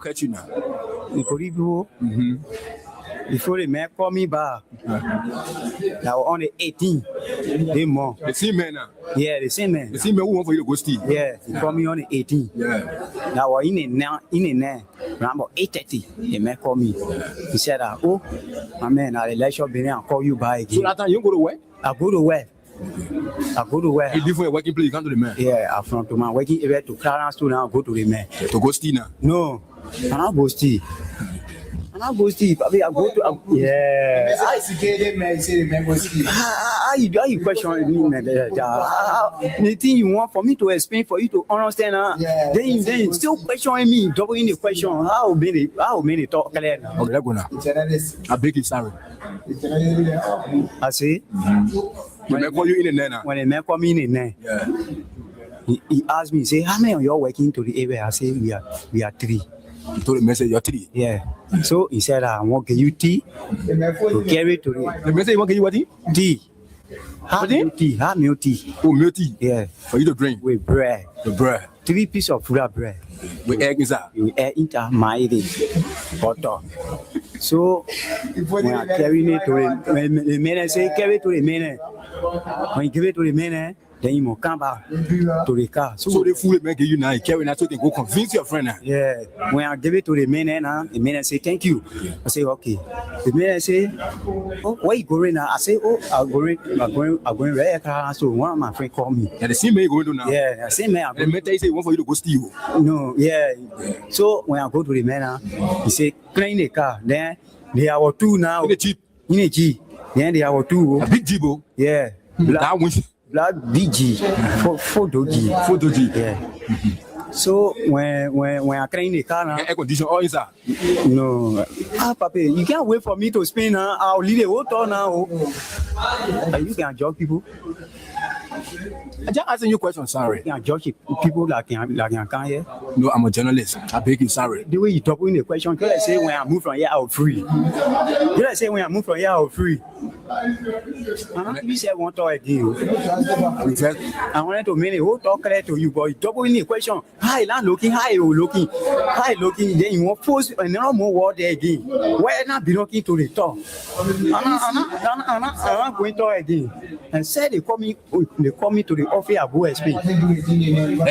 Catch you now. Before the man call me back, now on the 18th, they more. The same man now. Yeah, the same man. The same man who want for you to go steal. Yeah, he called me on the 18th. Yeah. Now in a around about 8:30, the man called me. He said, "Oh, my man, I'll let you be and call you back again." So that time you go to work? I go to work. You leave for a working place, you come to the man. Yeah, I'm from to my working area to Clarence to now go to the man. To go steal now. No, I'm not go steal. I go to yeah. How you question me, man? The thing you want for me to explain for you to understand, then you still questioning me, doubling the question. How many talk clear now? Okay, let's go now. I beg you, sorry. I say, when they call you in the night now. When the man call me in the night, yeah. He asked me, say, how many of you are working to the area? I say, we are 3. You told the message you're 3. Yeah. So he said, I want to give you tea to carry to the message you want to give you what tea? Tea. Have milk tea. Oh, milk tea? Yeah. For you to drink? With bread. The bread. 3 pieces of full bread. With egg inside? With egg inside, my butter. So when I carry it to the man, say, carry it to the man. When you give it to the man, then you must come back to the car. So the food make you now, you carry it so they go convince your friend now. Yeah. When I give it to the man say, thank you. I say, okay. The man say, oh, where you going now? I say, oh, I'm going right here. So one of my friends called me. Yeah, the same man you going to now? Yeah, the same man. The man tell you say he want for you to go steal. No, yeah. So when I go to the man, he say, clean the car. Then they are 2 now. In the Jeep? In the Jeep. Then they are 2. A big Jeep? Yeah. Black BG, photo G. Yeah. So when I clean the car now, air condition all inside. No, Papa, you can't wait for me to spin now. I'll leave the whole town now. You can judge people. I just asking you a question, sorry. You can judge people like you can here. No, I'm a journalist. I beg you, sorry. The way you talk in the question, can I say when I move from here, I'll free? Can I say when I move from here, I'll free? You said one talk again. I wanted to make a whole talk clear to you, but you double in the question. Hi, land looking, hi, looking. Then you want post and no more word there again. Why not be looking to the top? I'm not going to talk again. And said they call me to the office at OSP. I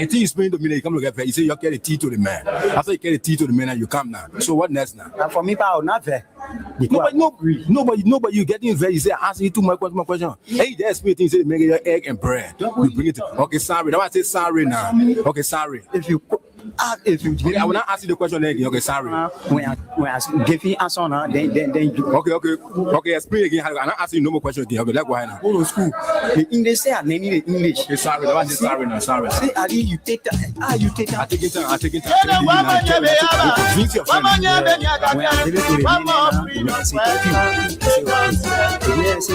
think you explained to me that you come to get paid. You say you carry tea to the man. After you carry tea to the man, and you come now. So what next now? And for me, I'll not fair. Nobody, you getting very. You say asking you too much question. Hey, there's me things. Say make your egg and bread. We bring it. Okay, sorry. Now I say sorry now. Okay, sorry. If you okay, I will not ask you the question again. Okay, sorry. When I give you answer now, then you. Okay. Explain again. I'm not asking you no more question again. Okay, let's go ahead now. Go to school. The English say I name the English. Okay, sorry. Now I say sorry now. Sorry. Say Ali, you take that. You take that. I take it time. Convince your friend. When I give it to the man, say thank you. Say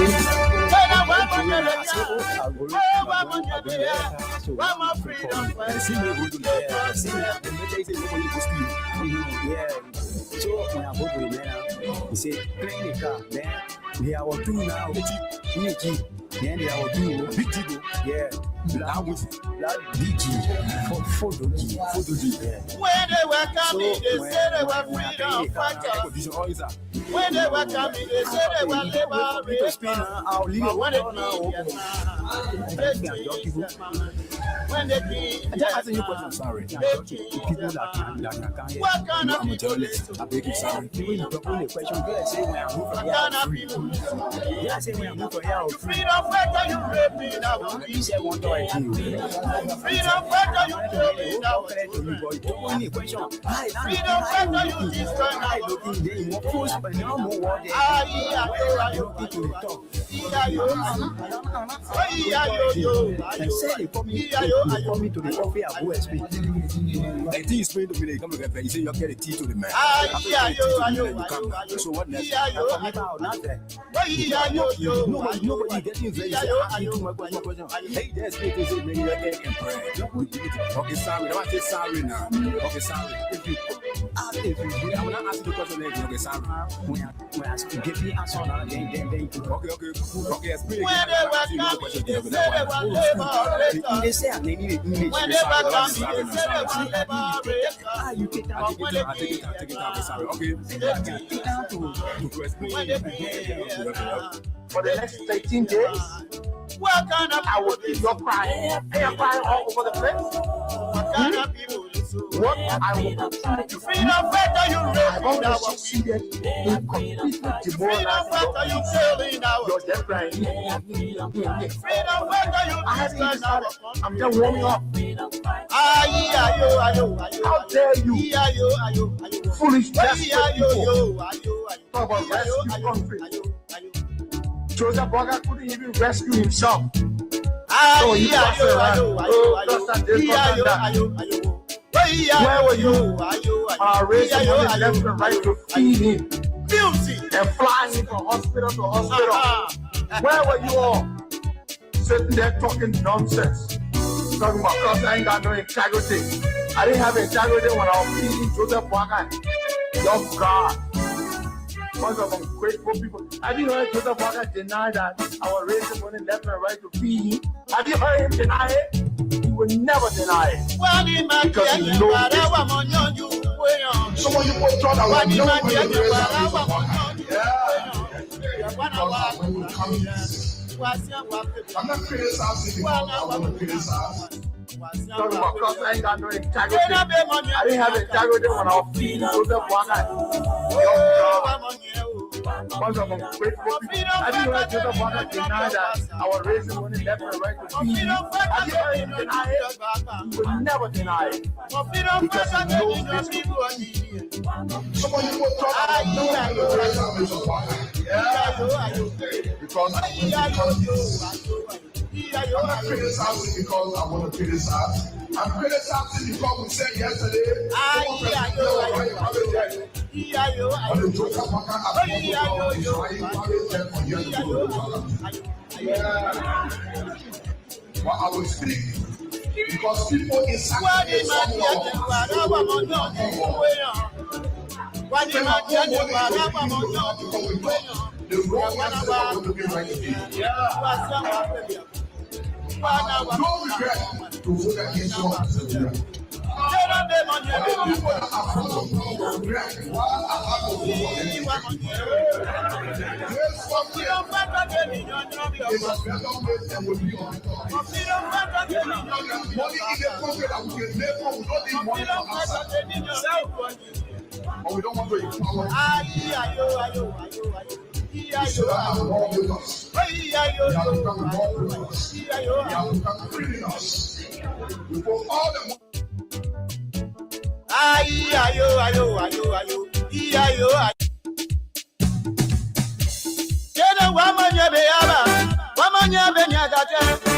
yeah. So when I go to the man, he say, clean the car. Then they are 2 now. In the Jeep. Then they are 2. Big Jeep. Yeah. Black BG. Photo G. Yeah. When they were coming, they said they were freedom fighters. When they were coming, they said they were liberators. When they came, I just asking you a question, sorry. People what kind of I'm a people? journalist. I beg you, sorry. when you talk on the question, girl, say when I move from here, What kind I'll of free. people? Yeah, I say when I move from here, I'll free. Freedom fighter, you raping now. You said one time again. Freedom fighter, you raping now. Freedom fighter, you destroy now. Looking, then you want post, but no more word there. Looking to the top. And say they call me to the office at OSP. I think you explained to me that you come to get paid. You say you carry tea to the man. So what next? Nobody getting very asking too much question. Hey, there's me to say make your egg and bread. Okay, sorry. Now I say sorry now. Okay, sorry. ask if you I'm not asking the question again. Okay, sorry. when I give me answer now, then you Okay. Explain. When they were coming, they said they were liberators. they say I need it. When they were coming, they said they were liberators. You take that. I take it out. Sorry. Okay. Take down to Explain. When they came, For the next 13 days, what kind of I will keep your crying. And you're crying all over the place. what kind of people is so? What I will continue to Freedom fighter, you I've raping always our succeeded in completely freedom demoralizing fighter, you killing our your deadline. freedom fighter, you I haven't even destroying our started. I'm just warming up. How dare you, foolish, desperate people, talk about rescue country. Joseph Boga couldn't even rescue himself. So you pass around. Just that this, just that. Where were you? Raising money left and right to feed him and flying him from hospital to hospital. Where were you all? Sitting there talking nonsense. Talking about because I ain't got no integrity. I didn't have integrity when I was feeding Joseph Boga. Your God. Bunch of ungrateful people. Have you heard Joseph Boga deny that I was raising money left and right to feed him? Have you heard him deny it? He would never deny it. Because he knows this. Someone you put thought I would know when you raise our when you come here. I'm not criticizing because I want to criticize. Talking about because I ain't got no integrity. I didn't have integrity when I was feeding Joseph Boga. Your God. Bunch of ungrateful people. Have you heard Joseph Boga deny that I was raising money left and right to feed him? Have you heard him deny it? He would never deny it. Because he knows this. Someone you put thought I would know when you raise our because I'm not criticizing because I want to criticize. I'm criticizing because we said yesterday. But I will speak because people inside the wrong answer going to be right here. No regret to vote against your answer. The people that are front of me regret why I have to vote against there's something is a better way than will be on the top. Money in the pocket that we can live for, we don't need money for outside. But we don't want to empower you should have more with us. You have become more with us. You have become criminals. For all the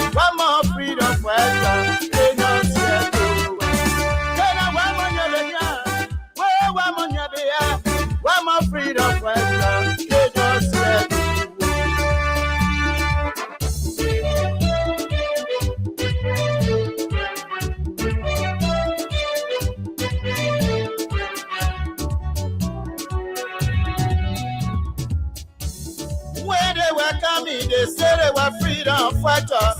one more freedom for one more freedom for they said they were freedom fighters.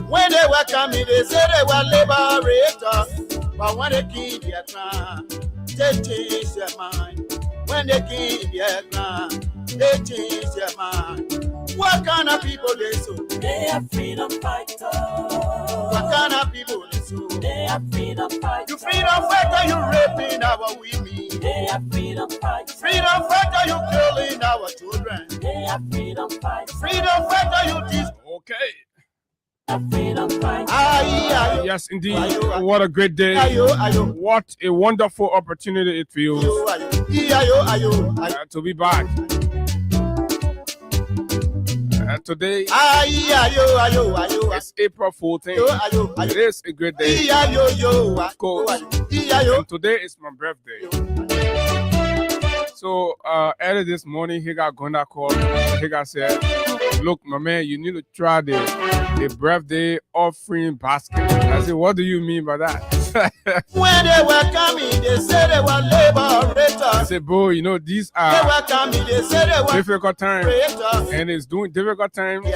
When they were coming, they said they were liberators. But when they keep their crown, they change their mind. When they keep their crown, they change their mind. What kind of people they so? They are freedom fighters. What kind of people they so? They are freedom fighters. You freedom fighter, you raping our women. They are freedom fighters. Freedom fighter, you killing our children. They are freedom fighters. Freedom fighter, you dis. Okay. Freedom fighters. Yes, indeed. What a great day. What a wonderful opportunity it feels to be back. Today is April 14th. It is a great day, of course. And today is my birthday. So early this morning, Higa Gonda called. Higa said, "Look, my man, you need to try the birthday offering basket." I said, "What do you mean by that?" When they were coming, they said they were liberators. I said, bro, you know, these They are were coming, they said they were difficult times. liberators. And it's doing difficult times. We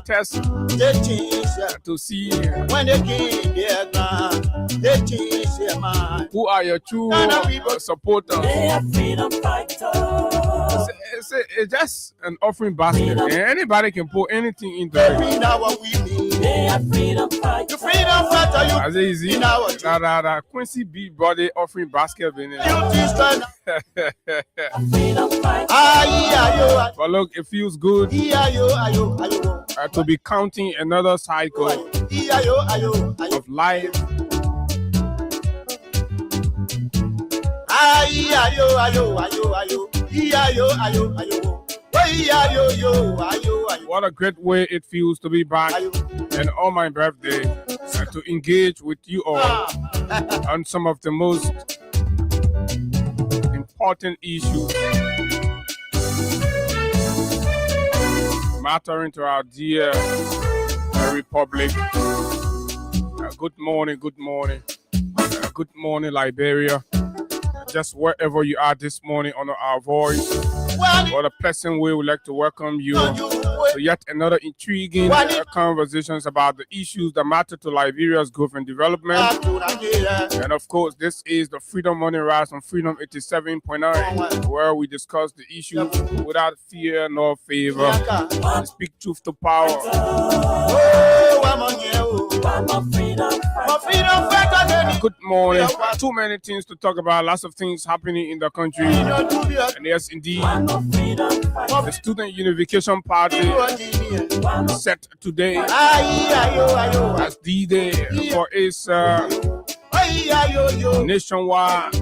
test They teach to see when they give their ground. They teach their mind. who are your true supporters. They are freedom fighters. It's just an offering basket. And anybody can put anything into They it. read our women. They are freedom The fighters. freedom fighter, you As easy. in our That Quincy B brought the offering basket in it. teach them. Freedom fighters. Ayo, But look, it feels good ayo. to be counting another cycle Ayo. of life. What a great way it feels to be back and on my birthday and to engage with you all on some of the most important issues mattering to our dear republic. Good morning, good morning. Good morning, Liberia. Just wherever you are this morning on our voice. What a pleasant way we'd like to welcome you to yet another intriguing conversations about the issues that matter to Liberia's growth and development. And of course, this is the Freedom Morning Rise on Freedom 87.9, where we discuss the issues without fear nor favor. We speak truth to power. I'm a freedom fighter. Good morning. Too many things to talk about. Lots of things happening in the country. And yes, indeed, I'm a freedom fighter. the Student Unification Party set today as D-Day for its nationwide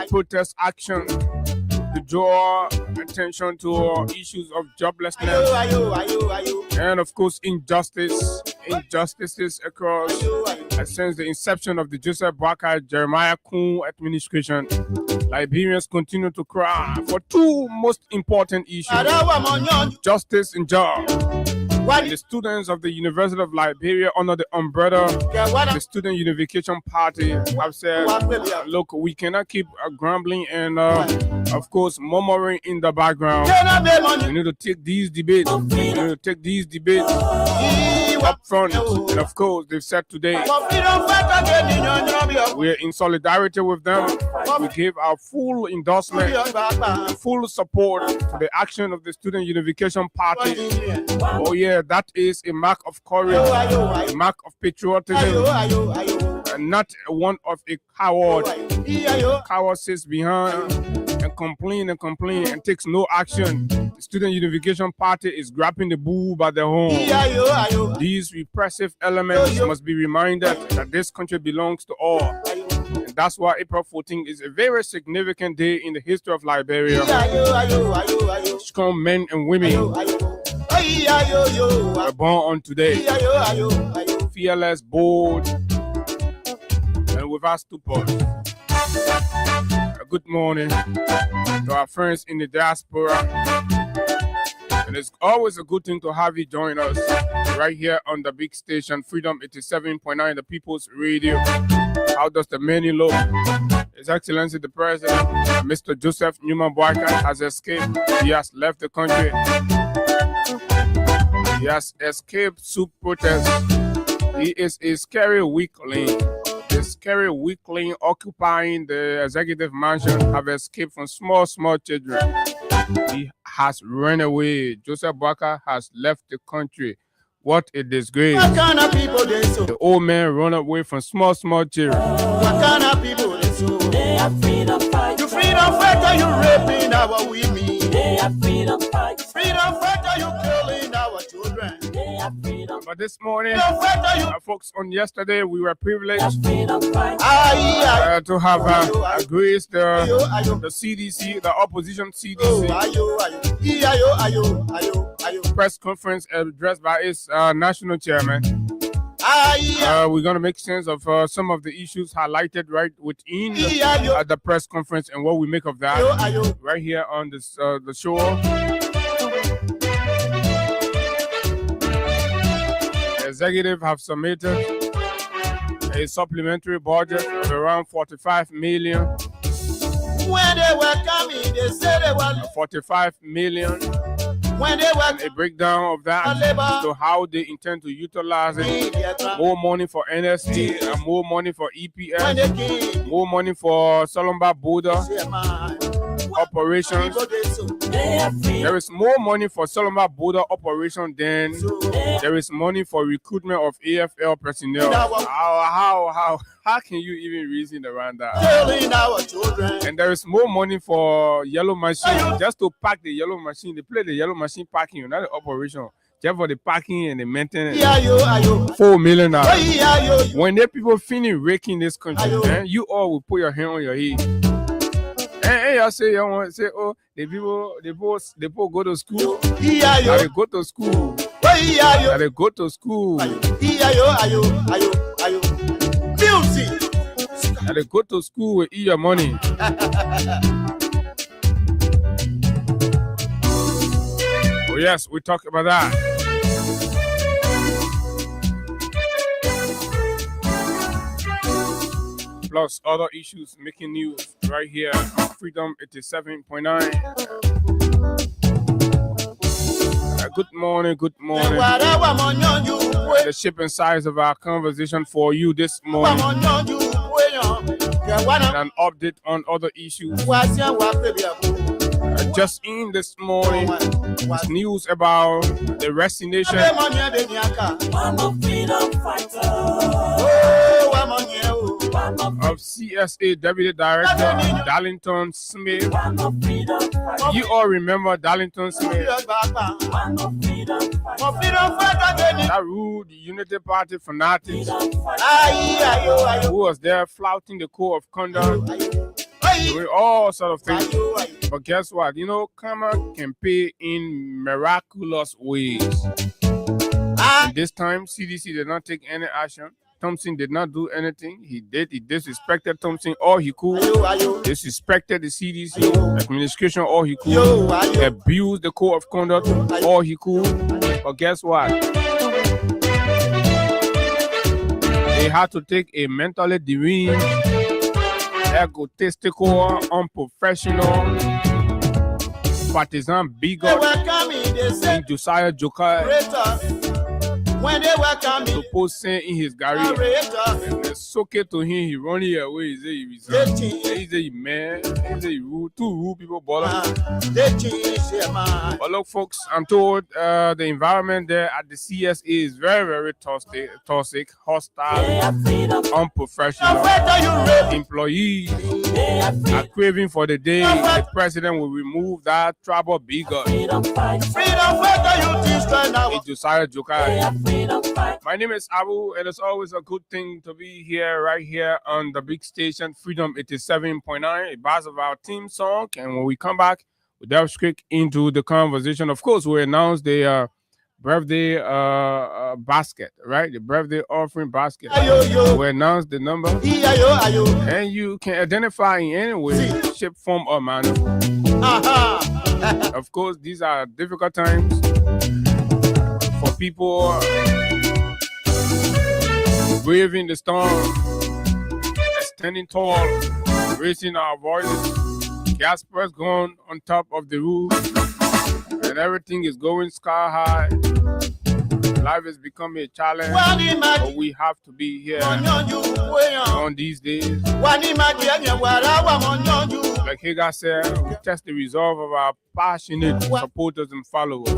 protest action to draw attention to issues of joblessness and, of course, injustices across since the inception of the Joseph Boakai Jeremiah Kun administration. Liberians continue to cry for two most important issues: justice and jobs. And the students of the University of Liberia under the umbrella of the Student Unification Party have said, look, we cannot keep grumbling and, of course, murmuring in the background. We need to take these debates. Up front. And of course, they've said today, we're in solidarity with them. We give our full endorsement, full support to the action of the Student Unification Party. Oh yeah, that is a mark of courage, a mark of patriotism, and not one of a coward. Coward sits behind and complain and takes no action. The Student Unification Party is grabbing the bull by the horn. These repressive elements must be reminded that this country belongs to all. And that's why April 14th is a very significant day in the history of Liberia. Strong men and women were born on today. Fearless, bold, and without stupors. Good morning to our friends in the diaspora. And it's always a good thing to have you join us right here on the big station, Freedom 87.9, the People's Radio. How does the menu look? His Excellency the President, Mr. Joseph Newman Boakai, has escaped. He has left the country. He has escaped soup protest. He is a scary weakling. The scary weakling occupying the executive mansion have escaped from small children. He has run away. Joseph Boakai has left the country. What a disgrace. What kind of people they so? The old man run away from small children. What kind of people they so? They are freedom fighters. You freedom fighter, you raping our women. They are freedom fighters. Freedom fighter, you killing our children. They are freedom. But this morning, Freedom fighter, you folks, on yesterday, we were privileged Freedom fighters. to have graced the CDC, the opposition CDC press conference addressed by its national chairman. We're going to make sense of some of the issues highlighted right within the press conference and what we make of that right here on this the show. The executive have submitted a supplementary budget of around 45 million. When they were coming, they said they were 45 million. when they And a were breakdown of that as to how they intend to utilize it. More money for NST, and more money for when EPS, they came, more money for Solomba Buddha say, man, operations. people they so. There is more money for Solomba Buddha operation than there is money for recruitment of AFL personnel. How can you even reason around that? Telling our children, And there is more money for yellow machine just to pack the yellow machine. They play the yellow machine parking, not the operation. Just for the parking and the maintenance. ayo. 4 million dollars. Ayo. When the people finish raking this country, you all will put your hand on your head. And y'all say you want to say, oh, the people go to school. Now they go to school. Now they go to school. Ayo. Music. Now they go to school with your money. Oh yes, we talk about that. Plus other issues making news right here on Freedom 87.9. Good morning. The shipping size of our conversation for you this morning. And an update on other issues. Just in this morning, it's news about the resignation of CSA Deputy Director Darlington Smith. You all remember Darlington Smith, that rude Unity Party fanatics who was there flouting the code of conduct, doing all sort of things. But guess what? You know, karma can pay in miraculous ways. This time, CDC did not take any action. Thompson did not do anything. He disrespected Thompson all he could. Disrespected the CDC administration all he could. Abused the code of conduct all he could. But guess what? They had to take a mentally deranged, egotistical, unprofessional, partisan bigot in Josiah Jokai When they were coming, to post saying in his Gary, and soak it to him, he running away. He say he resigned. He say he mad. He say he rude. Two rude people bother. But look, folks, I'm told the environment there at the CSA is very, very toxic, hostile, unprofessional. Employees are craving for the day the president will remove that tribal bigot. It's Josiah Jokai. My name is Abu, and it's always a good thing to be here, right here on the big station, Freedom 87.9, a buzz of our theme song. And when we come back, we delve straight into the conversation. Of course, we announced the birthday basket, right? The birthday offering basket. We announced the number, and you can identify in any way, shape, form, or manner. Of course, these are difficult times for people braving the storm, standing tall, raising our voices. Gas price going on top of the roof, and everything is going sky high. Life is becoming a challenge, but we have to be here on these days. Like Hagar said, we test the resolve of our passionate supporters and followers.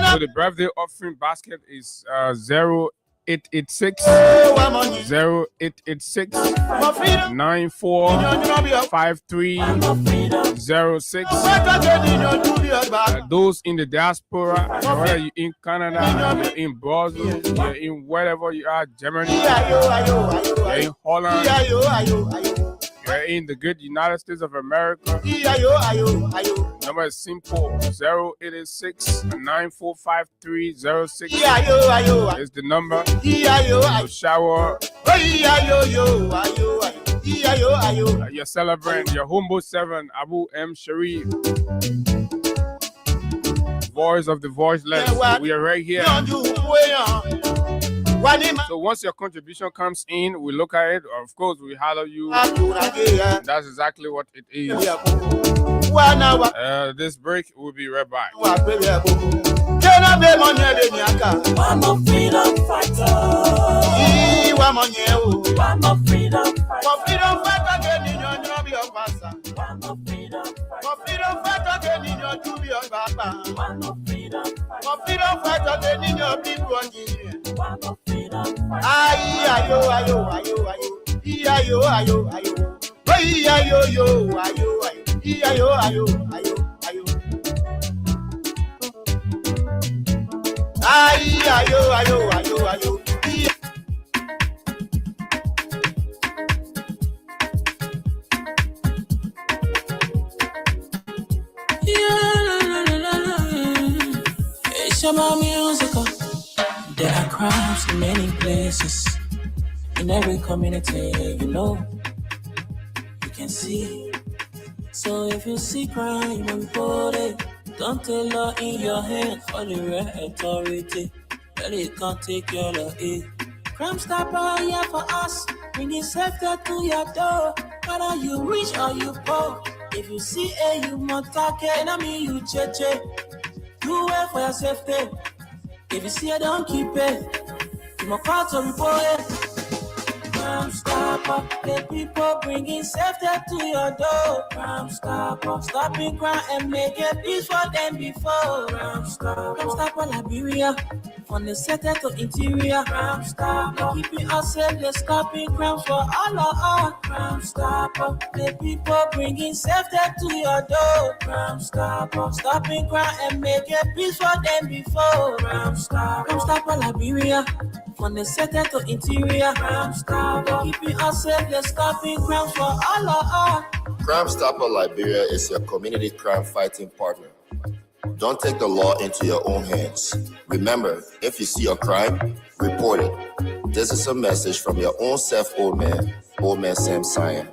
So the birthday offering basket is 0886 945306. Those in the diaspora, whether you're in Canada, you're in Brazil, you're in wherever you are, Germany, you're in Holland, you're in the good United States of America. Number is simple, 0886 945306 is the number to shower. You're celebrating your Humble 7, Abu M. Sharif. voice of the voiceless. We are right here. So once your contribution comes in, we look at it. Of course, we holler you. That's exactly what it is. This break will be right back. I'm a freedom fighter. I'm a freedom fighter. For freedom fighter, get in your job, your pastor. I'm a freedom fighter. For freedom fighter, get in your job, your papa. I'm a freedom fighter. For freedom fighter, get in your people. I'm a freedom fighter. Ayo, ayo, ayo, ayo. Ayo, ayo, ayo. Ayo, ayo, ayo, ayo. Ayo, ayo, ayo, ayo. Ayo, ayo, ayo, ayo. It's my musical. There are crimes in many places, in every community, you know. You can see. So if you see crime, report it. Don't take law in your hand for the real authority. Really can't take your law in. Crime Stopper here for us, bringing safety to your door. Whether you rich or you poor, if you see a you must take it. I mean you cheche. Do it for your safety. If you see it, don't keep it. You must call to report it. Crime Stopper, the people bringing safety to your door. Crime Stopper, stopping crime and making peace for them before. Crime Stopper, Liberia, from the center to interior. Crime Stopper, keeping us safe, they're stopping crimes for all of us. Crime Stopper, the people bringing safety to your door. Crime Stopper, stopping crime and making peace for them before. Crime Stopper, Liberia, from the center to interior. Crime Stopper, keeping us safe, they're stopping crimes for all of us. Crime Stopper Liberia is your community crime fighting partner. Don't take the law into your own hands. Remember, if you see a crime, report it. This is a message from your own self, Old Man Sam Cyan.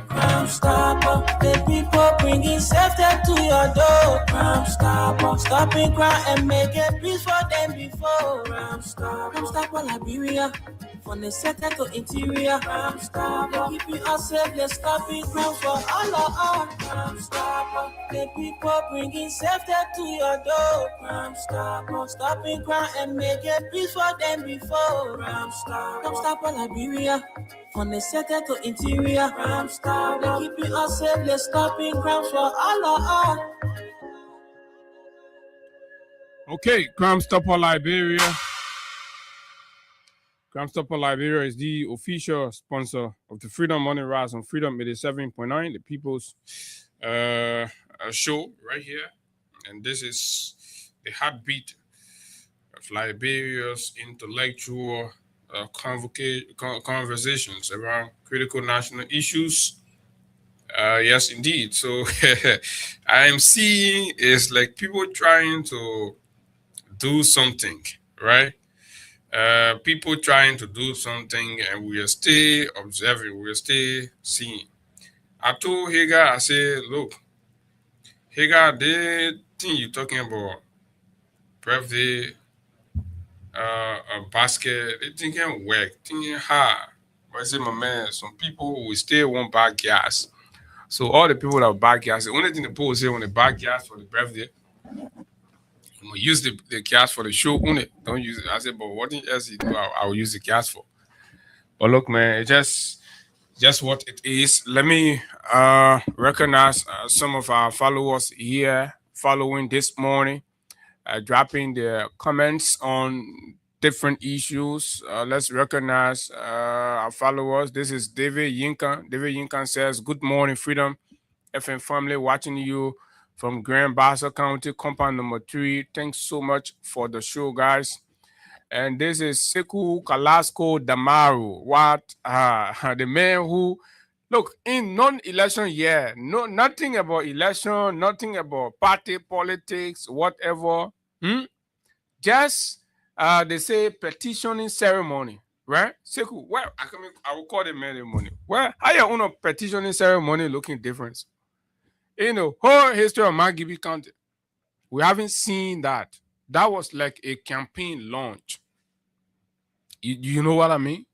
Crime Stopper, the people bringing safety to your door. Crime Stopper, stopping crime and making peace for them before. Crime Stopper, Liberia, from the center to interior. Crime Stopper, keeping us safe, they're stopping crime for all of us. Crime Stopper, the people bringing safety to your door. Crime Stopper, stopping crime and making peace for them before. Crime Stopper, Liberia, from the center to interior. Crime Stopper, keeping us safe, they're stopping crimes for all of us. Okay, Crime Stopper Liberia. Crime Stopper Liberia is the official sponsor of the Freedom Money Rise on Freedom 87.9, the people's show right here. And this is the heartbeat of Liberia's intellectual conversations around critical national issues. Yes, indeed. So I am seeing is like people trying to do something, right? People trying to do something, and we are still observing, we are still seeing. I told Hagar, I said, look, Hagar, the thing you're talking about, birthday, a basket, they think can work, thinking hard. But I say, my man, some people will still want buy gas. So all the people that buy gas, the only thing the people say when they buy gas for the birthday, I'm gonna use the gas for the show on it. Don't use it. I said, but what else you do, I will use the gas for. But look, man, it's just what it is. Let me recognize some of our followers here following this morning, dropping their comments on different issues. Let's recognize our followers. This is David Yinkan. David Yinkan says, good morning, Freedom FM family, watching you from Grand Bassa County, compound number 3. Thanks so much for the show, guys. And this is Sekou Kalasco Damaru. What? The man who, look, in non-election year, nothing about election, nothing about party politics, whatever. Just, they say petitioning ceremony, right? Sekou, well, I will call the man the money. Well, how your own petitioning ceremony looking different? whole history of Margibi County. We haven't seen that. That was like a campaign launch. You know what I mean?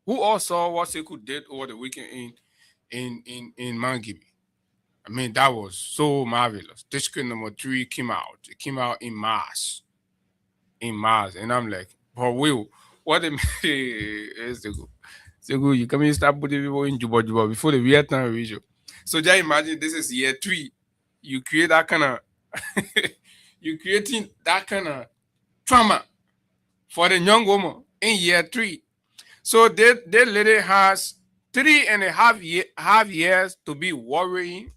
Who all saw what Sekou did over the weekend in Margibi? I mean, that was so marvelous. District number 3 came out. It came out in Mars. And I'm like, but Will, what the Sekou, you come and start putting people in Juba before the Vietnam region. So just imagine this is year 3. You create that kind of you're creating that kind of trauma for the young woman in year 3. So that lady has 3.5 years to be worrying,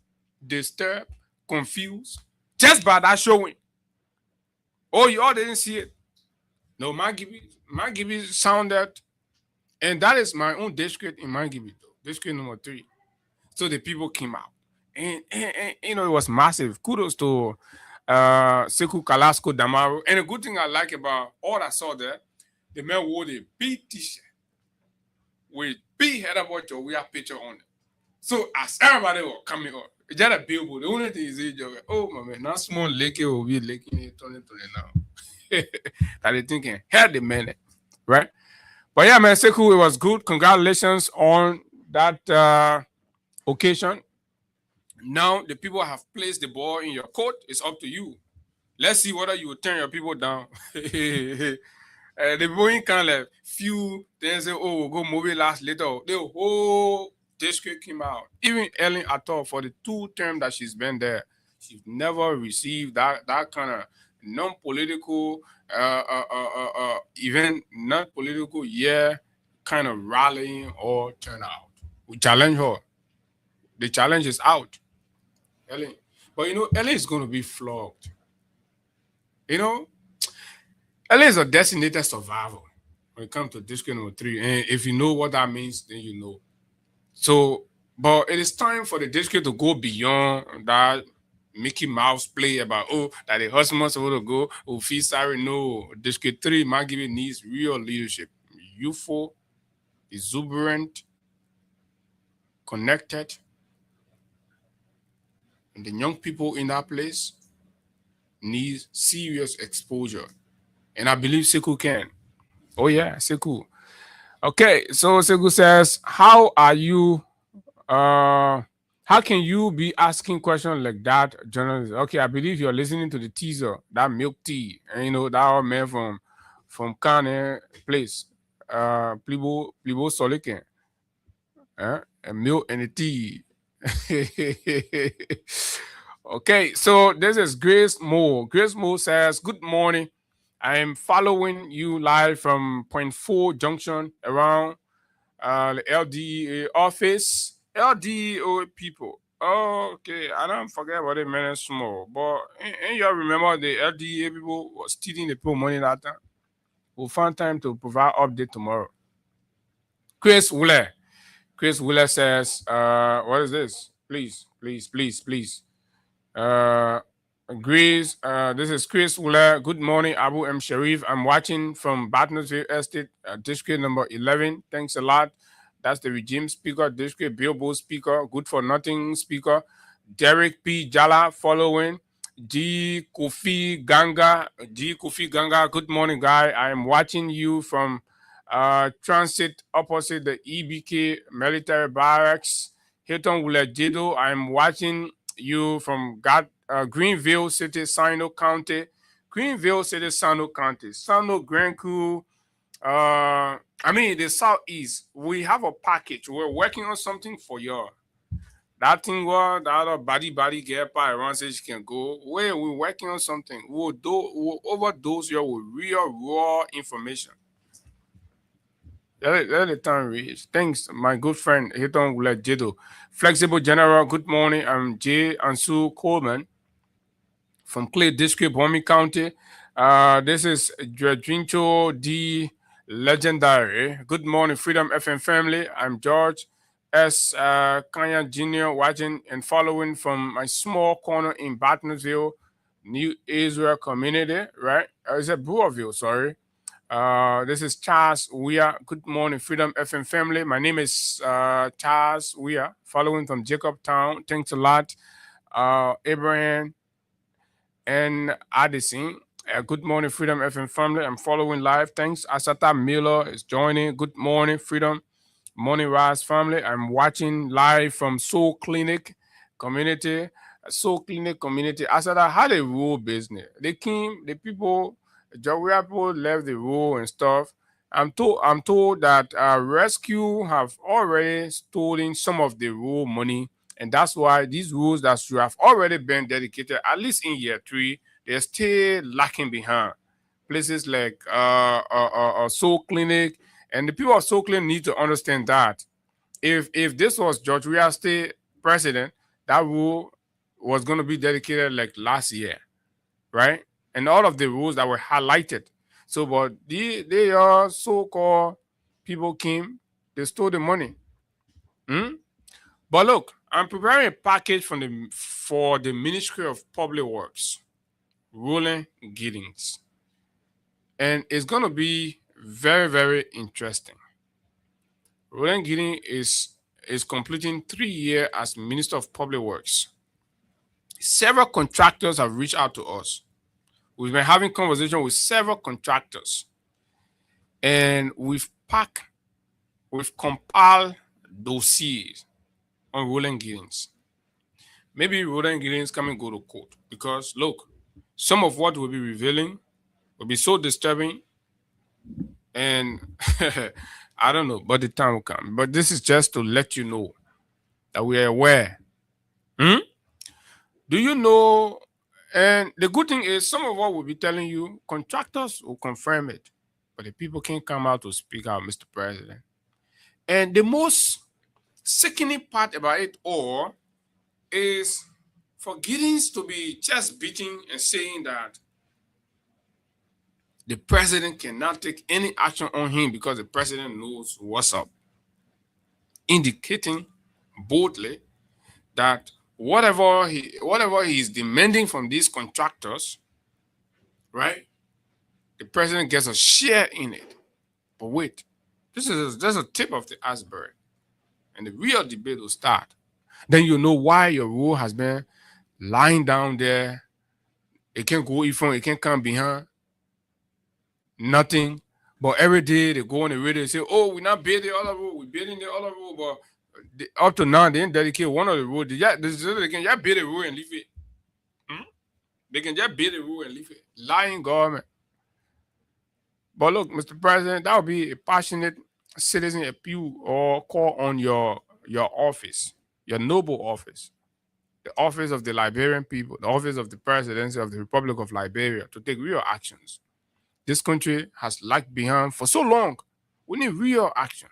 disturbed, confused, just by that showing. Oh, you all didn't see it. No, Margibi sounded, and that is my own district in Margibi, district number 3. So the people came out, and it was massive. Kudos to Sekou Kalasco Damaro. And the good thing I like about all I saw there, the man wore a big t-shirt with big header watch or we have picture on it. So as everybody was coming up, it's just a billboard. The only thing is, oh my man, not small lake will be licking it, turning now. That they thinking, head the minute, right? But yeah, man, Sekou, it was good. Congratulations on that occasion. Now the people have placed the ball in your court. It's up to you. Let's see whether you will turn your people down. The boy can like few then say, oh, we'll go movie last later. The whole district came out. Even Ellen Atol, for the 2 terms that she's been there, she's never received that kind of non-political even non-political kind of rallying or turnout. We challenge her. The challenge is out. Ellen. But Ellen is going to be flogged. Ellen is a designated survivor when it comes to district number 3. And if you know what that means, then you know. So, but it is time for the district to go beyond that Mickey Mouse play about, that the husband's supposed to go, feel sorry. No, District 3, Margibi needs real leadership. Youthful, exuberant, connected. And the young people in that place need serious exposure. And I believe Sekou can. Oh yeah, Sekou. Okay, so Sekou says, how can you be asking questions like that, journalist? Okay, I believe you're listening to the teaser, that milk tea, and that old man from Kane place, Plibo Solikin, and milk and the tea. Okay, so this is Grace Moore. Grace Moore says, good morning. I am following you live from Point 4 Junction around the LDEA office. LDEA people. Oh, okay, I don't forget about it, man. Small, but and you remember the LDEA people was stealing the people money that time. We'll find time to provide update tomorrow. Chris Wheeler says, what is this? Please. Grace, this is Chris Wheeler. Good morning, Abu M. Sharif. I'm watching from Battersea Estate, district number 11. Thanks a lot. That's the regime speaker, district Bilbo speaker, good for nothing speaker. Derek P. Jala following. G. Kofi Ganga. Good morning, guy. I am watching you from transit opposite the EBK military barracks. Hilton Wulajedo. I am watching you from Greenville City, Sino County. Sano Grand Coup. The Southeast, we have a package. We're working on something for y'all. That thing where the other body get by around says she can go. We're working on something. We'll overdose you with real raw information. Let the time reach. Thanks, my good friend Hilton Wulajedo. Flexible General, good morning. I'm J. Ansu Coleman from Clay District, Bomi County. This is Dredrincho D. Legendary. Good morning, Freedom FM family. I'm George S. Kanya Jr. watching and following from my small corner in Battersea, New Israel community, right? It's a Brewerville, sorry. This is Charles Weir. Good morning, Freedom FM family. My name is Charles Weir, following from Jacob Town. Thanks a lot. Abraham and Addison. Good morning, Freedom FM family. I'm following live. Thanks. Asata Miller is joining. Good morning, Freedom. Morning Rise family. I'm watching live from Soul Clinic community. Soul Clinic community. Asata had a rural business. They came, the people, Georgia people left the rural and stuff. I'm told that Rescue have already stolen some of the rural money. And that's why these rules that should have already been dedicated, at least in year 3, they're still lacking behind. Places like Soul Clinic, and the people of Soul Clinic need to understand that if this was George Weah State president, that rule was going to be dedicated like last year, right? And all of the rules that were highlighted. So, but they are so-called people came, they stole the money. But look, I'm preparing a package for the Ministry of Public Works, Roland Giddings. And it's going to be very, very interesting. Roland Giddings is completing 3 years as Minister of Public Works. Several contractors have reached out to us. We've been having conversation with several contractors. And we've compiled dossiers on Roland Giddings. Maybe Roland Giddings come and go to court because look, some of what we'll be revealing will be so disturbing, and I don't know, but the time will come. But this is just to let you know that we are aware. Do you know? And the good thing is, some of what we'll be telling you, contractors will confirm it, but the people can't come out to speak out, Mr. President. And the most sickening part about it all is for Giddings to be chest beating and saying that the president cannot take any action on him because the president knows what's up, indicating boldly that whatever he is demanding from these contractors, right, the president gets a share in it. But wait, this is just a tip of the iceberg, and the real debate will start. Then you know why your rule has been lying down there. It can't go in front, it can't come behind. Nothing. But every day they go on the radio and say, oh, we're not building the other road, we're building the other road. But up to now, they didn't dedicate one of the roads. They can just build a road and leave it. They can just build a road and leave it. Lying government. But look, Mr. President, that would be a passionate citizen appeal or call on your office, your noble office, the office of the Liberian people, the office of the presidency of the Republic of Liberia, to take real actions. This country has lagged behind for so long. We need real action.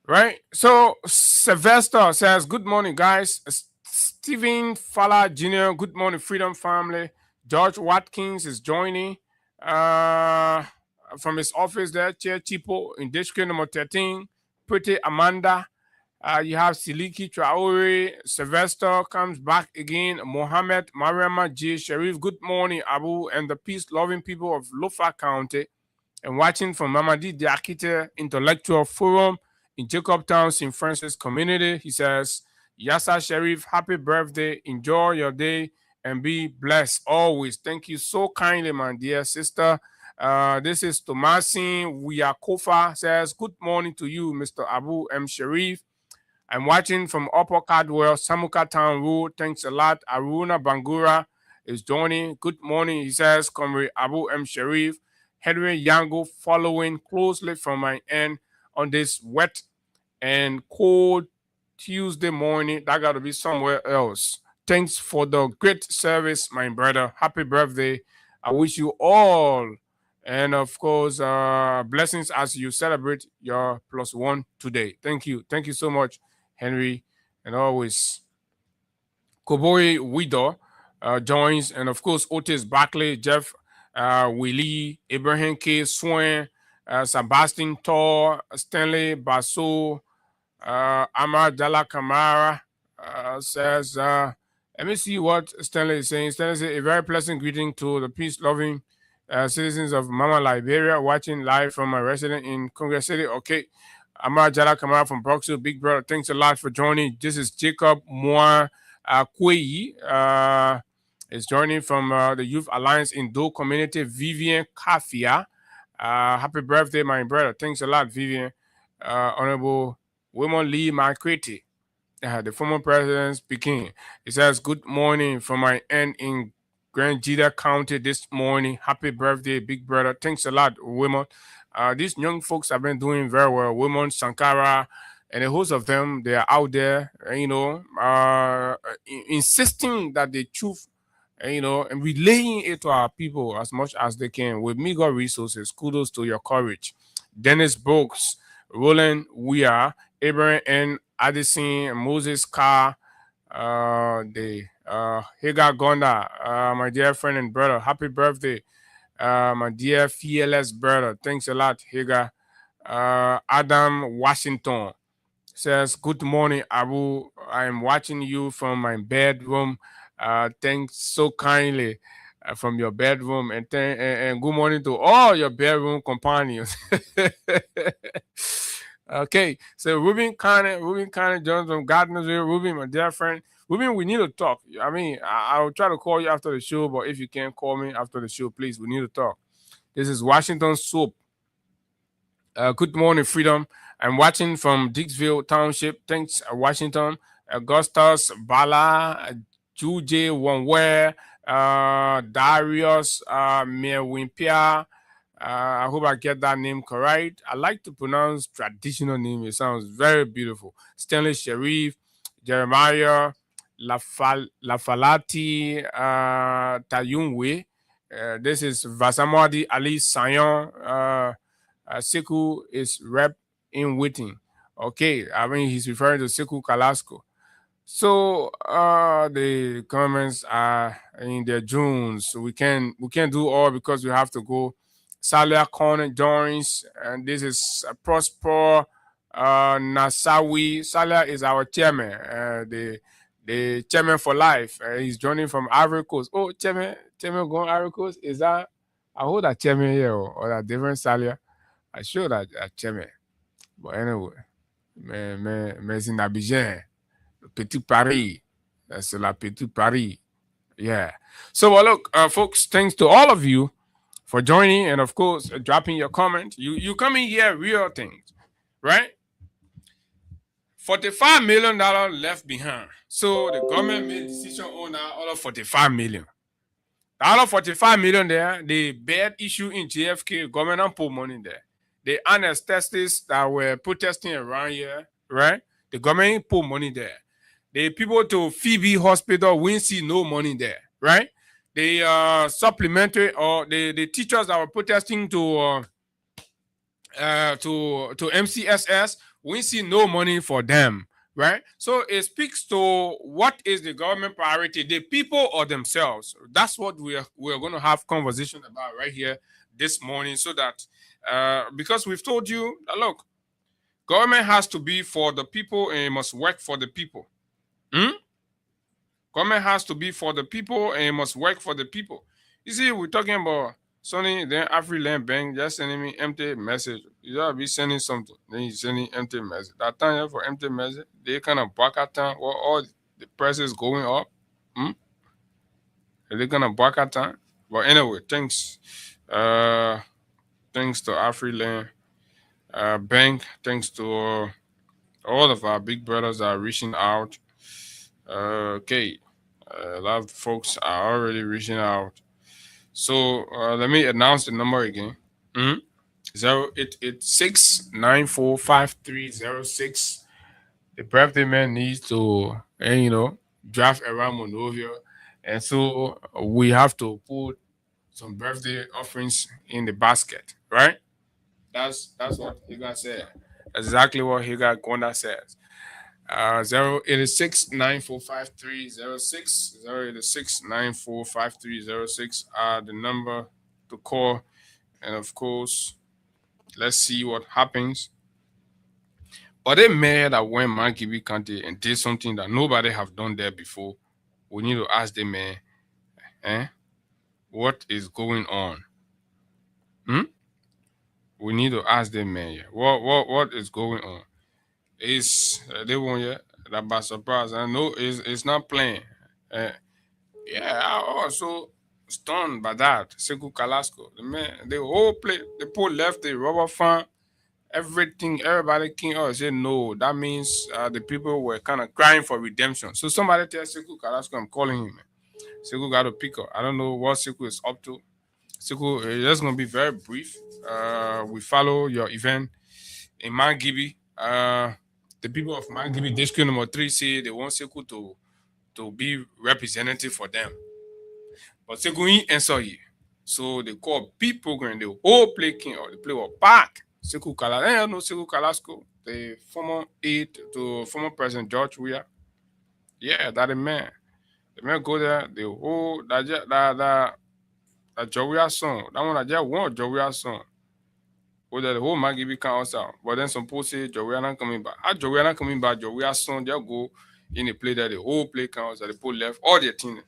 Right? So Sylvester says, good morning, guys. Stephen Fowler Jr., good morning, Freedom Family. George Watkins is joining from his office there, Chair Chipo in district number 13. Pretty Amanda. You have Siliki Traore. Sylvester comes back again. Mohammed Mariama J. Sharif. Good morning, Abu, and the peace-loving people of Lofa County. And watching from Mamadi Diakite Intellectual Forum in Jacobtown, St. Francis community. He says, Yassa Sharif, happy birthday. Enjoy your day and be blessed always. Thank you so kindly, my dear sister. This is Tomasin Wiyakofa says, good morning to you, Mr. Abu M. Sharif. I'm watching from Upper Cardwell, Samuka Town Road. Thanks a lot. Aruna Bangura is joining. Good morning, he says, Comrade Abu M. Sharif. Henry Yango following closely from my end on this wet and cold Tuesday morning. That got to be somewhere else. Thanks for the great service, my brother. Happy birthday. I wish you all, and of course, blessings as you celebrate your +1 today. Thank you. Thank you so much, Henry. And always, Koboi Wido joins. And of course, Otis Barkley, Jeff Willie, Abraham K. Swain, Sebastian Tor, Stanley Basso, Amar Dalla Camara says, let me see what Stanley is saying. Stanley says, a very pleasant greeting to the peace-loving citizens of Mama Liberia watching live from my residence in Congress City. Okay. Amar Jala Kamara from Broxville, big brother. Thanks a lot for joining. This is Jacob Moa Kweyi. Is joining from the Youth Alliance in Do Community. Vivian Kafia. Happy birthday, my brother. Thanks a lot, Vivian. Honorable Women Lee Marquetti, the former president speaking. It says, good morning from my end in Grand Jida County this morning. Happy birthday, big brother. Thanks a lot, women. These young folks have been doing very well. Women, Sankara, and a host of them, they are out there, insisting that the truth, and relaying it to our people as much as they can with meager resources. Kudos to your courage. Dennis Brooks, Roland Weir, Abraham N. Addison, Moses Carr, Hagar Gonda, my dear friend and brother. Happy birthday, my dear fearless brother. Thanks a lot, Hagar. Adam Washington says, good morning, Abu. I'm watching you from my bedroom. Thanks so kindly from your bedroom, and good morning to all your bedroom companions. Okay, so Ruben Connor Jones from Gardnersville. Ruben, my dear friend. Ruben, we need to talk. I mean, I'll try to call you after the show, but if you can't call me after the show, please, we need to talk. This is Washington Soap. Good morning, Freedom. I'm watching from Dixville Township. Thanks, Washington. Augustus Bala, Juje Wonwe, Darius Merwimpia. I hope I get that name correct. I like to pronounce traditional name. It sounds very beautiful. Stanley Sharif, Jeremiah Lafalati Tayunwe. This is Vasamwadi Ali Sayon. Sekou is rep in waiting. Okay, I mean he's referring to Sekou Kalasco. So the comments are in their Junes. So we can't do all because we have to go. Salia Corner joins, and this is Prosper Nasawi. Salia is our chairman, the chairman for life. He's joining from Ivory Coast. Oh, chairman going Ivory Coast? Is that? I hold that chairman here or that different Salia. I sure that chairman. But anyway, mais in Abidjan, Petit Paris. That's la Petit Paris. Yeah. So look, folks, thanks to all of you for joining, and of course dropping your comment. You come in here real things, right? $45 million left behind. So the government made a decision on all of $45 million. Out of $45 million there, the bad issue in JFK, government put money there. The anesthetists that were protesting around here, right? The government put money there. The people to Phoebe Hospital, we see no money there, right? The supplementary or the teachers that were protesting to MCSS, we see no money for them, right? So it speaks to what is the government priority, the people or themselves. That's what we're going to have conversation about right here this morning, so that because we've told you that, look, government has to be for the people and it must work for the people. Government has to be for the people and it must work for the people. You see, we're talking about Sonny, then AfriLand Bank just sending me empty message. You gotta be sending something, then he's sending empty message. That time for empty message, they kind of back at time where all the prices going up. They're gonna back at time. But anyway, thanks. Thanks to AfriLand Bank. Thanks to all of our big brothers that are reaching out. Okay. A lot of folks are already reaching out. So let me announce the number again. 0886-945306. The birthday man needs to, drive around Monrovia. And so we have to put some birthday offerings in the basket, right? That's what Higa said. That's exactly what Higa Gonda says. 086-945306. 086-945306 are the number to call. And of course, let's see what happens. But they mad that when Mankibi County and did something that nobody have done there before, we need to ask the man, what is going on? We need to ask them, man. Yeah, what is going on? Is they won't yet that by surprise? I know it's not playing. Uh, yeah, I also stunned by that. Sekou Kalasco, the man, the whole play, the poor left the rubber fan, everything. Everybody came out and said no. That means the people were kind of crying for redemption. So somebody tell Sekou Kalasco, I'm calling him. Man. Sekou got to pick up. I don't know what Sekou is up to. Sekou, it's just gonna be very brief. We follow your event in Mangibi. The people of Mangibi District number 3 say they want Sekou to be representative for them. But Sekou ain't answer here. So they call big program, the whole play king or the play was back. Sekou Kalasco, I know Sekou Kalasco, the former aide to former President George Weah. Yeah, that the man. The man go there, the whole that Jowiah song. That one I just want Jowiah song. Or that the whole Mangibi can also. But then some people say Jowiah not coming back. How Jowiah not coming back, Jowiah song, they'll go in the play that the whole play counts, that the people left all their team.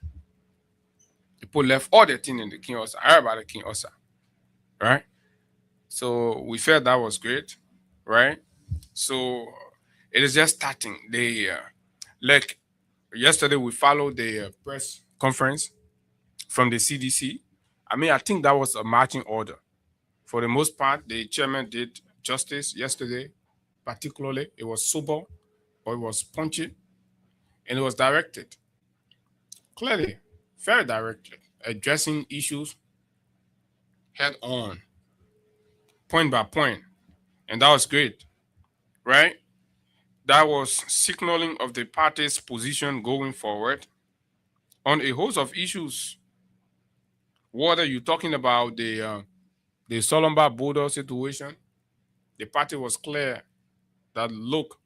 The people left all their team in the King Osa. Everybody King Osa. Right? So we felt that was great. Right? So it is just starting. They like yesterday we followed the press conference from the CDC. I mean, I think that was a marching order. For the most part, the chairman did justice yesterday, particularly. It was sober, but it was punchy, and it was directed. Clearly, very directed, addressing issues head on, point by point. And that was great, right? That was signaling of the party's position going forward on a host of issues. Whether you're talking about the Solomba border situation, the party was clear that, look,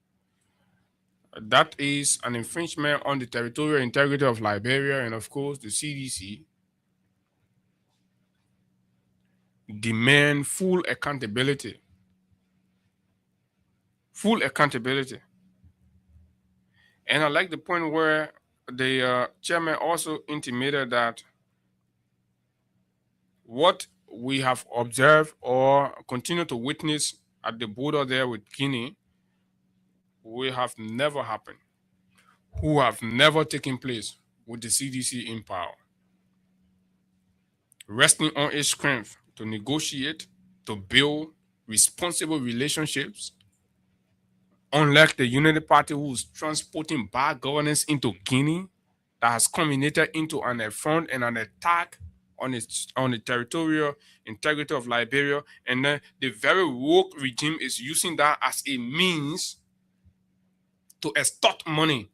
that is an infringement on the territorial integrity of Liberia, and of course, the CDC demand full accountability. Full accountability. And I like the point where the chairman also intimated that what we have observed or continue to witness at the border there with Guinea will have never happened, who have never taken place with the CDC in power. Resting on its strength to negotiate, to build responsible relationships, unlike the Unity Party who's transporting bad governance into Guinea, that has culminated into an affront and an attack on the territorial integrity of Liberia, and then the very woke regime is using that as a means to extort money.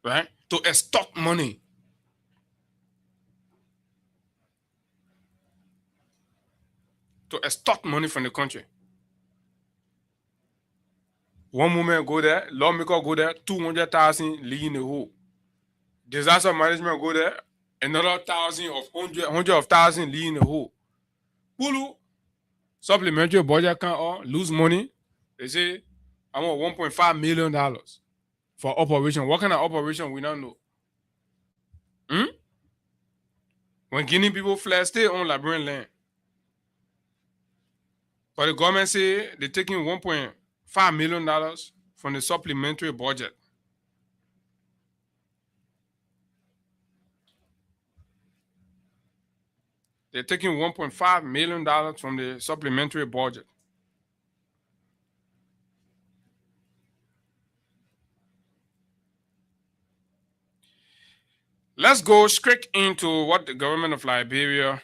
Right? To extort money. To extort money from the country. One moment go there, lawmaker go there, 200,000 leave in the hole. Disaster management go there, another 1,000 of 100 of 1,000 leave in the hole. Pulu, supplementary budget can't lose money. They say, I want $1.5 million for operation. What kind of operation we don't know? When Guinea people flex, stay on Liberian land. But the government say they're taking $1.5 million from the supplementary budget. They're taking $1.5 million from the supplementary budget. Let's go straight into what the government of Liberia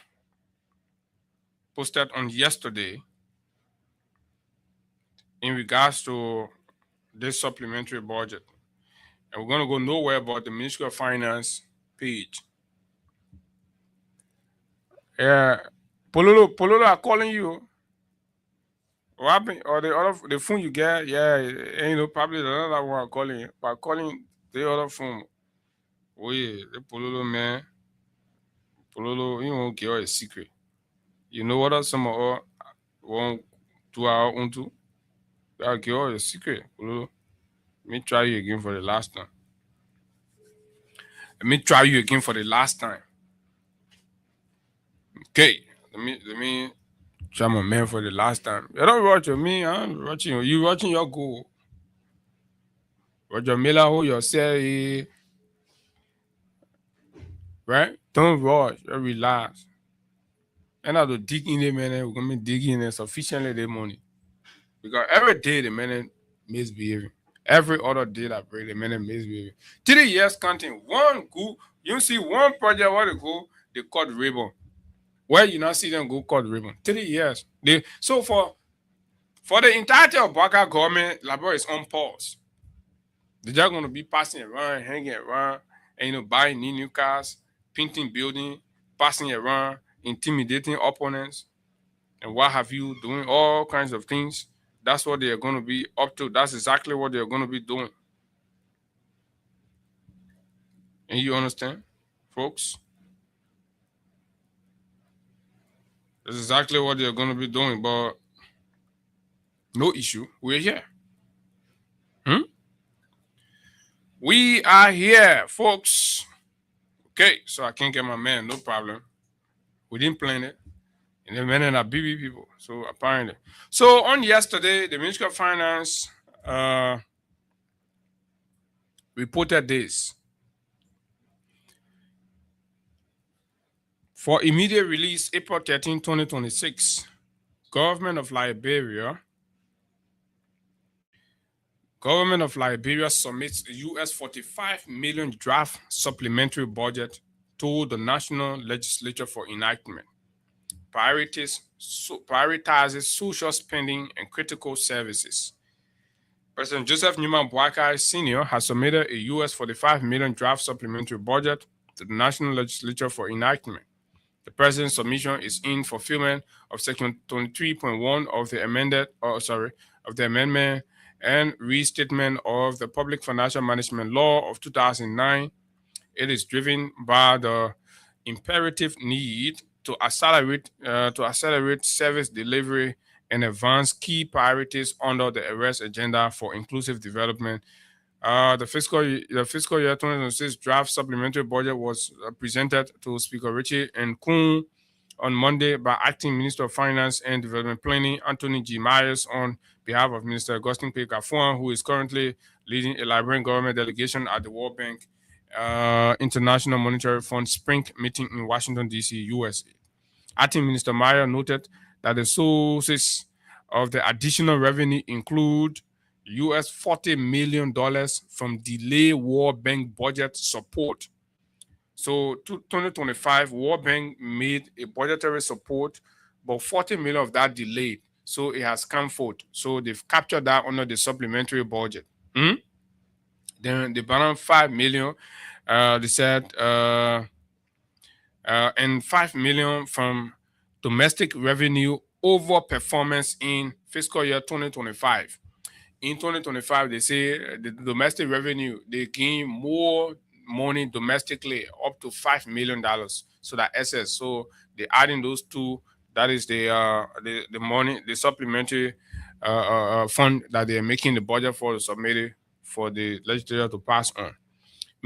posted on yesterday in regards to this supplementary budget. And we're going to go nowhere but the Ministry of Finance page. Yeah, Pololo are calling you. What happened? Or the phone you get, yeah, probably another one calling you. But calling the other phone. Oh yeah, the Pololo man. Pololo, you won't give a secret. You know what else some of us want to our own too? I'll give you a secret, Pololo. Let me try you again for the last time. Okay, let me try my man for the last time. You don't watch me, I'm watching you. You watching your goal. Roger Miller, who you say, right? Don't rush, just relax. And I to dig in the man, we're gonna be digging in sufficiently the money. Because every day the man misbehaving. Every other day that break, the man misbehaving. 3 years counting, one good, you see one project where they go, they cut ribbon. Where you not see them go cut ribbon. 3 years. So for the entirety of Baka government, labor is on pause. They're just gonna be passing around, hanging around, and buying new cars, painting building, passing around, intimidating opponents, and what have you, doing all kinds of things. That's what they're gonna be up to. That's exactly what they're gonna be doing. And you understand, folks? That's exactly what they're gonna be doing, but no issue. We're here. We are here, folks. Okay, so I can't get my man, no problem. We didn't plan it. And the men are BB people, so apparently. So on yesterday, the Ministry of Finance reported this. For immediate release, April 13, 2026, Government of Liberia submits a US 45 million draft supplementary budget to the National Legislature for enactment. Prioritizes social spending and critical services. President Joseph Newman Boakai Sr. has submitted a US 45 million draft supplementary budget to the National Legislature for enactment. The president's submission is in fulfillment of Section 23.1 of the amendment and restatement of the Public Financial Management Law of 2009. It is driven by the imperative need to accelerate service delivery and advance key priorities under the arrest agenda for inclusive development. The fiscal year 2026 draft supplementary budget was presented to Speaker Richie Nkun on Monday by Acting Minister of Finance and Development Planning Anthony G. Myers on behalf of Minister Augustine P. Kafuan, who is currently leading a Liberian government delegation at the World Bank International Monetary Fund Spring meeting in Washington, D.C., USA. Acting Minister Myers noted that the sources of the additional revenue include US $40 million from delayed World Bank budget support. So 2025, World Bank made a budgetary support, but 40 million of that delayed. So it has come forth. So they've captured that under the supplementary budget. Then the balance 5 million, they said, and 5 million from domestic revenue over performance in fiscal year 2025. In 2025, they say the domestic revenue, they gain more money domestically, up to $5 million. So that excess. So they adding those two. That is the money, the supplementary fund that they are making the budget for, submitted for the legislature to pass on.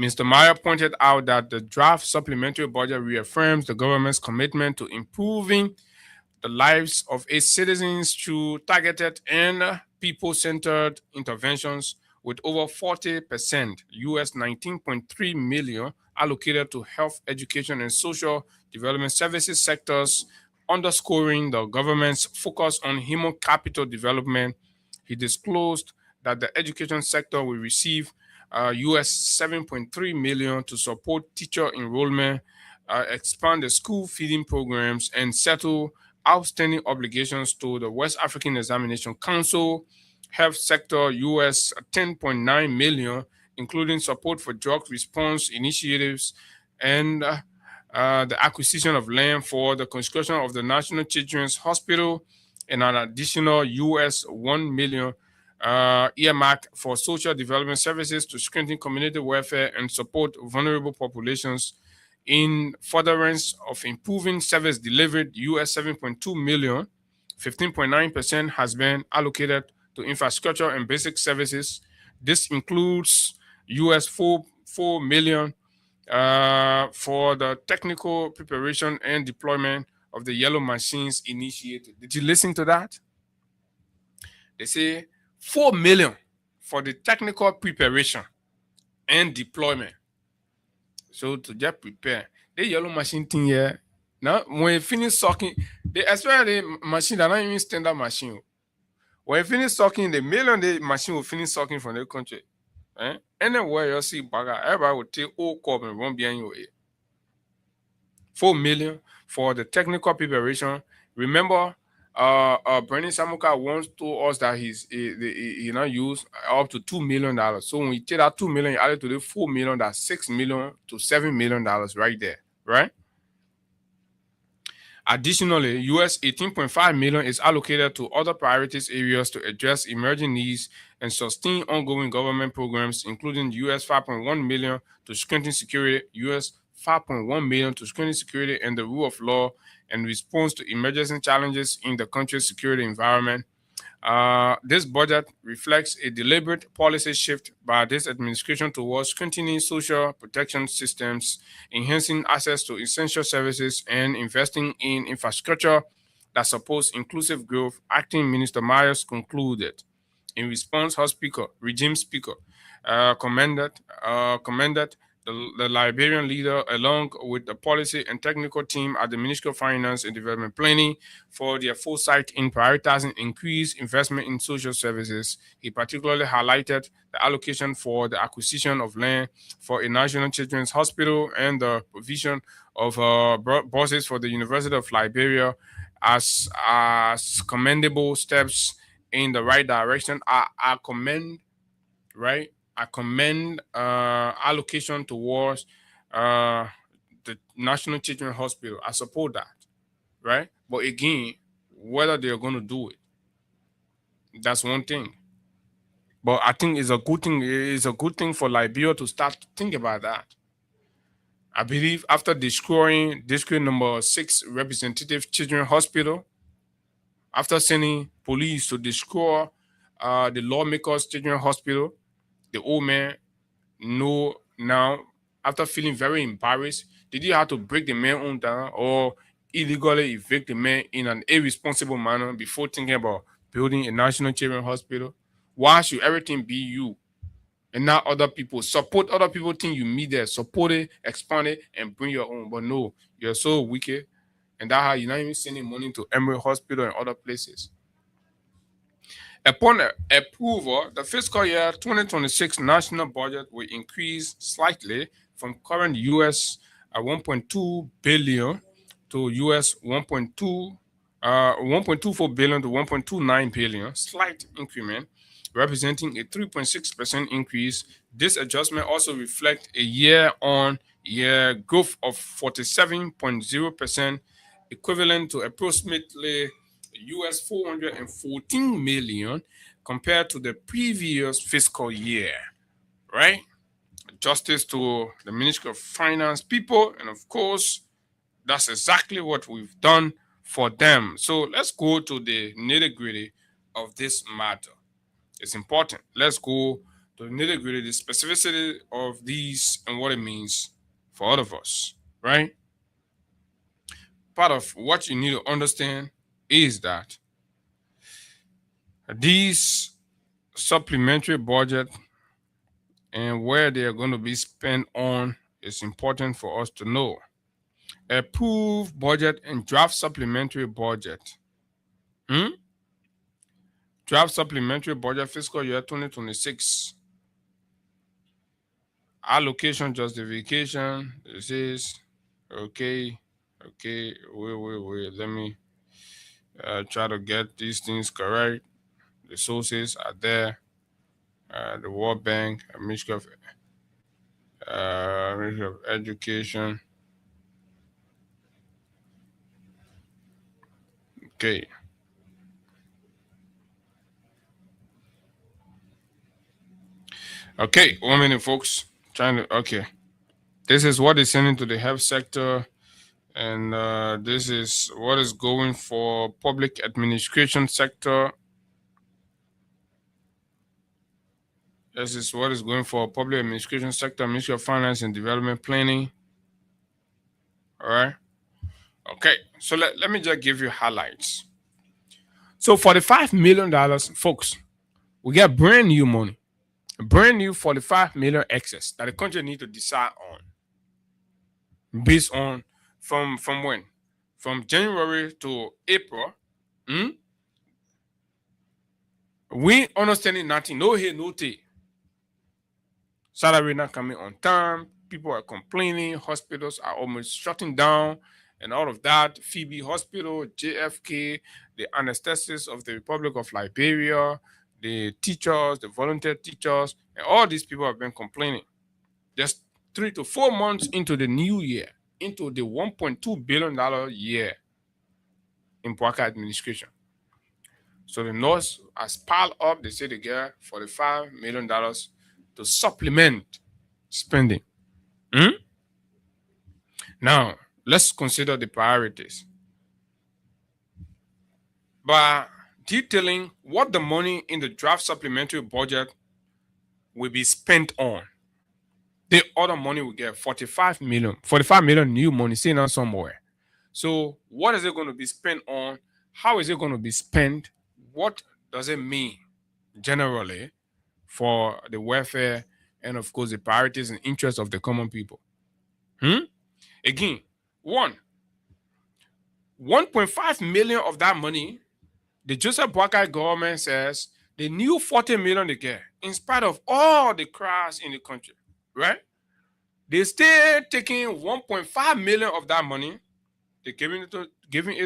Mr. Meyer pointed out that the draft supplementary budget reaffirms the government's commitment to improving the lives of its citizens through targeted and people-centered interventions, with over 40%, US $19.3 million, allocated to health, education, and social development services sectors, underscoring the government's focus on human capital development. He disclosed that the education sector will receive US $7.3 million to support teacher enrollment, expand the school feeding programs, and settle outstanding obligations to the West African Examination Council. Health sector US $10.9 million, including support for drug response initiatives and the acquisition of land for the construction of the National Children's Hospital, and an additional US $1 million earmarked for social development services to strengthen community welfare and support vulnerable populations. In furtherance of improving service delivered, US $7.2 million, 15.9% has been allocated to infrastructure and basic services. This includes US $4 million for the technical preparation and deployment of the yellow machines initiated. Did you listen to that? They say 4 million for the technical preparation and deployment. So to just prepare the yellow machine thing here. Now when you finish sucking, they especially the machine that not even standard machine. When you finish sucking, the million the machine will finish sucking from the country. Anywhere you see bagger, everybody will take all cup and run behind your ear. 4 million for the technical preparation. Remember, Bernie Samuka once told us that he not use up to $2 million. So when you take that 2 million, you add it to the 4 million, that's $6 million to $7 million right there, right? Additionally, US 18.5 million is allocated to other priorities areas to address emerging needs and sustain ongoing government programs, including US 5.1 million to strengthen security, US 5.1 million to strengthen security and the rule of law in response to emerging challenges in the country's security environment. This budget reflects a deliberate policy shift by this administration towards strengthening social protection systems, enhancing access to essential services, and investing in infrastructure that supports inclusive growth. Acting Minister Myers concluded. In response, House Speaker, Regime Speaker, commended the Liberian leader along with the policy and technical team at the Ministry of Finance and Development Planning for their foresight in prioritizing increased investment in social services. He particularly highlighted the allocation for the acquisition of land for a National Children's Hospital and the provision of buses for the University of Liberia as commendable steps in the right direction. I commend, right? I commend allocation towards the National Children's Hospital. I support that, right? But again, whether they're going to do it, that's one thing. But I think it's a good thing. It's a good thing for Liberia to start to think about that. I believe after destroying District Number 6 Representative Children's Hospital, after sending police to destroy the Lawmakers Children's Hospital, the old man know now, after feeling very embarrassed, did he have to break the man on down or illegally evict the man in an irresponsible manner before thinking about building a National Children's Hospital? Why should everything be you and not other people? Support other people, think you meet there, support it, expand it, and bring your own. But no, you're so wicked, and that's how you're not even sending money to Emory Hospital and other places. Upon approval, the fiscal year 2026 national budget will increase slightly from current US 1.2 billion to US 1.24 billion to 1.29 billion, slight increment, representing a 3.6% increase. This adjustment also reflects a year-on-year growth of 47.0%, equivalent to approximately US 414 million compared to the previous fiscal year, right? Justice to the Ministry of Finance people, and of course, that's exactly what we've done for them. So let's go to the nitty-gritty of this matter. It's important. Let's go to the nitty-gritty, the specificity of these and what it means for all of us, right? Part of what you need to understand is that these supplementary budget and where they are going to be spent on is important for us to know. Approved budget and draft supplementary budget. Draft supplementary budget fiscal year 2026. Allocation justification. This is okay. Wait. Let me try to get these things correct. The sources are there. The World Bank, Ministry of Education. Okay. Okay, 1 minute, folks. Okay. This is what is sending to the health sector. And this is what is going for public administration sector. This is what is going for public administration sector, Ministry of Finance and Development Planning. All right. Okay, so let me just give you highlights. So $45 million, folks, we get brand new money. Brand new 45 million excess that the country need to decide on. Based on from when? From January to April. We understanding nothing. No here, no take. Salary not coming on time. People are complaining. Hospitals are almost shutting down and all of that. Phoebe Hospital, JFK, the anesthetists of the Republic of Liberia, the teachers, the volunteer teachers, and all these people have been complaining. Just 3 to 4 months into the new year, into the $1.2 billion year in Bouaka administration. So the North has piled up. They say they get $45 million to supplement spending. Now, let's consider the priorities. By detailing what the money in the draft supplementary budget will be spent on, the other money will get 45 million new money sitting out somewhere. So what is it going to be spent on? How is it going to be spent? What does it mean generally for the welfare and, of course, the priorities and interests of the common people? Again, 1.5 million of that money, the Joseph Boakai government says the new 40 million they get, in spite of all the cries in the country, right? They still taking 1.5 million of that money, they're giving it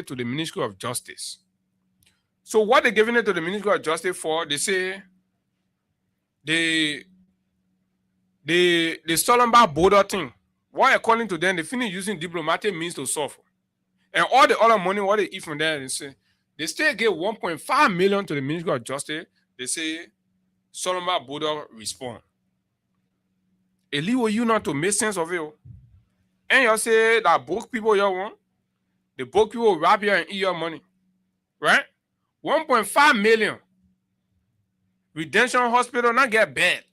to the Ministry of Justice. So what they're giving it to the Ministry of Justice for, they say the Solomba border thing, what according to them, they finish using diplomatic means to solve. And all the other money, what they eat from there, they say, they still give 1.5 million to the Ministry of Justice. They say Solomba border respond. Eliwo you not to make sense of it. And you say that broke people you want, the broke people rob you and eat your money. Right? 1.5 million. Redemption Hospital not get bad.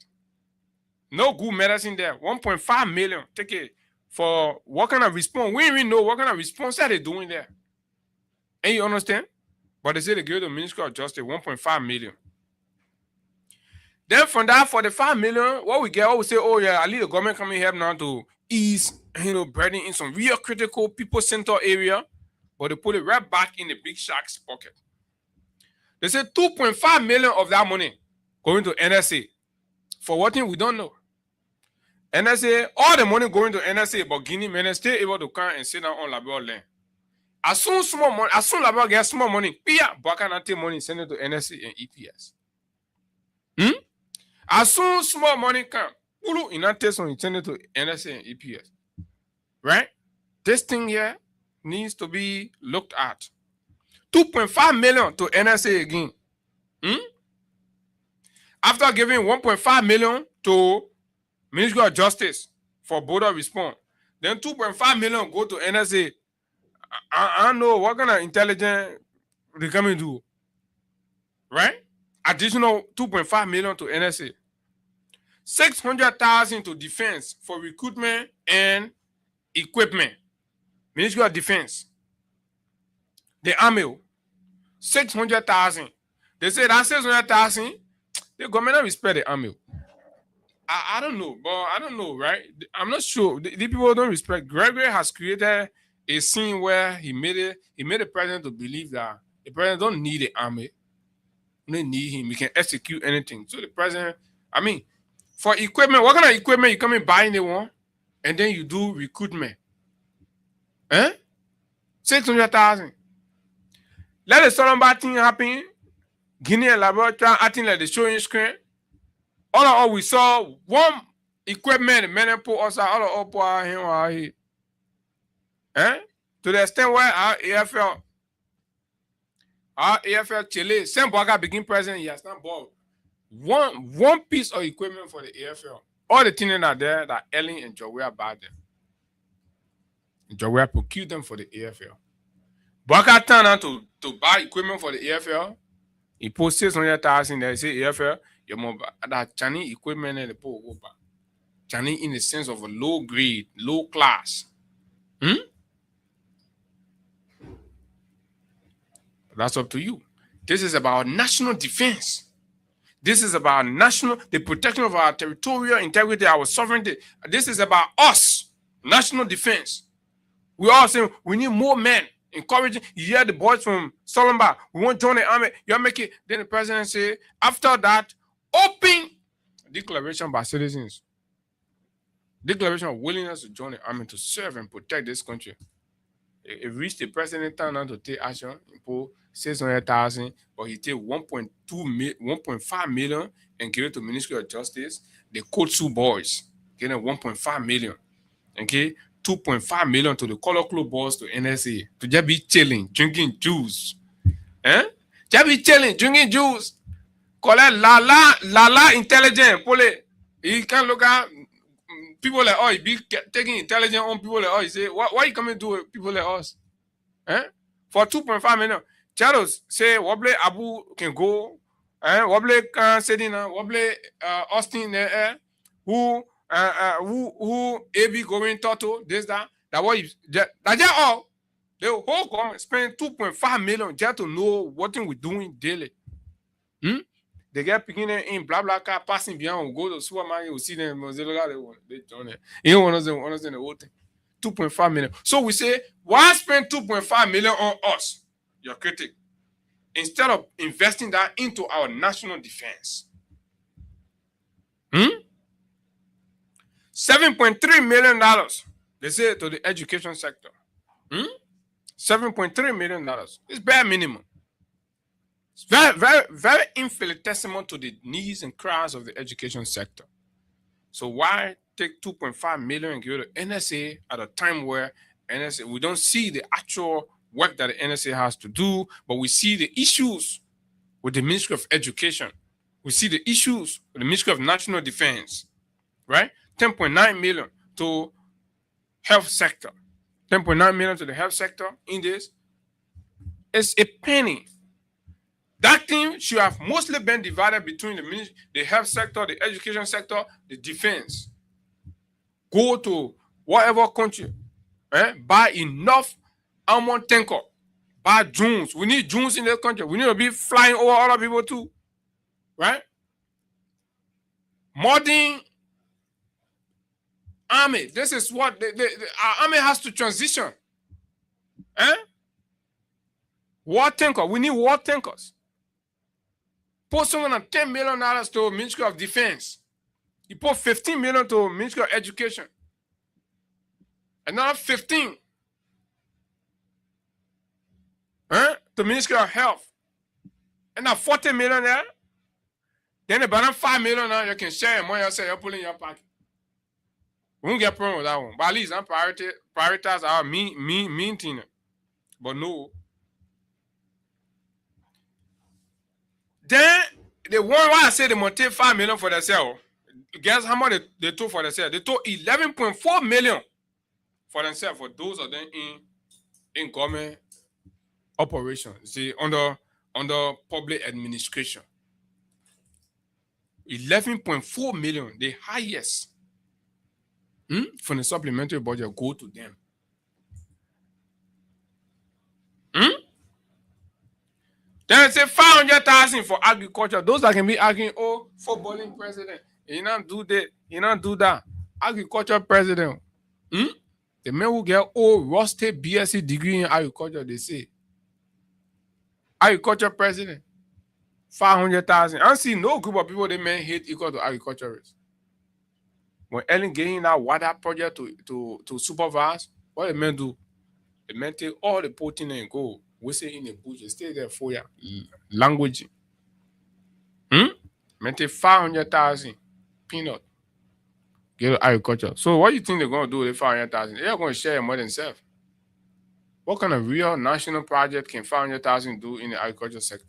No good medicine there. 1.5 million. Take it for what kind of response. We even know what kind of response are they doing there. And you understand? But they say they give the Ministry of Justice 1.5 million. Then from that 45 million, what we get, we say, oh yeah, I need the government coming here now to ease, burden in some real critical people center area, but they put it right back in the big shark's pocket. They say 2.5 million of that money going to NSA. For what thing we don't know. NSA, all the money going to NSA, but Guinea men still able to come and sit down on Labrador land. As soon Labrador gets small money, Bouaka not take money, send it to NSA and EPS. As soon small money come, Ulu in that test on send it to NSA and EPS. Right? This thing here needs to be looked at. 2.5 million to NSA again. After giving 1.5 million to Ministry of Justice for border response, then 2.5 million go to NSA. I don't know what kind of intelligence they come and do. Right? Additional 2.5 million to NSA. 600,000 to defense for recruitment and equipment. Ministry of Defense. The army. 600,000. They say that 600,000, the government respect the army. I don't know, but I don't know, right? I'm not sure. The people don't respect. Gregory has created a scene where he made the president to believe that the president don't need the army. They need him. He can execute anything. So the president, for equipment, what kind of equipment you come and buy the one, and then you do recruitment? 600,000. Let the Solomba thing happen. Guinea and Labrador acting like the showing screen. All we saw one equipment, men put us out of all here. To the extent where our AFL Chile, Sam Bouaka begin president, he has not bought one piece of equipment for the AFL. All the things are there that Ellen and Jowea bought them. Jowea procured them for the AFL. Bouaka turned out to buy equipment for the AFL. He put 600,000 there. He said AFL, you more that Chinese equipment and the poor go back. Chinese in the sense of a low grade, low class. That's up to you. This is about national defense. This is about the protection of our territorial integrity, our sovereignty. This is about us, national defense. We all saying we need more men. Encouraging, you hear the boys from Solomba, we want to join the army. You make it. Then the president say, after that, open declaration by citizens. Declaration of willingness to join the army to serve and protect this country. It reached the president time now to take action. He put 600,000, but he take 1.5 million and give it to Ministry of Justice. The Kotsu boys getting 1.5 million. Okay, 2.5 million to the Color Club boys to NSA to just be chilling, drinking juice. Just be chilling, drinking juice. Collect la intelligent. He can look at people like us. He be taking intelligent on people like us. He say, why you coming to do with people like us? For 2.5 million. Charos say Wobble Abu can go. Wobble can Sedina, Wobble Austin who AB going Toto, this, that what you that's all. The whole government spend 2.5 million just to know what we're doing daily. They get picking them in blah blah car passing beyond, we go to the supermarket, we see them, they join it. You don't understand the whole thing. 2.5 million. So we say, why spend 2.5 million on us, your critic, instead of investing that into our national defense? $7.3 million, they say, to the education sector. $7.3 million. It's bare minimum. It's very, very, very infinitesimal to the needs and cries of the education sector. So why take 2.5 million and give it to NSA at a time where NSA, we don't see the actual work that the NSA has to do, but we see the issues with the Ministry of Education. We see the issues with the Ministry of National Defense, right? 10.9 million to health sector. 10.9 million to the health sector in this. It's a penny. That thing should have mostly been divided between the health sector, the education sector, the defense. Go to whatever country, buy enough armored tanker, buy drones. We need drones in the country. We need to be flying over other people too, right? Modern army. This is what our army has to transition. War tanker. We need war tankers. Put someone on $10 million to Ministry of Defense. You put 15 million to Ministry of Education. Another 15 to Ministry of Health. And now 40 million there. Then about 5 million now you can share your money yourself, you're pulling your pocket. We won't get a problem with that one. But at least I'm prioritize our mean thing. But no. Then the one why I say they must take 5 million for themselves. Guess how much they took for themselves? They took 11.4 million for themselves, for those of them in government operation. See, under public administration. 11.4 million, the highest from the supplementary budget go to them. Then they say 500,000 for agriculture. Those that can be arguing, footballing president. You don't do that. You don't do that. Agriculture president. The man who get rusty BSc degree in agriculture, they say. Agriculture president. 500,000. I don't see no group of people they may hate equal to agriculturists. When Ellen getting that water project to supervise, what the men do? The men take all the protein and go. We say in the bush, stay there for you. Language. Men take 500,000 peanut. Get agriculture. So what do you think they're going to do with 500,000? They're going to share more themselves. What kind of real national project can 500,000 do in the agriculture sector?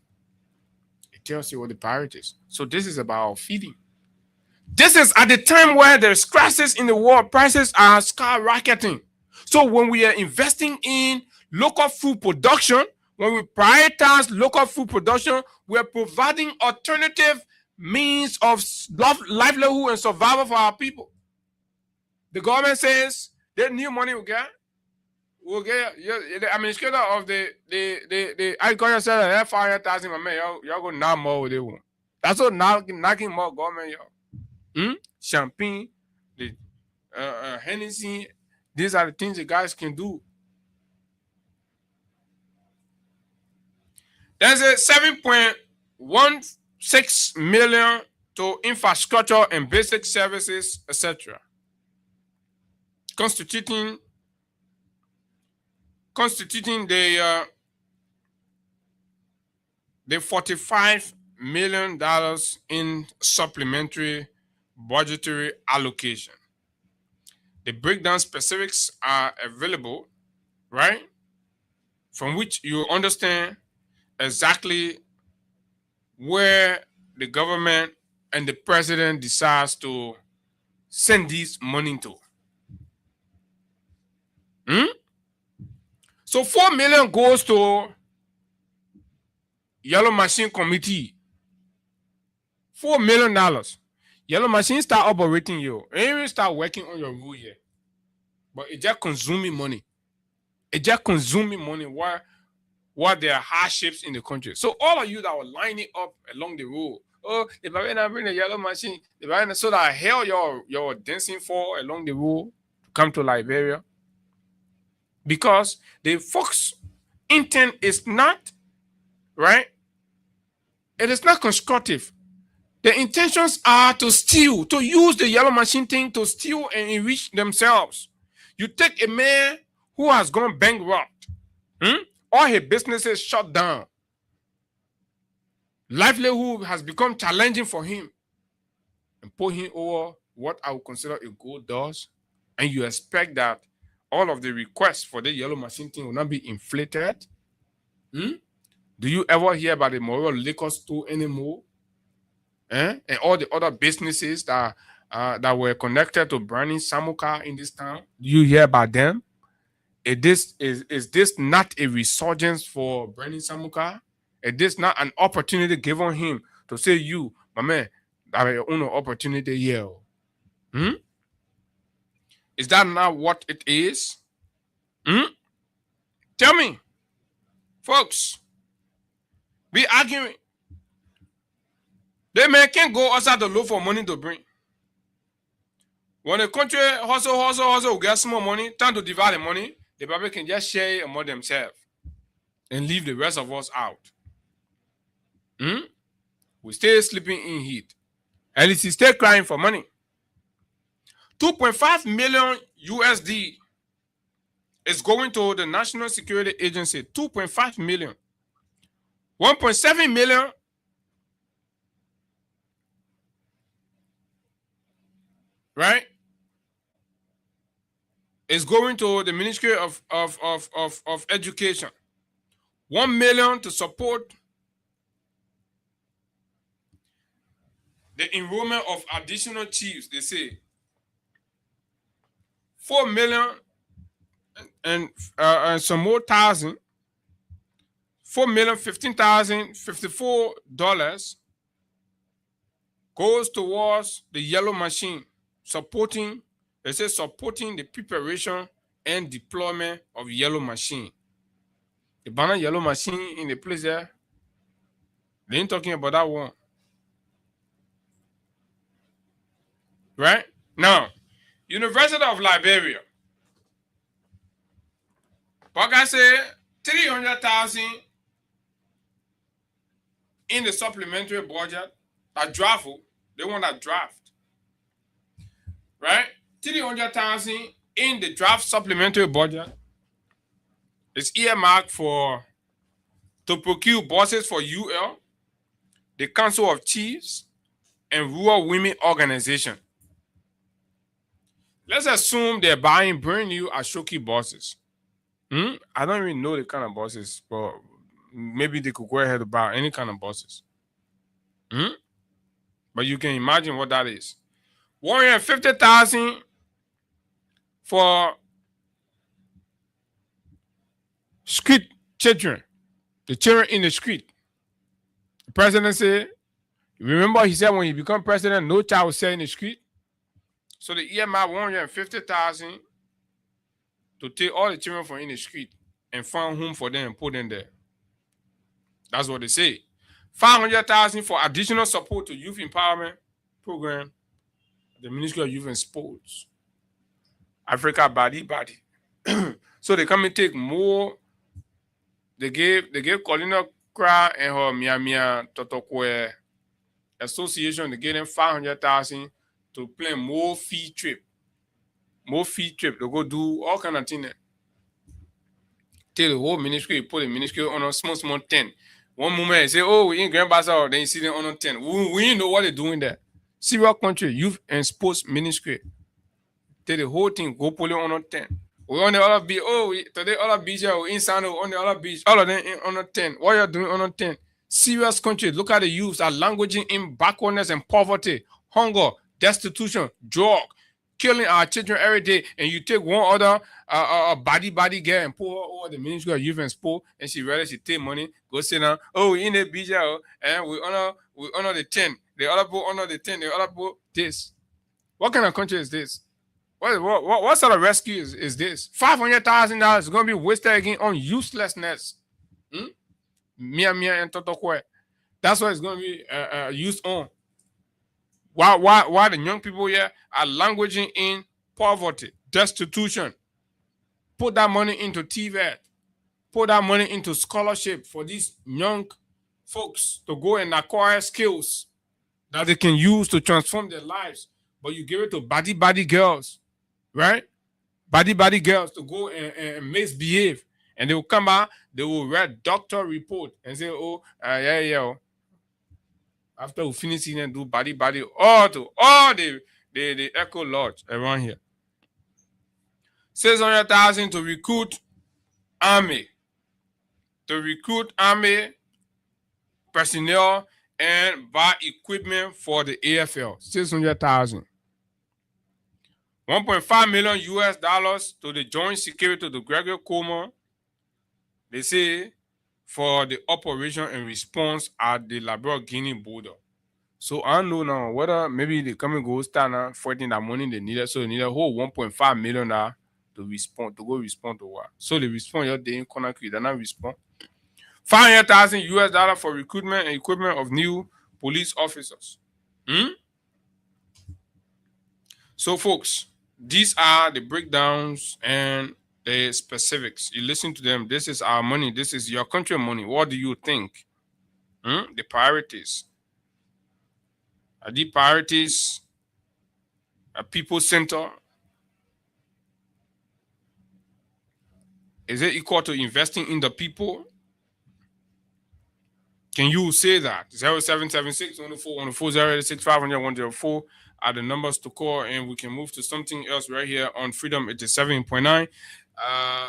It tells you what the priority is. So this is about feeding. This is at the time where there's crisis in the world. Prices are skyrocketing. So when we are investing in local food production, when we prioritize local food production, we are providing alternative means of livelihood and survival for our people. The government says that new money we get. will get the administrator of the agriculture center that 500,000, my man. Y'all go knock more with it one. That's what knocking more government, y'all. Champagne, the Hennessy. These are the things the guys can do. There's a 7.16 million to infrastructure and basic services, etc. Constituting the $45 million in supplementary budgetary allocation. The breakdown specifics are available, right? From which you understand exactly where the government and the president decides to send this money to. So $4 million goes to Yellow Machine Committee. $4 million. Yellow Machine start operating you. It even start working on your rule here. But it just consuming money. It just consuming money while there are hardships in the country. So all of you that were lining up along the road, if I not bring the Yellow Machine, so that hell you're dancing for along the road to come to Liberia. Because the folks' intent is not, right? It is not constructive. The intentions are to steal, to use the Yellow Machine thing to steal and enrich themselves. You take a man who has gone bankrupt, all his businesses shut down. Livelihood has become challenging for him, and put him over what I would consider a gold dust, and you expect that all of the requests for the Yellow Machine thing will not be inflated. Do you ever hear about the Memorial Liquor Store anymore? And all the other businesses that were connected to Brandon Samuka in this town? Do you hear about them? Is this not a resurgence for Brandon Samuka? Is this not an opportunity given him to say, you, my man, that are your own opportunity here? Is that not what it is? Tell me, folks. Be arguing. The man can't go outside to look for money to bring. When the country hustle, get some more money, time to divide the money, the people can just share it among themselves and leave the rest of us out. We stay sleeping in heat. At least he stay crying for money. 2.5 million USD is going to the National Security Agency. 2.5 million. 1.7 million right, is going to the Ministry of Education. 1 million to support the enrollment of additional chiefs, they say. 4 million and some more thousand. $4,015,054 goes towards the Yellow Machine, supporting the preparation and deployment of Yellow Machine. The banner Yellow Machine in the place there, they ain't talking about that one. Right? Now, University of Liberia. Like I said, 300,000 in the supplementary budget. That draft, they want that draft. Right? 300,000 in the draft supplementary budget is earmarked to procure buses for UL, the Council of Chiefs, and Rural Women Organization. Let's assume they're buying brand new Ashoki buses. I don't even know the kind of buses, but maybe they could go ahead and buy any kind of buses. But you can imagine what that is. 150,000 for street children, the children in the street. The president said, remember he said when he become president, no child will stay in the street. So the EMI 150,000 to take all the children from in the street and find home for them and put them there. That's what they say. 500,000 for additional support to youth empowerment program, the Ministry of Youth and Sports. Africa body. So they come and take more. They gave Colina Kra and her Mia Totokwe Association, they gave them 500,000 to plan more field trip. To go do all kind of things. Tell the whole ministry, put the ministry on a small tent. One moment they say, oh, we in Grand Bazaar, then you see them on a tent. We know what they're doing there. Syria Country Youth and Sports Ministry. Tell the whole thing, go pull it on a tent. We on the other beach. Oh, today other beach here, we in Sano on the other beach. All of them on a tent. What you're doing on a tent? Serious country. Look at the youths are languaging in backwardness and poverty, hunger, destitution, drug, killing our children every day. And you take one other body girl and pull her over the Ministry of Youth and Sport, and she take money, go sit down. Oh, we in the beach here, and we honor the tent. The other people honor the tent. The other people this. What kind of country is this? What sort of rescue is this? $500,000 is going to be wasted again on uselessness. Mia and Totokwe. That's what it's going to be used on. Why the young people here are languaging in poverty, destitution. Put that money into TVET. Put that money into scholarship for these young folks to go and acquire skills that they can use to transform their lives. But you give it to body girls. Right? Body girls to go and misbehave. And they will come out, they will read doctor report and say, oh, yeah. After we finish it and do body, all the Echo Lodge around here. 600,000 to recruit army. To recruit army personnel and buy equipment for the AFL. 600,000. $1.5 million to the Joint Security to Gregory Coleman. They say for the operation and response at the Liberia-Guinea border. So I don't know now whether maybe they come and go start now fighting that money they needed. So they need a whole $1.5 million to go respond to what. So they respond your day in Conakry, they not respond. $500,000 for recruitment and equipment of new police officers. So folks, these are the breakdowns and the specifics. You listen to them. This is our money. This is your country money. What do you think? The priorities. Are the priorities a people center? Is it equal to investing in the people? Can you say that? 0776 104 104 086 500 104 are the numbers to call, and we can move to something else right here on Freedom 87.9.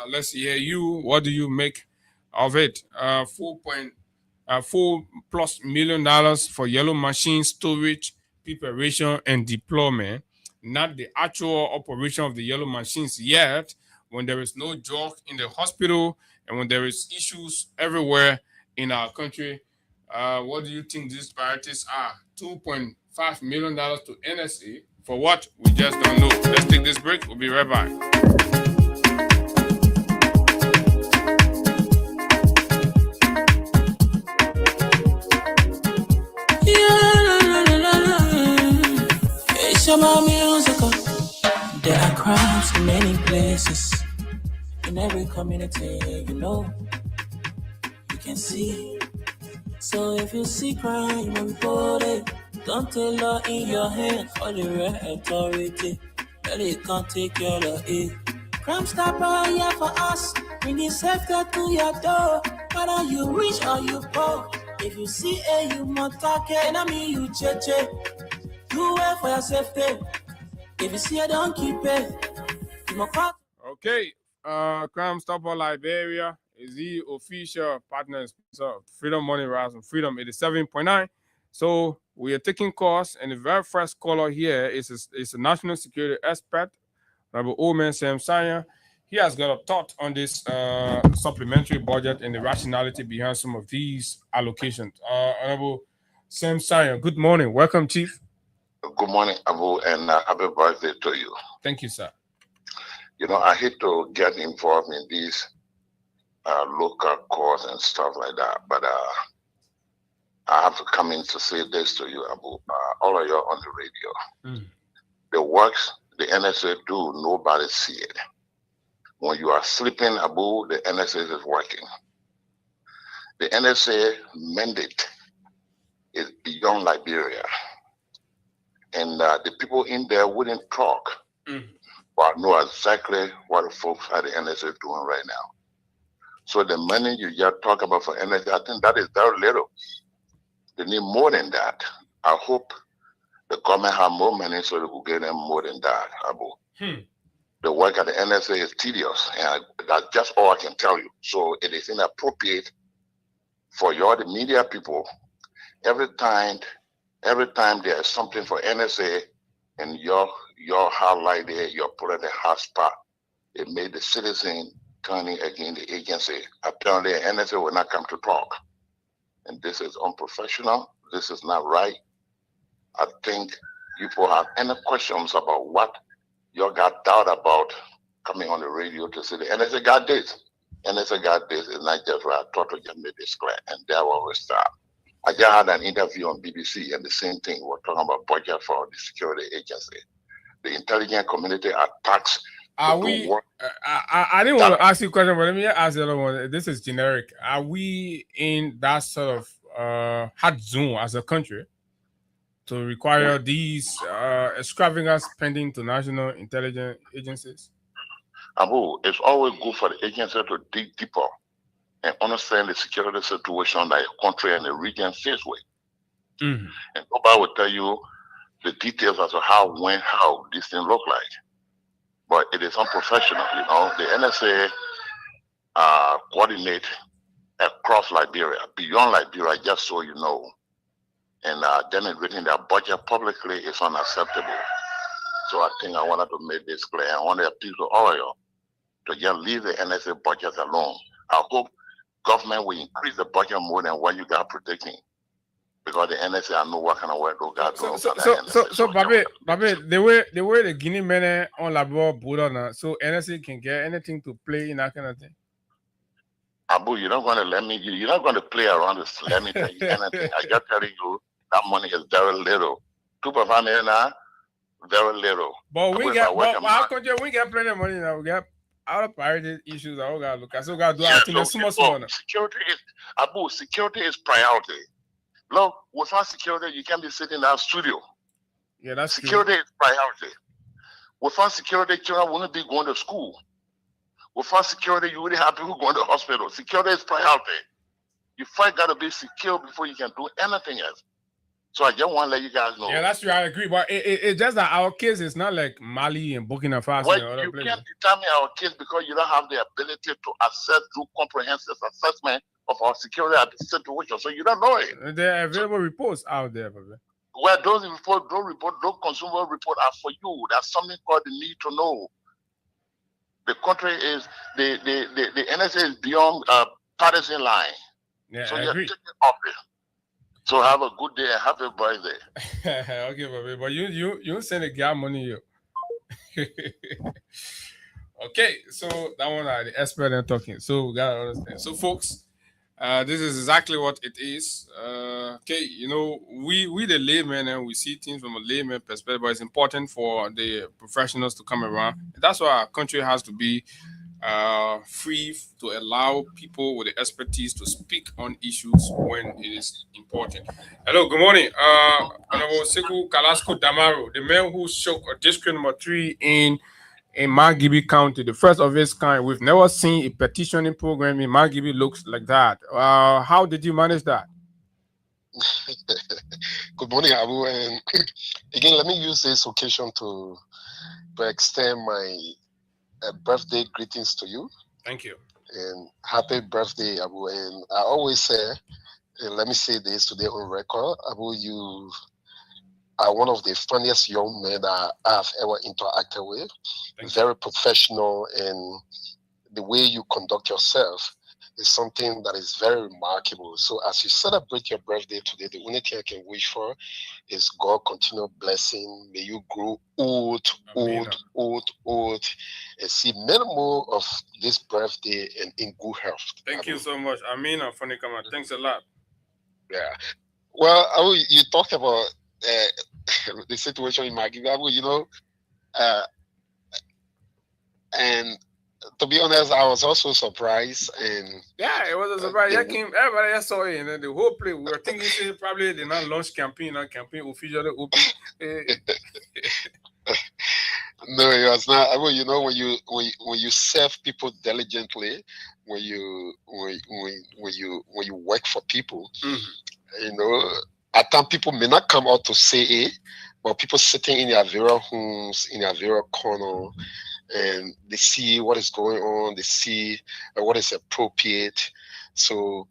Let's hear you. What do you make of it? $4+ million for yellow machine storage, preparation, and deployment. Not the actual operation of the yellow machines yet. When there is no drug in the hospital and when there is issues everywhere in our country, what do you think these priorities are? $2.5 million to NSA for what? We just don't know. Let's take this break. We'll be right back. It's about musical. There are crimes in many places. In every community, you know, you can see. So if you see crime, report it. Don't take law in your hand for the right authority. That it can't take care of it. Crime stopper here for us. Bringing safety to your door. Whether you rich or you poor. If you see a you must talk it. I mean you cheche. Do well for your safety. If you see it, don't keep it. You must call. Okay. Crime Stopper Liberia is the official partner and sponsor of Freedom Money Rise and Freedom 87.9. So we are taking calls, and the very first caller here is a national security expert, Rabbi Oman Sam Sanya. He has got a thought on this supplementary budget and the rationality behind some of these allocations. Rabbi Sam Sanya, good morning. Welcome, Chief. Good morning, Abu, and happy birthday to you. Thank you, sir. I hate to get involved in these local courts and stuff like that, but I have to come in to say this to you, Abu. All of you on the radio. The works the NSA do, nobody see it. When you are sleeping, Abu, the NSA is working. The NSA mandate is beyond Liberia. And the people in there wouldn't talk, but know exactly what the folks at the NSA doing right now. So the money you just talk about for NSA, I think that is very little. They need more than that. I hope the government have more money so they could get them more than that, Abu. The work at the NSA is tedious, and that's just all I can tell you. So it is inappropriate for you, the media people, every time there is something for NSA and your highlight there, your put at the hot spot, it made the citizen turning against the agency. Apparently, NSA will not come to talk. And this is unprofessional. This is not right. I think people have any questions about what you got doubt about coming on the radio to say the NSA got this. NSA got this. It's not just right. I thought to just make this clear. And there we start. I just had an interview on BBC and the same thing. We're talking about budget for the security agency. The intelligence community attacks. Are we? I didn't want to ask you a question, but let me ask the other one. This is generic. Are we in that sort of hot zone as a country to require these extravagant spending to national intelligence agencies? Abu, it's always good for the agency to dig deeper and understand the security situation that a country and a region face with. And nobody will tell you the details as to how this thing look like. But it is unprofessional, The NSA coordinate across Liberia, beyond Liberia, just so you know. And denigrating their budget publicly is unacceptable. So I think I wanted to make this clear. I want to appeal to all of you to just leave the NSA budget alone. I hope government will increase the budget more than what you got predicting. Because the NSA, I know what kind of work they got doing. So, Babe, the way the Guinea men on Labor border now, so NSA can get anything to play in that kind of thing. Abu, you're not going to let me. You're not going to play around this. Let me tell you anything. I just telling you that money is very little. 2.5 million now, very little. But we get plenty of money now. We got out of priority issues. I got to look. I still got to do everything small. Security is priority. Look, without security, you can't be sitting in our studio. Yeah, that's security is priority. Without security, children wouldn't be going to school. Without security, you wouldn't have people going to the hospital. Security is priority. You first got to be secure before you can do anything else. So I just want to let you guys know. Yeah, that's true. I agree. But it's just that our case is not like Mali and Burkina Faso. Well, you can't determine our case because you don't have the ability to assess through comprehensive assessment of our security situation. So you don't know it. There are available reports out there, baby. Well, those consumer reports are for you. That's something called the need to know. The country is the NSA is beyond partisan line. Yeah, so I agree. Take it off it. So have a good day and happy birthday. Okay, baby, but you send a guy money here. Okay, so that one are the expert and talking. So we gotta understand. So folks, this is exactly what it is. Okay, we the laymen and we see things from a layman perspective, but it's important for the professionals to come around. That's why our country has to be free to allow people with the expertise to speak on issues when it is important. Hello, good morning. Honorable Sekou Kalasco Damaro, the man who shook a district number 3 in Margibi County, the first of its kind. We've never seen a petitioning program in Margibi looks like that. How did you manage that? Good morning, Abu. And again, let me use this occasion to extend my birthday greetings to you. Thank you. And happy birthday, Abu. And I always say, and let me say this today on record, Abu, you are one of the funniest young men that I've ever interacted with. Very professional in the way you conduct yourself. is something that is very remarkable. So as you celebrate your birthday today, the only thing I can wish for is God continue blessing. May you grow old, and see many more of this birthday and in good health. Thank you so much. Amina Fonikama. Thanks a lot. Yeah. Well, you talked about the situation in Maggie. And to be honest, I was also surprised. And yeah, it was a surprise. Everybody saw it, and then the whole play. We were thinking probably they not launch campaign officially open. No, it was not. I mean, when you serve people diligently, when you work for people, at times people may not come out to say it, but people sitting in their various homes, in their various corner, and they see what is going on, they see what is appropriate. So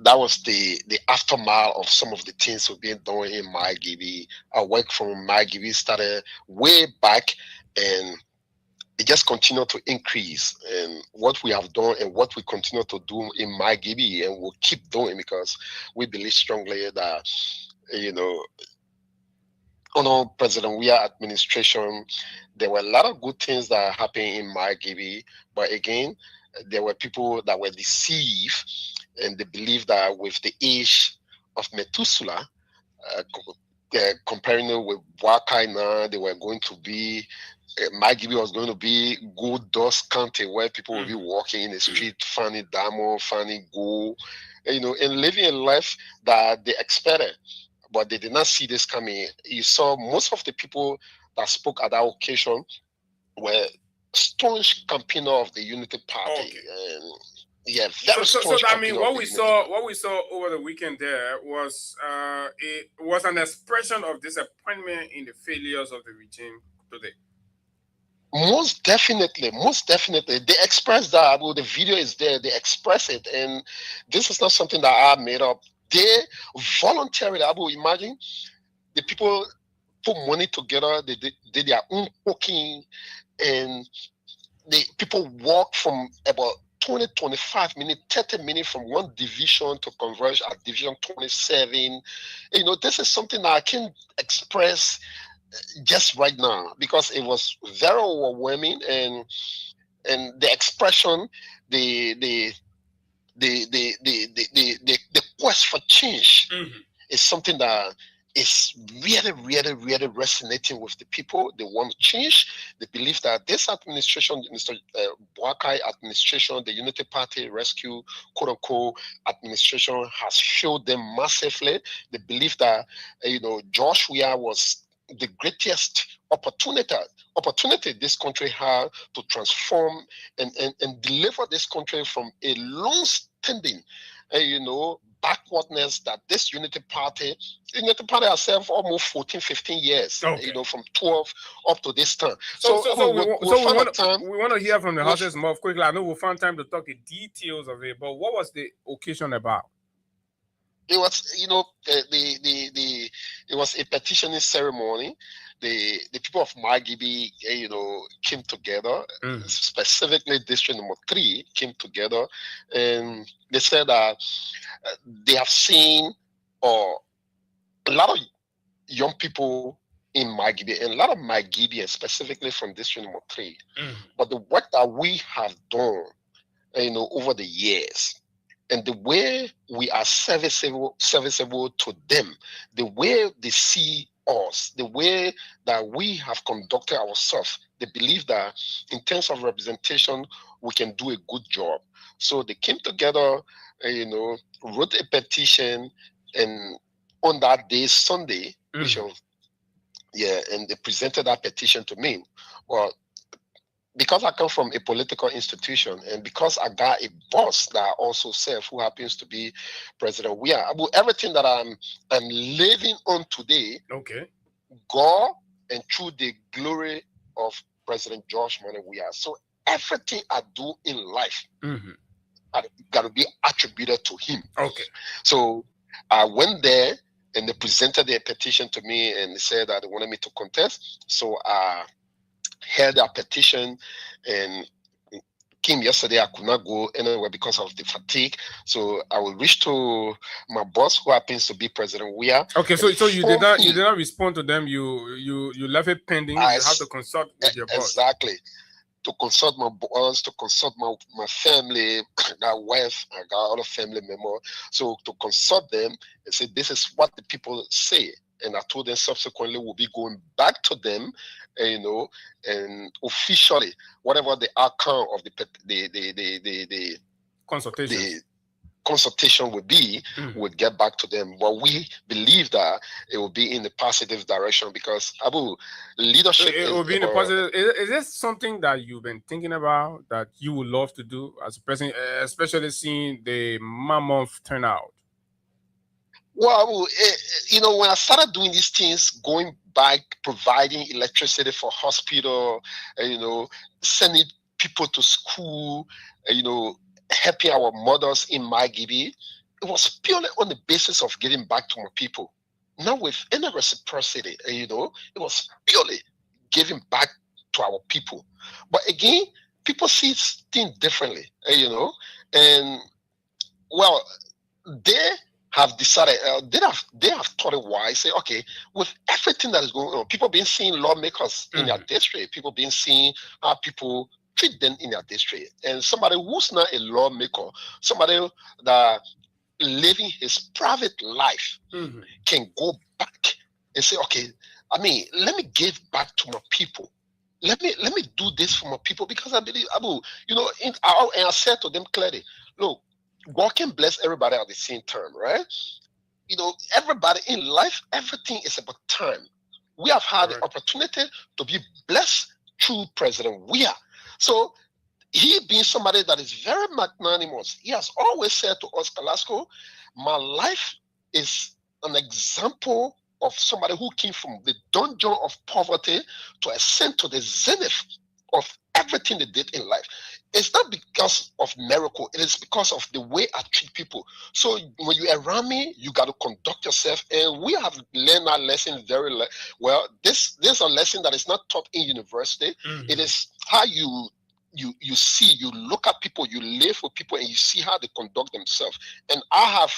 that was the aftermath of some of the things we've been doing in MyGivi. Our work from MyGivi started way back, and it just continued to increase. And what we have done and what we continue to do in MyGivi, and we'll keep doing, because we believe strongly that, under President Weah administration, there were a lot of good things that happened in MyGivi, but again, there were people that were deceived, and they believed that with the age of Methuselah, comparing it with Wakai now, they were going to be, MyGivi was going to be gold dust county, where people will be walking in the street, finding diamond, finding gold, and living a life that they expected. But they did not see this coming. You saw most of the people that spoke at that occasion were staunch campaigner of the Unity Party. Okay. And yeah, very so I mean, what we saw over the weekend there was it was an expression of disappointment in the failures of the regime today. Most definitely. They express that. Well, the video is there. They express it, and this is not something that I made up. They voluntarily, I will imagine, the people put money together, they did their own cooking, and the people walk from about 20, 25 minutes, 30 minutes from one division to converge at division 27. This is something that I can express just right now, because it was very overwhelming, and the expression, the quest for change is something that is really, really, really resonating with the people. They want to change. They believe that this administration, Mr. Wakai administration, the Unity Party Rescue, quote unquote, administration, has showed them massively. They believe that, Josh Weah was the greatest opportunity this country had to transform and deliver this country from a long-standing, backwardness that this Unity Party herself almost 14, 15 years, from 12 up to this time. So we want to hear from the house's mouth quickly. I know we'll find time to talk the details of it, but what was the occasion about? It was, it was a petitioning ceremony. The people of MyGivi, came together, specifically District Number 3 came together, and they said that they have seen a lot of young people in MyGivi, and a lot of MyGivi, specifically from District Number 3. But the work that we have done, over the years, and the way we are serviceable to them, the way they see us, the way that we have conducted ourselves, they believe that in terms of representation, we can do a good job. So they came together, wrote a petition, and on that day, Sunday, and they presented that petition to me. Well, because I come from a political institution, and because I got a boss that I also serve, who happens to be President Weah, everything that I'm living on today, God and through the glory of President Josh Mane Weah. So everything I do in life, I got to be attributed to him. So I went there, and they presented their petition to me, and they said that they wanted me to contest. So I held a petition and came yesterday. I could not go anywhere because of the fatigue. So I will reach to my boss, who happens to be President Weah. Okay, so you did not respond to them. You left it pending. You have to consult with your boss. Exactly. To consult my boss, to consult my family. I got wife, I got other family members. So to consult them and say, this is what the people say. And I told them subsequently we'll be going back to them, and officially, whatever the outcome of the consultation would be, would get back to them. But we believe that it will be in the positive direction because Abu, leadership. It will be in the positive. Is this something that you've been thinking about that you would love to do as a president, especially seeing the mammoth turnout? Well, when I started doing these things, going back, providing electricity for hospital, sending people to school, helping our mothers in Margibi, it was purely on the basis of giving back to my people, not with any reciprocity. It was purely giving back to our people. But again, people see things differently, and well, they have decided, they have thought it wise, say, okay, with everything that is going on, people being seen lawmakers in their district, people being seen how people treat them in their district, and somebody who's not a lawmaker, somebody that living his private life can go back and say, okay, let me give back to my people. Let me do this for my people, because I believe, Abu, and I said to them clearly, look, God can bless everybody at the same time, right? Everybody in life, everything is about time. We have had the opportunity to be blessed through President Weah. So he being somebody that is very magnanimous, he has always said to us, Kalasco, my life is an example of somebody who came from the dungeon of poverty to ascend to the zenith of everything they did in life. It's not because of miracle. It is because of the way I treat people. So when you're around me, you got to conduct yourself. And we have learned that lesson very well. This is a lesson that is not taught in university. It is how you see, you look at people, you live with people, and you see how they conduct themselves. And I have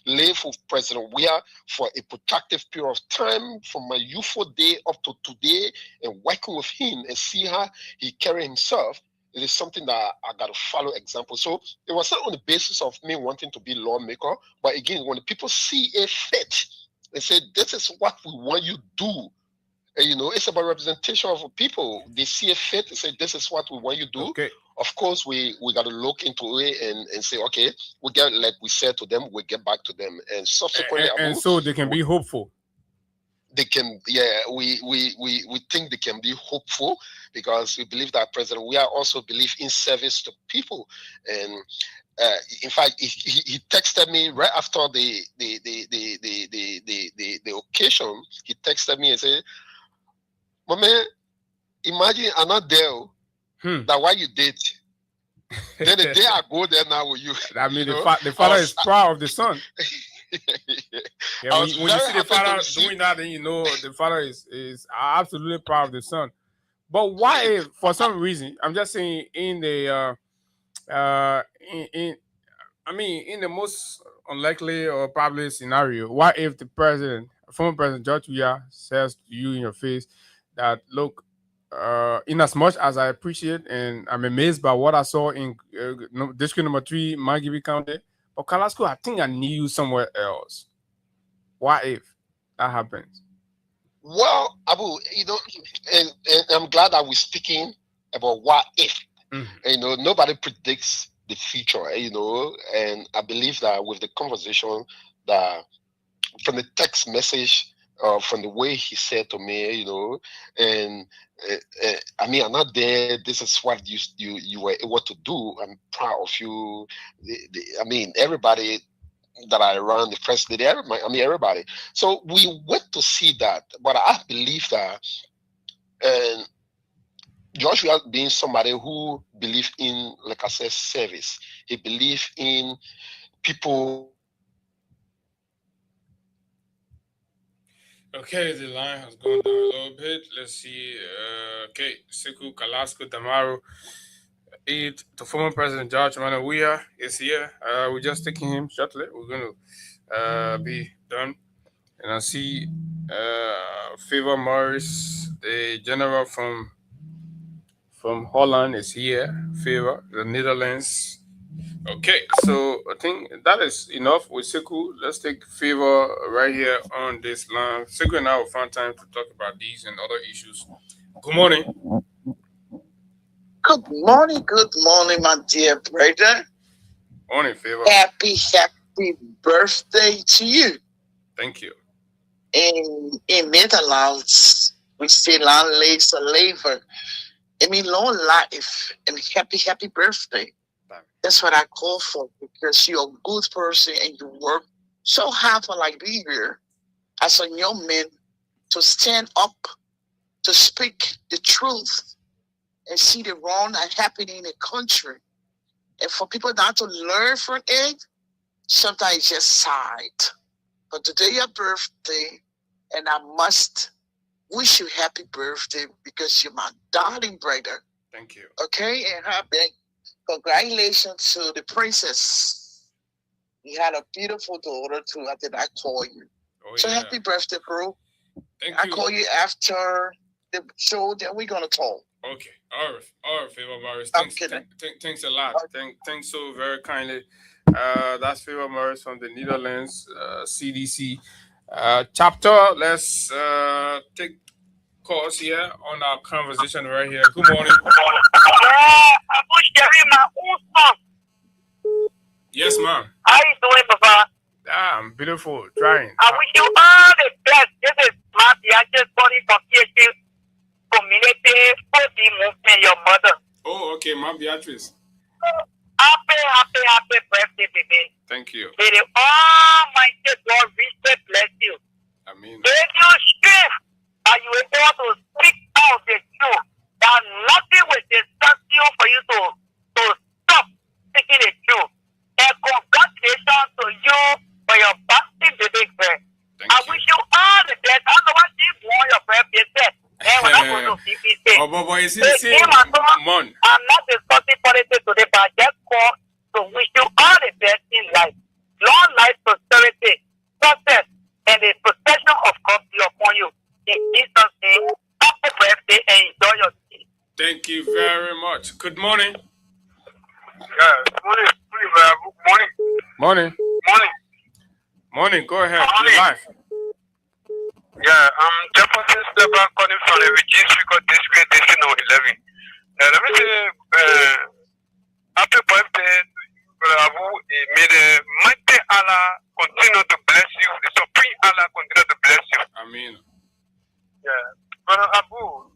lived with President Weah for a protracted period of time, from my youthful day up to today, and working with him and see how he carry himself. It is something that I got to follow example. So it was not on the basis of me wanting to be lawmaker, but again, when the people see a fit, they say, this is what we want you to do. It's about representation of people. They see a fit, they say, this is what we want you to do. Okay. Of course, we got to look into it and say, okay, we get, like we said to them, we get back to them. And subsequently, and so they can be hopeful. They can, we think they can be hopeful, because we believe that President Weah also believe in service to people. And in fact, he texted me right after the occasion. He texted me and said, "Mama, imagine I'm not there. That why you did. Then the day I go there now with you." I mean, the father is proud of the son. When you see the father doing that, then the father is absolutely proud of the son. But why, if for some reason, I'm just saying, in the in the most unlikely or probably scenario, what if the former President George Weah says to you in your face that, look, in as much as I appreciate and I'm amazed by what I saw in district number 3, Margibi County, but Kalasco, I think I need you somewhere else. What if that happens? Well, Abu, and I'm glad that we're speaking about what if. Nobody predicts the future, and I believe that with the conversation, that from the text message, from the way he said to me, and I'm not there. This is what you were able to do. I'm proud of you. Everybody that are around the president, everybody. So we went to see that, but I believe that, and Joshua being somebody who believed in, like I said, service. He believed in people. Okay, the line has gone down a little bit. Let's see. Okay, Sekou, Kalasco, Damaro. Eid to former President George Manawia is here. We're just taking him shortly. We're going to be done. And I see Favor Morris, the general from Holland, is here. Favor, the Netherlands. Okay, so I think that is enough with Sekou. Let's take Favor right here on this line. Sekou and I will find time to talk about these and other issues. Good morning. Good morning, my dear brother. Morning, Favor. Happy birthday to you. Thank you. In Netherlands, we say long live the labor. I mean, long life and happy birthday. That's what I call for, because you're a good person and you work so hard for like be here as a young man to stand up, to speak the truth and see the wrong that happening in the country. And for people not to learn from it, sometimes it's just sad. But today your birthday, and I must wish you happy birthday because you're my darling brother. Thank you. Okay, and happy congratulations to the princess. You had a beautiful daughter too. I did not call you. Oh, so yeah. happy birthday, bro. Thank I you. call you after the show, then we're gonna talk. Okay. All right, Favor Morris. I'm Thanks, kidding. thanks a lot. Thanks so very kindly. That's Favor Morris from the Netherlands, CDC chapter. Let's take course here on our conversation right here. Good morning. Yes, ma'am. How you doing, Papa? I'm beautiful. Trying. I wish you all the best. This is my just body for PhD community for the movement, your mother. Oh, okay, Mom Beatrice. Happy birthday, baby. Thank you. May the Almighty God richly bless you. I mean, Give you strength and you will be able to speak out the truth. That nothing will distract you for you to stop speaking the truth. And congratulations to you for your birthday, baby girl. I wish you all the best. I don't know what you want your birthday set. And when I go to CPC, boy, is it the same month? I'm not discussing politics today, but I just call to wish you all the best in life. Long life, prosperity, success, and the protection of God be upon you. In Jesus' name, happy birthday and enjoy your day. Thank you very much. Good morning. Yeah, morning. Morning. Go ahead. You're live. Yeah, I'm Jefferson Stephen calling from the Virginia District, District No. 11. Let me say, happy birthday to you, Brother Abu. May the mighty Allah continue to bless you. The Supreme Allah continue to bless you. Amen. Yeah, Brother Abu,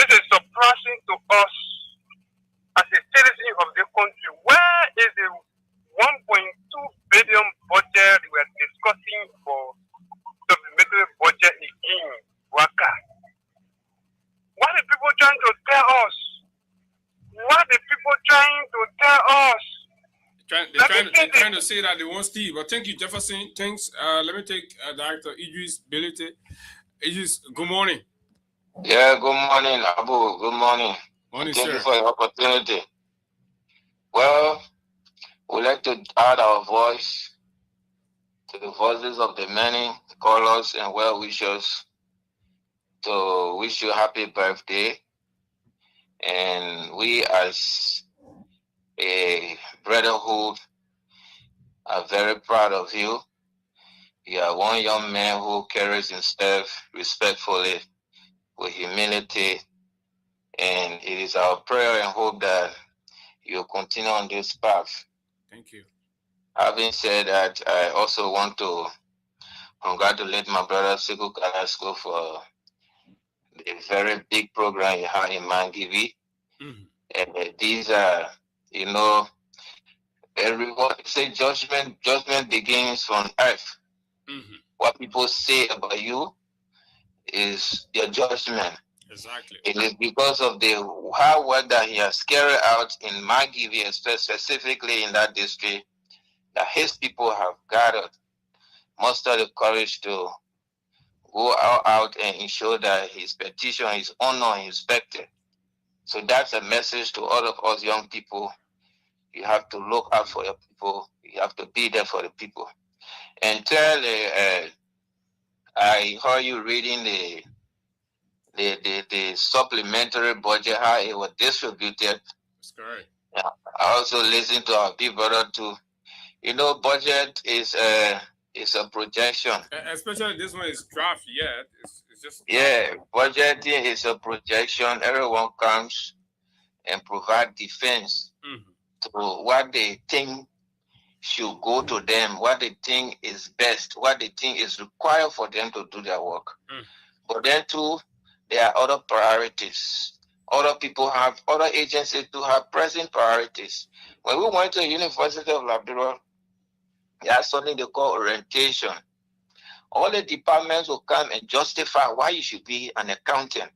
this is surprising to us as a citizen of the country. Where is the 1.2 billion budget we are discussing for supplementary budget again? Waka. What are people trying to tell us? They're trying to say that they want Steve. But thank you, Jefferson. Thanks. Let me take Director Idris Bilite. Idris, good morning. Yeah, good morning, Abu. Good morning. Morning, Thank sir. you for the opportunity. Well, we'd like to add our voice to the voices of the many callers and well-wishers to wish you happy birthday. And we as a brotherhood are very proud of you. You are one young man who carries himself respectfully with humility. And it is our prayer and hope that you continue on this path. Thank you. Having said that, I also want to congratulate my brother Sekou Carrasco for the very big program you have in Mangivi. Mm-hmm. And these are, everyone say judgment begins from earth. Mm-hmm. What people say about you is your judgment. Exactly. It is because of the hard work that he has carried out in Mangivi, specifically in that district, that his people have gathered, mustered the courage to go out and ensure that his petition is honored and respected. So that's a message to all of us young people. You have to look out for your people. You have to be there for the people. And tell, I heard you reading the supplementary budget, how it was distributed. That's correct. I also listened to our big brother too. Budget is a projection. Especially this one is draft yet. It's just Budgeting is a projection. Everyone comes and provide defense to what they think should go to them, what they think is best, what they think is required for them to do their work. But then too, there are other priorities. Other agencies do have present priorities. When we went to the University of Liberia, there's something they call orientation. All the departments will come and justify why you should be an accountant.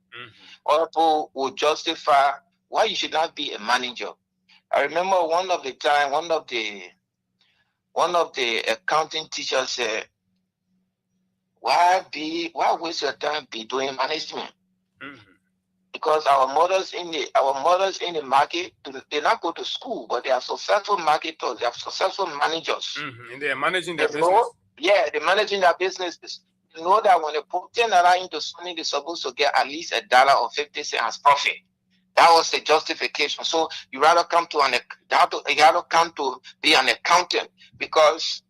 Other people will justify why you should not be a manager. I remember one of the accounting teachers said, why waste your time be doing management? Because our mothers in the market, they not go to school, but they are successful marketers, they are successful managers. And they are managing their business. They're managing their businesses. You know that when they put $10 into something, they're supposed to get at least $1 or 50 cents as profit. That was the justification. So you rather come to be an accountant, because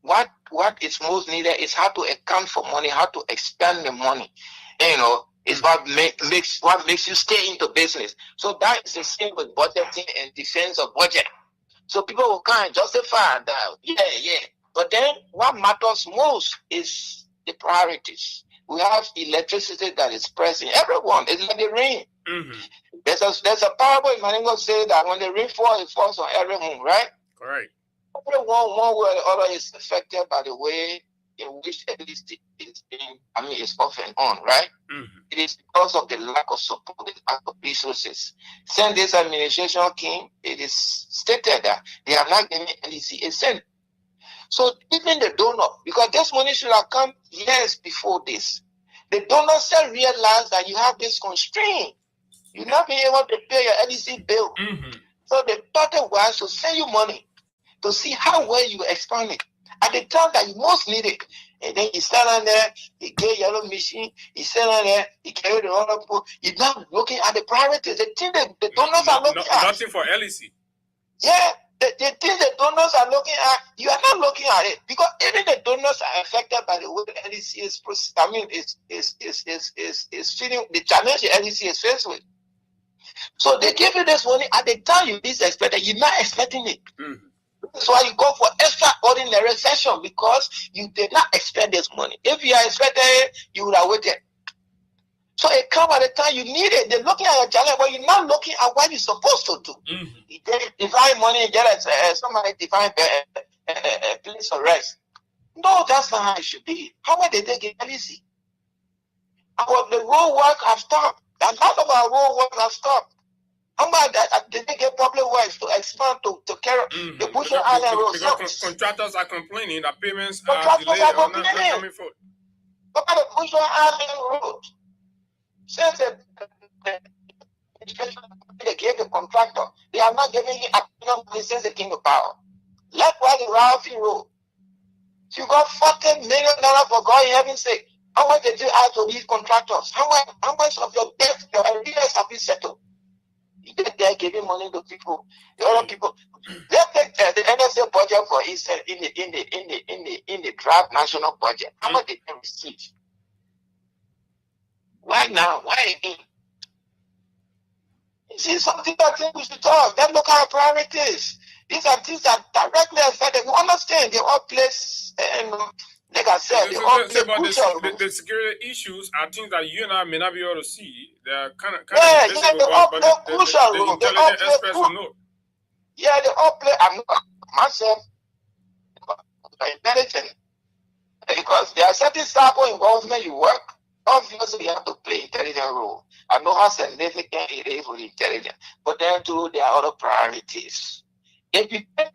what is most needed is how to account for money, how to expend the money. Is what makes you stay into business. So that is the same with budgeting and defense of budget. So people will kind of justify that, But then what matters most is the priorities. We have electricity that is pressing everyone. It's like the rain. There's a parable in Maningo say that when the rain falls, it falls on every home, right? Correct. Everyone, one way or the other, is affected by the way in which electricity is off and on, right? It is because of the lack of support, the lack of resources. Since this administration came, it is stated that they are not giving LEC a cent. So even the donor, because this money should have come years before this, the donor still realize that you have this constraint. You're not being able to pay your LEC bill. So they thought it was to send you money to see how well you expand it at the time that you most need it. And then he stand on there, he get yellow machine, he stand on there, he carry the other people. He's not looking at the priorities. The thing that the donors are looking at. Nothing for LEC. Yeah, the thing the donors are looking at, you are not looking at it, because even the donors are affected by the way the LEC is feeling the challenge the LEC is faced with. So they give you this money at the time you least expect it. You're not expecting it. That's why you go for extraordinary session, because you did not expect this money. If you are expecting it, you would have waited. So it comes at the time you need it. They're looking at your challenge, but you're not looking at what you're supposed to do. You get divine money, you get somebody divine place of rest. No, that's not how it should be. How are they taking LEC? The road work have stopped. A lot of our road work have stopped. How about that? Did they get public works to expand to carry the Bushel Island Road? Because contractors are complaining that payments are delayed or not coming forward. Look at the Bushel Island Road. Since they gave the contractor, they are not giving it up since they came to power. Likewise, the Ralphie Road. You got $40 million for God in heaven's sake. How much did you ask to these contractors? How much of your debt, your arrears have been settled? They're giving money to people. The other people. Let's take the NSA budget for Israel in the draft national budget. How much did they receive? Why now? Why again? This is something that I think we should talk. Let's look at our priorities. These are things that directly affect them. You understand? They all place, like I said, they all play crucial. The security issues are things that you and I may not be able to see. They are kind of visible, they all play crucial role. They all play Yeah, they all play. I'm myself intelligent, because there are certain cyber involvement you work. Obviously, you have to play intelligent role. I know how significant it is with intelligence, but then too, there are other priorities. If you give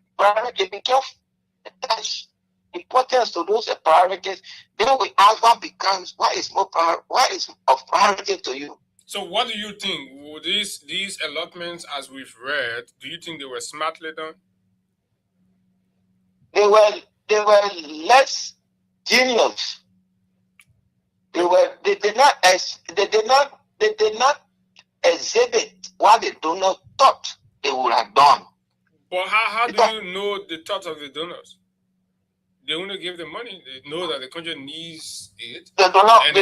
importance to those priorities, then we ask what is of priority to you. So what do you think? Would these allotments, as we've read, do you think they were smartly done? They were less genius. They did not exhibit what the donor thought they would have done. But how do you know the thoughts of the donors? They only give the money. They know that the country needs it. The government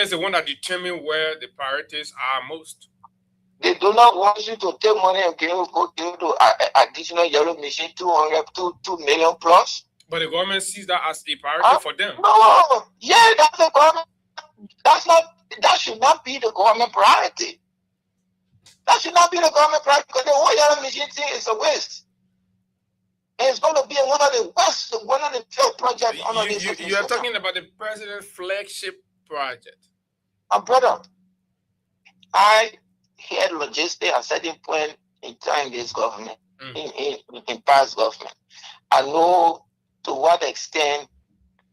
is the one that determines where the priorities are most. They do not want you to take money and go to additional yellow machine, 2 million plus. But the government sees that as a priority for them. No, yeah, that's the government. That should not be the government priority. That should not be the government priority because the whole yellow machine thing is a waste. And it's going to be one of the failed projects on this. You are talking about the president's flagship project. Brother, I had logistics at a certain point in time in this government, in past government. I know to what extent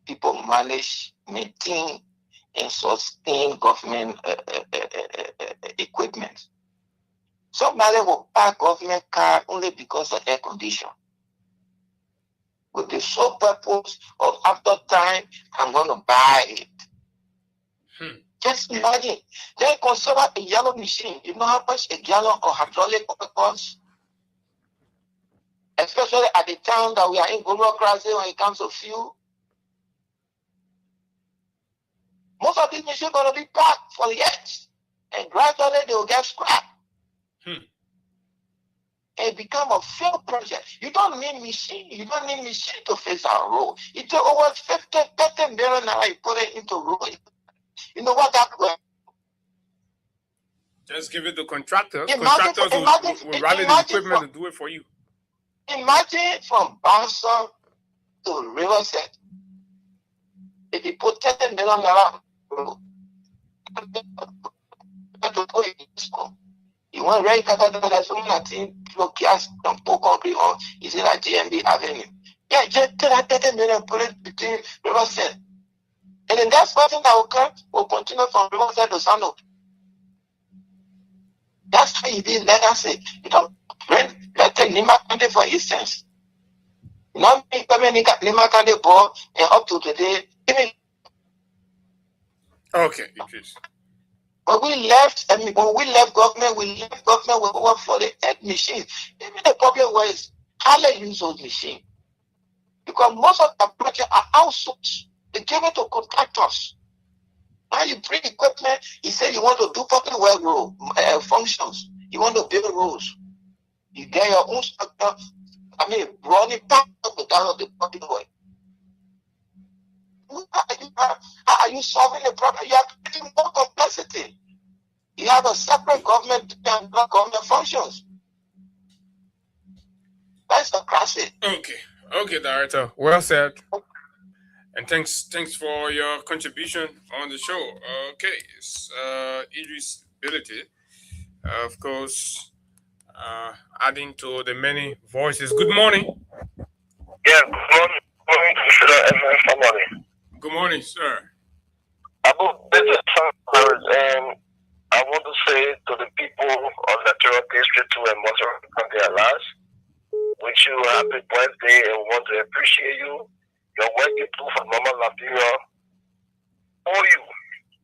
people manage, maintain, and sustain government equipment. Somebody will buy government car only because of air condition, with the sole purpose of after time, I'm going to buy it. Just imagine, they consider a yellow machine. You know how much a gallon of hydraulic oil costs? Especially at the time that we are in global crisis when it comes to fuel. Most of these machines are going to be packed for years, and gradually they will get scrapped. And become a failed project. You don't need machine. You don't need machine to fix our road. It took over 30 million now. You put it into road. You know what that was? Just give it to contractors. Contractors will rally the equipment to do it for you. Imagine from Boston to Riverside. If you put 10 million around road, you want to that's one thing to cast and put concrete on is in a GMB Avenue. Yeah, just take that 30 million, put it between Riverside. And then that person that will come will continue from Riverside to Sando. That's how it is legacy. You don't let's take Nima County for instance. You know, Nima County ball and up to today. Okay, please. When we left government, we with over 48 machines. Even the problem was how they use those machines. Because most of the projects are outsourced. They give it to contractors. Now you bring equipment, you say you want to do public work functions. You want to build roads. You get your own structure. Running back without the public work. How are you solving the problem? You are creating more complexity. You have a separate government and government functions. That's a classic. Okay, Director. Well said. And thanks for your contribution on the show. Okay, it's Idris Ability, of course, adding to the many voices. Good morning. Yeah, good morning. Good morning, sir. Abu, this is and I want to say to the people of the Natural District 2 and Montserrat County Alas, wish you a happy birthday and want to appreciate you. Your work you do for Mama Liberia for you.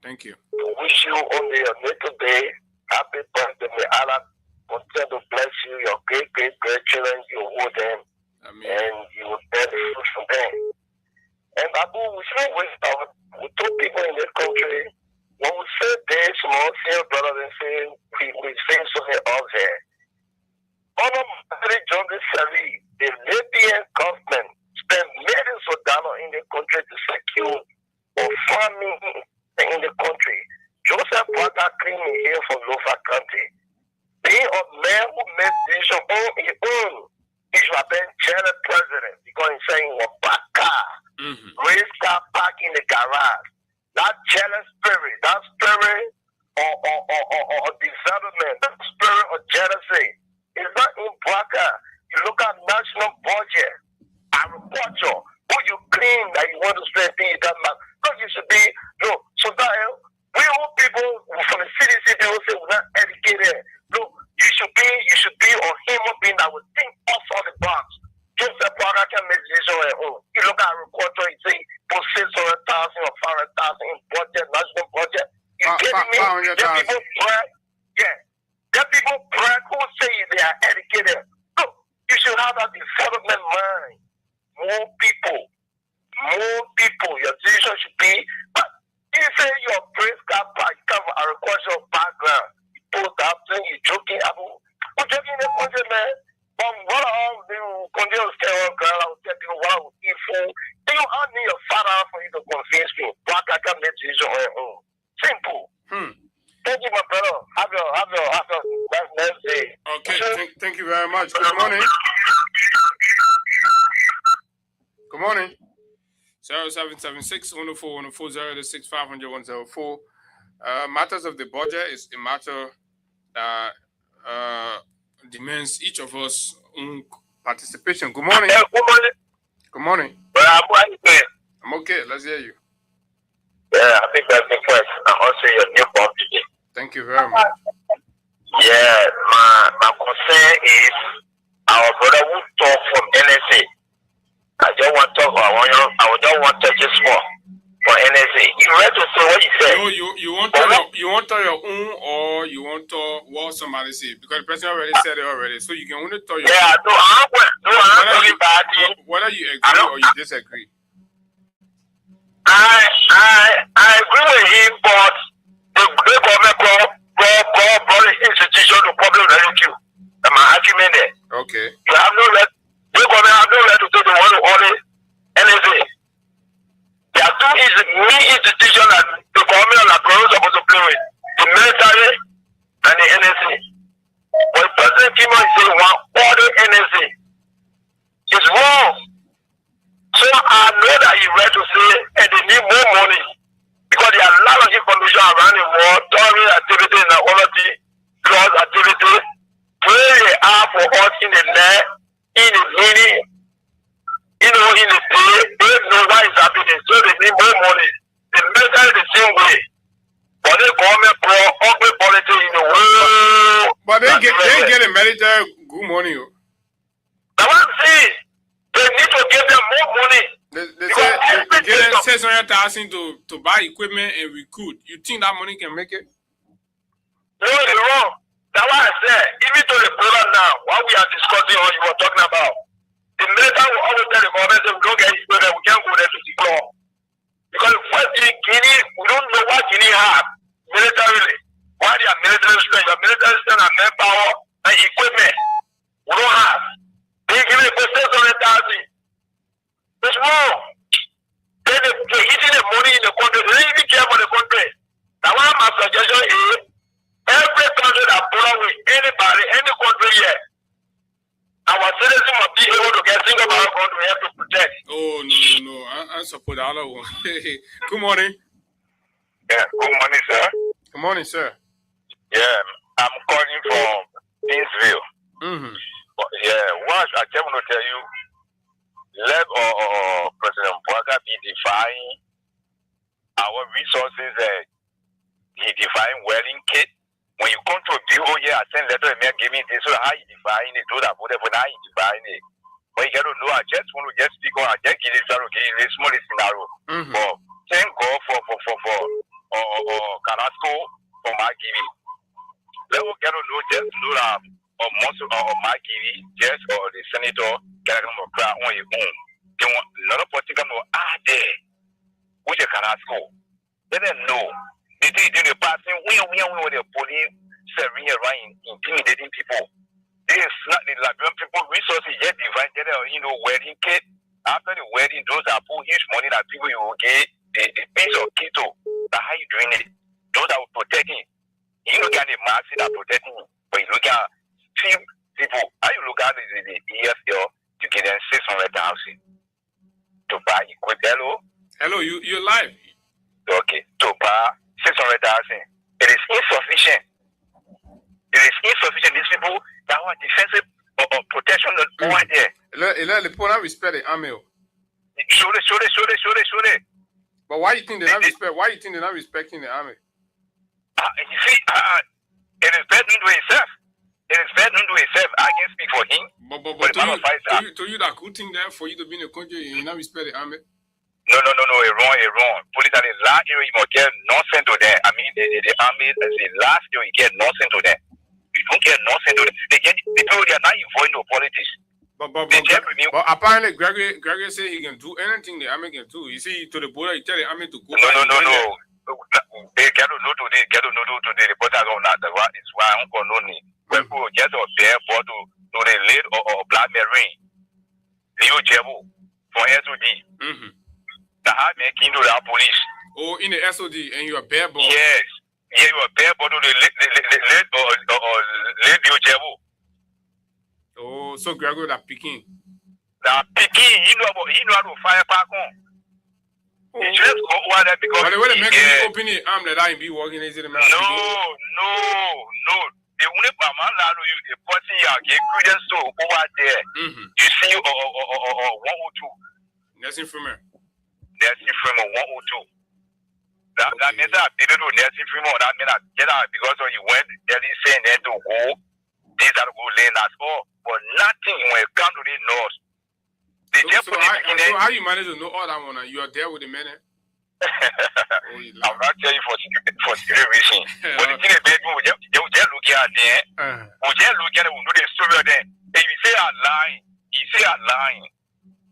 Thank you. To wish you on your little day, happy birthday. May Allah continue to bless you, your great-great-grandchildren, you hold them, and you will bear the fruit from them. And Abu, we should waste we told people in this country, when we say this, small senior brothers and say we say something else here. Under John Sari, the Libyan government spent millions of dollars in the country to secure or farming in the country. Joseph Boakai came here from Lofa County. Being a man who made decisions on his own, he should have been general president because he's saying, well, back car, race car park in the garage. That jealous spirit, that spirit or development, that spirit of jealousy is not in Boakai. You look at national budget, agriculture, who you claim that you want to spend things that matter. Because you should be, so that we old people people brag, there are people brag who say they are educated. Look, you should have a development mind. More people. Your decision should be, but you say your praise card come from agricultural background. You post that thing, you joking about. What's joking in the country, man? But what are you continue to stay on girl? I will tell you what I will eat for. You don't need a father for you to convince me. But I can make decision on your own. Simple. Thank you, my brother. Have your nice day. Okay, thank you very much. Good morning. Good morning. 0776 104 140 500 104. Matters of the budget is a matter that demands each of us participation. Good morning. Good morning. Good morning. I'm okay. Let's hear you. Yeah, I think that's the first. And also your new bomb today. Thank you very much. Yeah, my concern is our brother who talk from NSA. I don't want to talk. I don't want to just more for NSA. You read to say what you said. No, you want to your own, or you want to what somebody say, because the person already said it already. So you can only tell your I'm talking about it. Whether you agree or you disagree. I agree with him, but the government brought the institution to problem rescue. And my argument there. Okay. You have no right. The government have no right to take the one to order anything. There are two institutions that the government are supposed to play with: the military and the NSA. But President Kim saying one order NSA. It's wrong. So I know that he read to say, and they need more money because there are a lot of information around the world, terrorist activity and quality, drug activity. Where they are for us in the net, in the meeting, in the day, they know what is happening. So they need more money. The military the same way. But the government brought ugly politics in the world. But they get a military good money. That's what I'm saying. They need to give them more money. They say 600,000 to buy equipment and recruit. You think that money can make it? No, it's wrong. That's why I said, even to the program now, what we are discussing or you were talking about, the military will always tell the government that we don't get equipment, we can't go there to secure. Because the first thing, Guinea, we don't know what Guinea have militarily. Why they are military strength? Your military strength and manpower and equipment. We don't have. They give it for 600,000. It's wrong. They're eating the money in the country. They don't even care for the country. Now, one of my suggestion is every country that border with anybody, any country here, our citizens must be able to get single power country here to protect. Oh, no. I support the other one. Good morning. Yeah, good morning, sir. Good morning, sir. Yeah, I'm calling from Kingsville. Yeah, what I just want to tell you, let President Bouaga be defying our resources. He defying welding kit. When you come to a bureau here, I send letter and give me this. So how he defying it? Do that, whatever. How he defying it? But you got to know. I just want to just speak on. I just give this okay, small scenario. But thank God for Carrasco for Magiri. Let us get to know just know that. Or most of Magiri, just or the senator, get them on your own. They want a lot of political there. Which is Carrasco. Let them know. They the passing we with the police serving around intimidating people. They is not the Liberian people resources yet divided, wedding kit. After the wedding, those are put huge money that people you will get the piece of keto. But how you doing it? Those are protecting. You look at the mask that are protecting, but you look at few people. How you look at the EFL, you get them 600,000 to buy equipment. Hello, you're live. Okay, to buy 600,000. It is insufficient. These people that want defensive or protection over there. Let the respect the army. Sure. But why you think they not respect? Why you think they're not respecting the army? You see, it is better to himself. I can speak for him. But to you that good thing there for you to be in the country, you not respect the army. No, it's wrong. Police are the last year you must get nonsense to them. I mean, the army is the last year you get nonsense to them. You don't get nonsense to them. They are not involved in politics. But apparently Gregory said he can do anything the army can do. You see, to the border, he tell the army to go. No. They get to know today. The reporters on that. It's why I don't know me. People just up there for to the lead or Black Marine. Leo Jebu for SOD. The hard making to the police. Oh, in the SOD and you are bare ball. Yes. Yeah, you are bare ball to the lead or Leo Jebu. Oh, so Gregory that picking. That picking, he know how to fire back on. He just go over there because. But the way they make you open it, I'm let I be walking into the man. No. The only man that you the person you get credence to over there. You see or 102. Nursing from her. Nursing from 102. That means that they don't do nursing from that means that get out because when you went there is saying they to go. These are good lane as well. But nothing when it comes to the north. So how you manage to know all that one? You are there with the men. I'm not telling you for security reason. But the thing is, we just look at there. We just look at it. We know the story there. If you say I'm lying,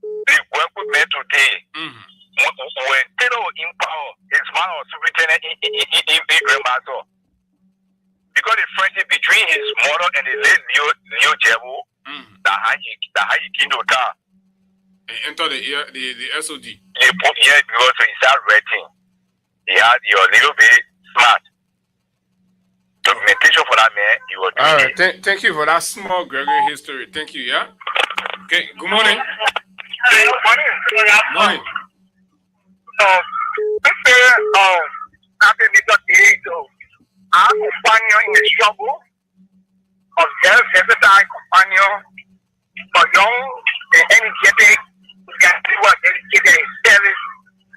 The work we made today. When Tito in power, his man was superintendent in Grandmaster. Because the friendship between his mother and the late Leo Jebu, the high Kindo car. Enter the SOD. Yeah, because he started writing. He had your little bit smart. Documentation for that man, he was doing. All right, thank you for that small Gregory history. Thank you, yeah? Okay, good morning. Morning. After Mr. Tito, our companion in the struggle of self-versatile companion for young and energetic who are dedicated in service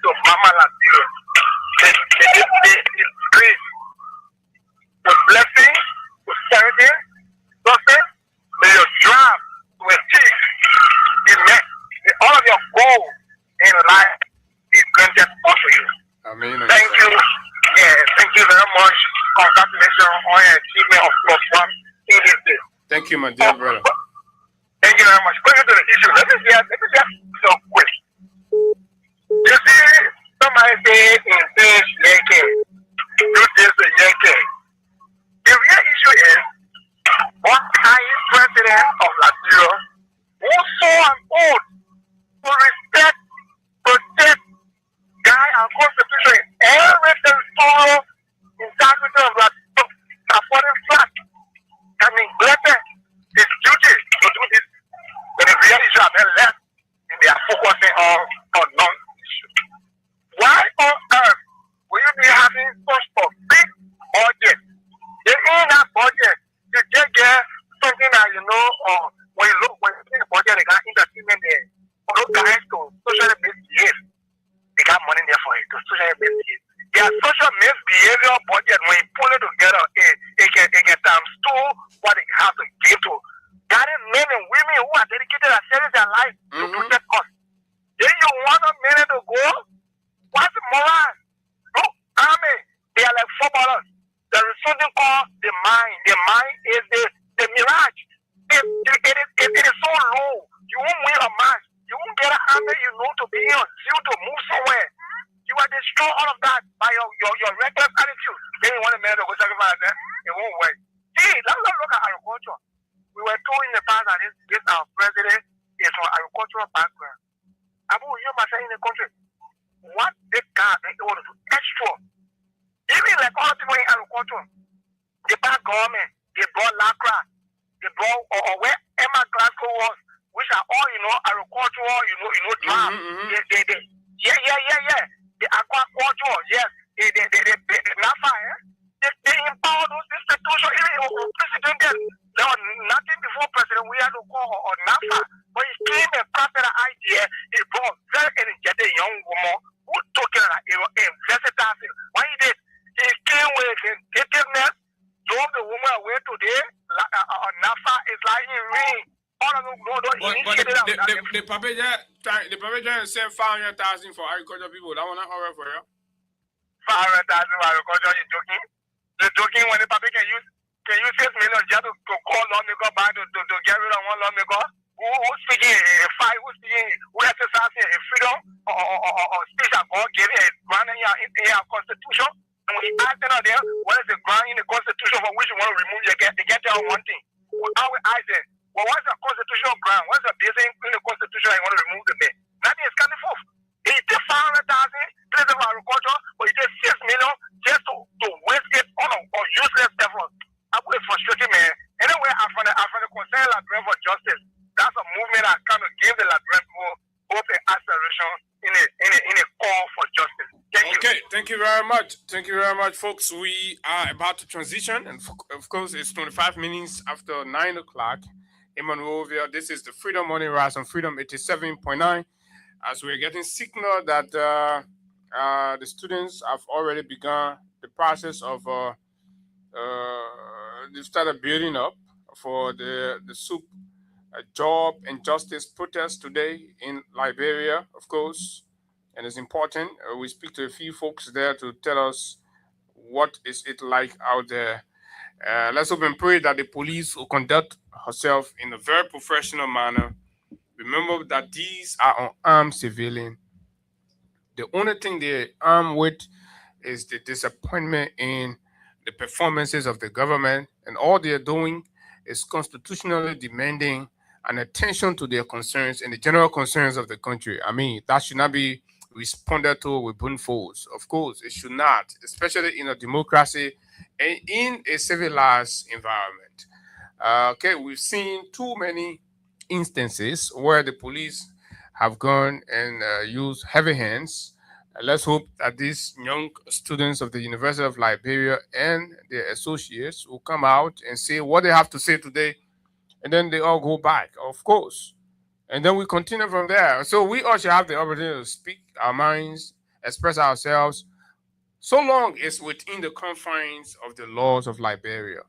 to Mama Latino. The grace, the blessing, prosperity, success, may your drive to achieve all of your goals in life is granted unto you. Amen. Thank you. Yeah, thank you very much. Congratulations on your achievement of +1 in this day. Thank you, my dear brother. Thank you very much. Going to the issue. Let me just so quick. You see, somebody say in this Yankee, do this a Yankee. The real issue is what highest president of Liberia who saw an oath to respect, protect, guide our constitution in every territorial integrity of Liberia, supporting flat. I mean, blessed his duty to do this. But the real issue have been left, and they are focusing on non-issue. Why on earth will you be having such a big budget? They in that budget, you just get something that you know, or when you see the budget, they got entertainment there. For those guys to socially misbehave, they got money there for it to socially misbehave. Their social misbehavior budget, when you pull it together, it can times 2 what they have to give to. There are men and women who are dedicated and serving their life to protect us. Then you want a minute to go? What's moral? No, army, they are like footballers. There is something called the mind. The mind is the mirage. It is so low. You won't win a match. You won't get an army you know to be on you to move somewhere. You will destroy all of that by your reckless attitude. Then you want a man to go sacrifice that. It won't work. See, let's look at agriculture. We were told in the past that this our president is from agricultural background. Abu, you must say in the country, what they got in order to extra. Even like all people in agriculture, they bought government, they brought LACRA, they brought or where Emma Glasgow was, which are all agricultural, jobs. Yeah. The aquaculture, yes. The NAFA, they empower those institutions. Even president, there was nothing before President we had to call or NAFA. But he came and crafted an idea. He brought very energetic young woman who took it and versatile. What he did, he came with creativeness, drove the woman away today. NAFA is like in ring. But the Papa trying to send 500,000 for agriculture people. That one not alright for you. 500,000 for agriculture, you joking? You're joking when the Papa can use 6 million just to call lawmaker back to get rid of one lawmaker? Who's speaking a fight? Who's speaking? Who exercising a freedom or speech that God gave a grant in your constitution? And when he asked them out there, what is the grant in the constitution for which you want to remove? They get there on one thing. I will ask them, well, what's the constitutional grant? What's the basic in the constitution you want to remove them there? Nothing is coming forth. He did 500,000 places for agriculture, but he did 6 million just to waste it on useless efforts. I would frustrating, man. Anyway, I'm from the concern Liberian for justice. That's a movement that kind of give the Liberian people hope and acceleration in a call for justice. Thank you very much. Thank you very much, folks. We are about to transition, and of course, it's 25 minutes after 9 o'clock. Emmanuel Ovia, this is the Freedom Morning Rise on Freedom 87.9. As we're getting signal that the students have already begun the process of they started building up for the SUP job and justice protest today in Liberia, of course. And it's important. We speak to a few folks there to tell us what is it like out there. Let's hope and pray that the police will conduct herself in a very professional manner. Remember that these are unarmed civilians. The only thing they're armed with is the disappointment in the performances of the government, and all they're doing is constitutionally demanding an attention to their concerns and the general concerns of the country. I mean, that should not be responded to with brute force. Of course, it should not, especially in a democracy and in a civilized environment. Okay, we've seen too many instances where the police have gone and used heavy hands. Let's hope that these young students of the University of Liberia and their associates will come out and say what they have to say today, and then they all go back, of course. And then we continue from there. So we all should have the opportunity to speak our minds, express ourselves, so long as within the confines of the laws of Liberia.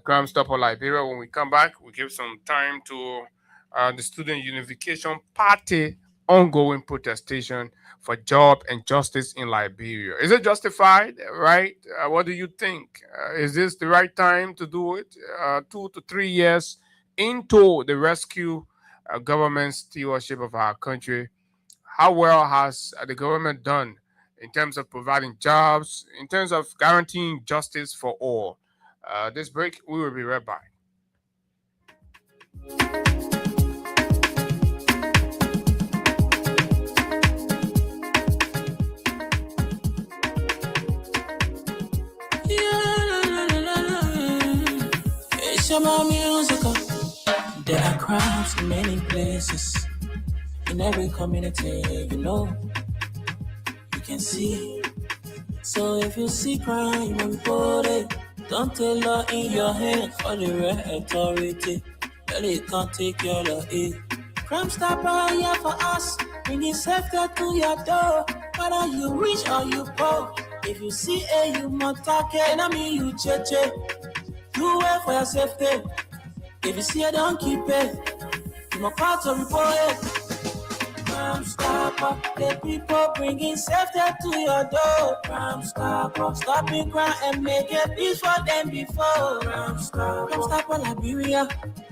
Crime Stopper Liberia, when we come back, we give some time to the Student Unification Party ongoing protestation for job and justice in Liberia. Is it justified, right? What do you think? Is this the right time to do it? 2 to 3 years into the rescue government stewardship of our country, how well has the government done in terms of providing jobs, in terms of guaranteeing justice for all? This break, we will be right back. It's about musical. There are crowds in many places, in every community, you can see. So if you see crime, report it. Don't take law in your hand, call the right authority. Well, it can't take your law in. Crime Stopper here for us, bringing safety to your door. Whether you rich or you poor, if you see you must take it. And I mean you cheche, do it for your safety. If you see it, don't keep it. You must call to report it. Crime Stopper, the people bringing safety to your door. Crime Stopper, stopping crime and make it peace for them before. Crime Stopper Liberia,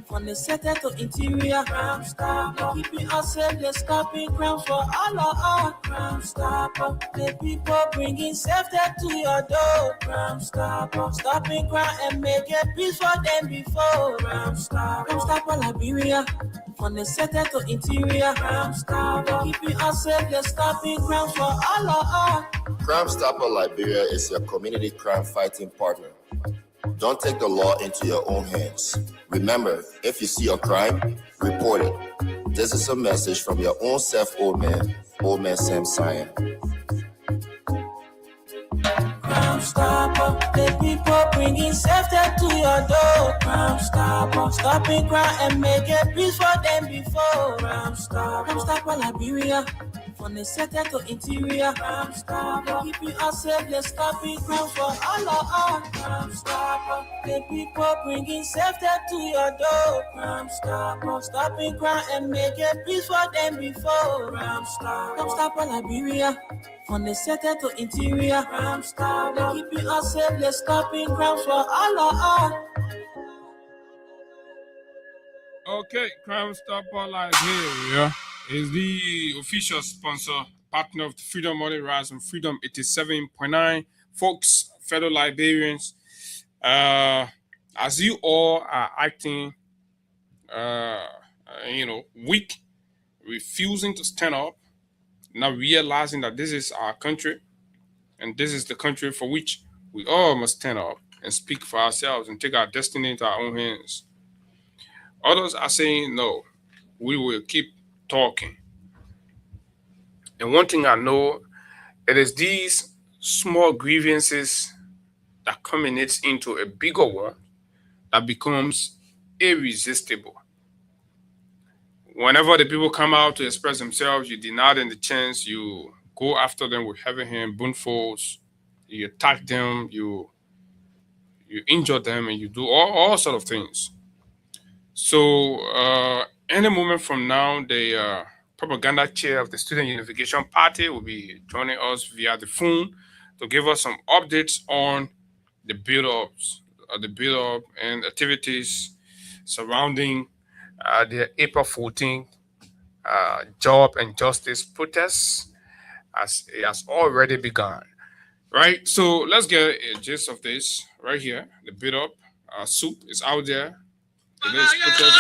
from the center to interior. Crime Stopper, keeping us safe, they're stopping crime for all of us. Crime Stopper, the people bringing safety to your door. Crime Stopper, stopping crime and make it peace for them before. Crime Stopper Liberia, from the center to interior. Crime Stopper, keeping us safe, they're stopping crime for all of us. Crime Stopper Liberia is your community crime fighting partner. Don't take the law into your own hands. Remember, if you see a crime, report it. This is a message from your own self, old man Sam Cyan. Crime Stopper, the people bringing safety to your door. Crime Stopper, stopping crime and make it peace for them before. Crime Stopper Liberia, From the center to interior, Crime Stopper. Keeping us safe, let's stop it. Crime for all of us. Crime Stopper. The people bringing safety to your door. Crime Stopper. Stopping crime and making peace for them before. Crime Stopper. Crime Stopper Liberia. From the center to interior, Crime Stopper. Keeping us safe, let's stop it. Crime for all of us. Okay, Crime Stopper Liberia is the official sponsor, partner of the Freedom Money Rise and Freedom 87.9. Folks, fellow Liberians, as you all are acting, weak, refusing to stand up, not realizing that this is our country and this is the country for which we all must stand up and speak for ourselves and take our destiny into our own hands. Others are saying, no, we will keep talking. And one thing I know, it is these small grievances that culminates into a bigger one that becomes irresistible. Whenever the people come out to express themselves, you deny them the chance, you go after them with heavy hand, spoonfuls, you attack them, you injure them, and you do all sort of things. So any moment from now, the propaganda chair of the Student Unification Party will be joining us via the phone to give us some updates on the build-up and activities surrounding the April 14th job and justice protests, as it has already begun. Right? So let's get a gist of this right here. The build-up soup is out there. Today's protest.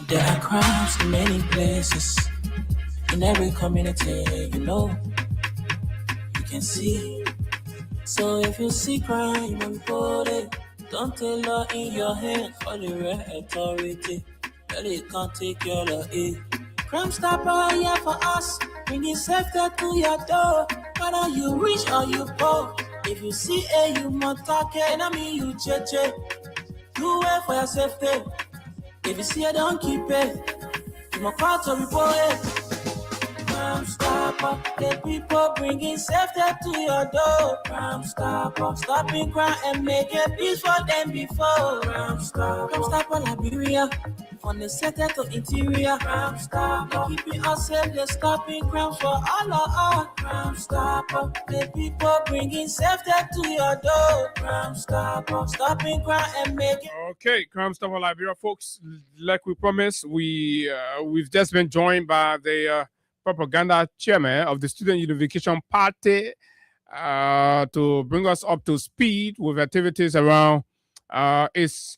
There are crimes in many places, in every community, you can see. So if you see crime, you must report it. Don't take law in your hand for the real authority. That it can't take your law in. Crime Stopper here for us, bringing safety to your door. Whether you rich or you poor, if you see a you must talk it, I mean you cheche. Do it for your safety. If you see it, don't keep it. You must call to report it. Crime Stopper, the people bringing safety to your door. Crime Stopper, stopping crime and making peace for them before. Crime Stopper Liberia, from the center to interior. Crime Stopper, keeping us safe, they're stopping crime for all of us. Crime Stopper, the people bringing safety to your door. Crime Stopper, stopping crime and making. Okay, Crime Stopper Liberia, folks. Like we promised, we've just been joined by the propaganda chairman of the Student Unification Party to bring us up to speed with activities around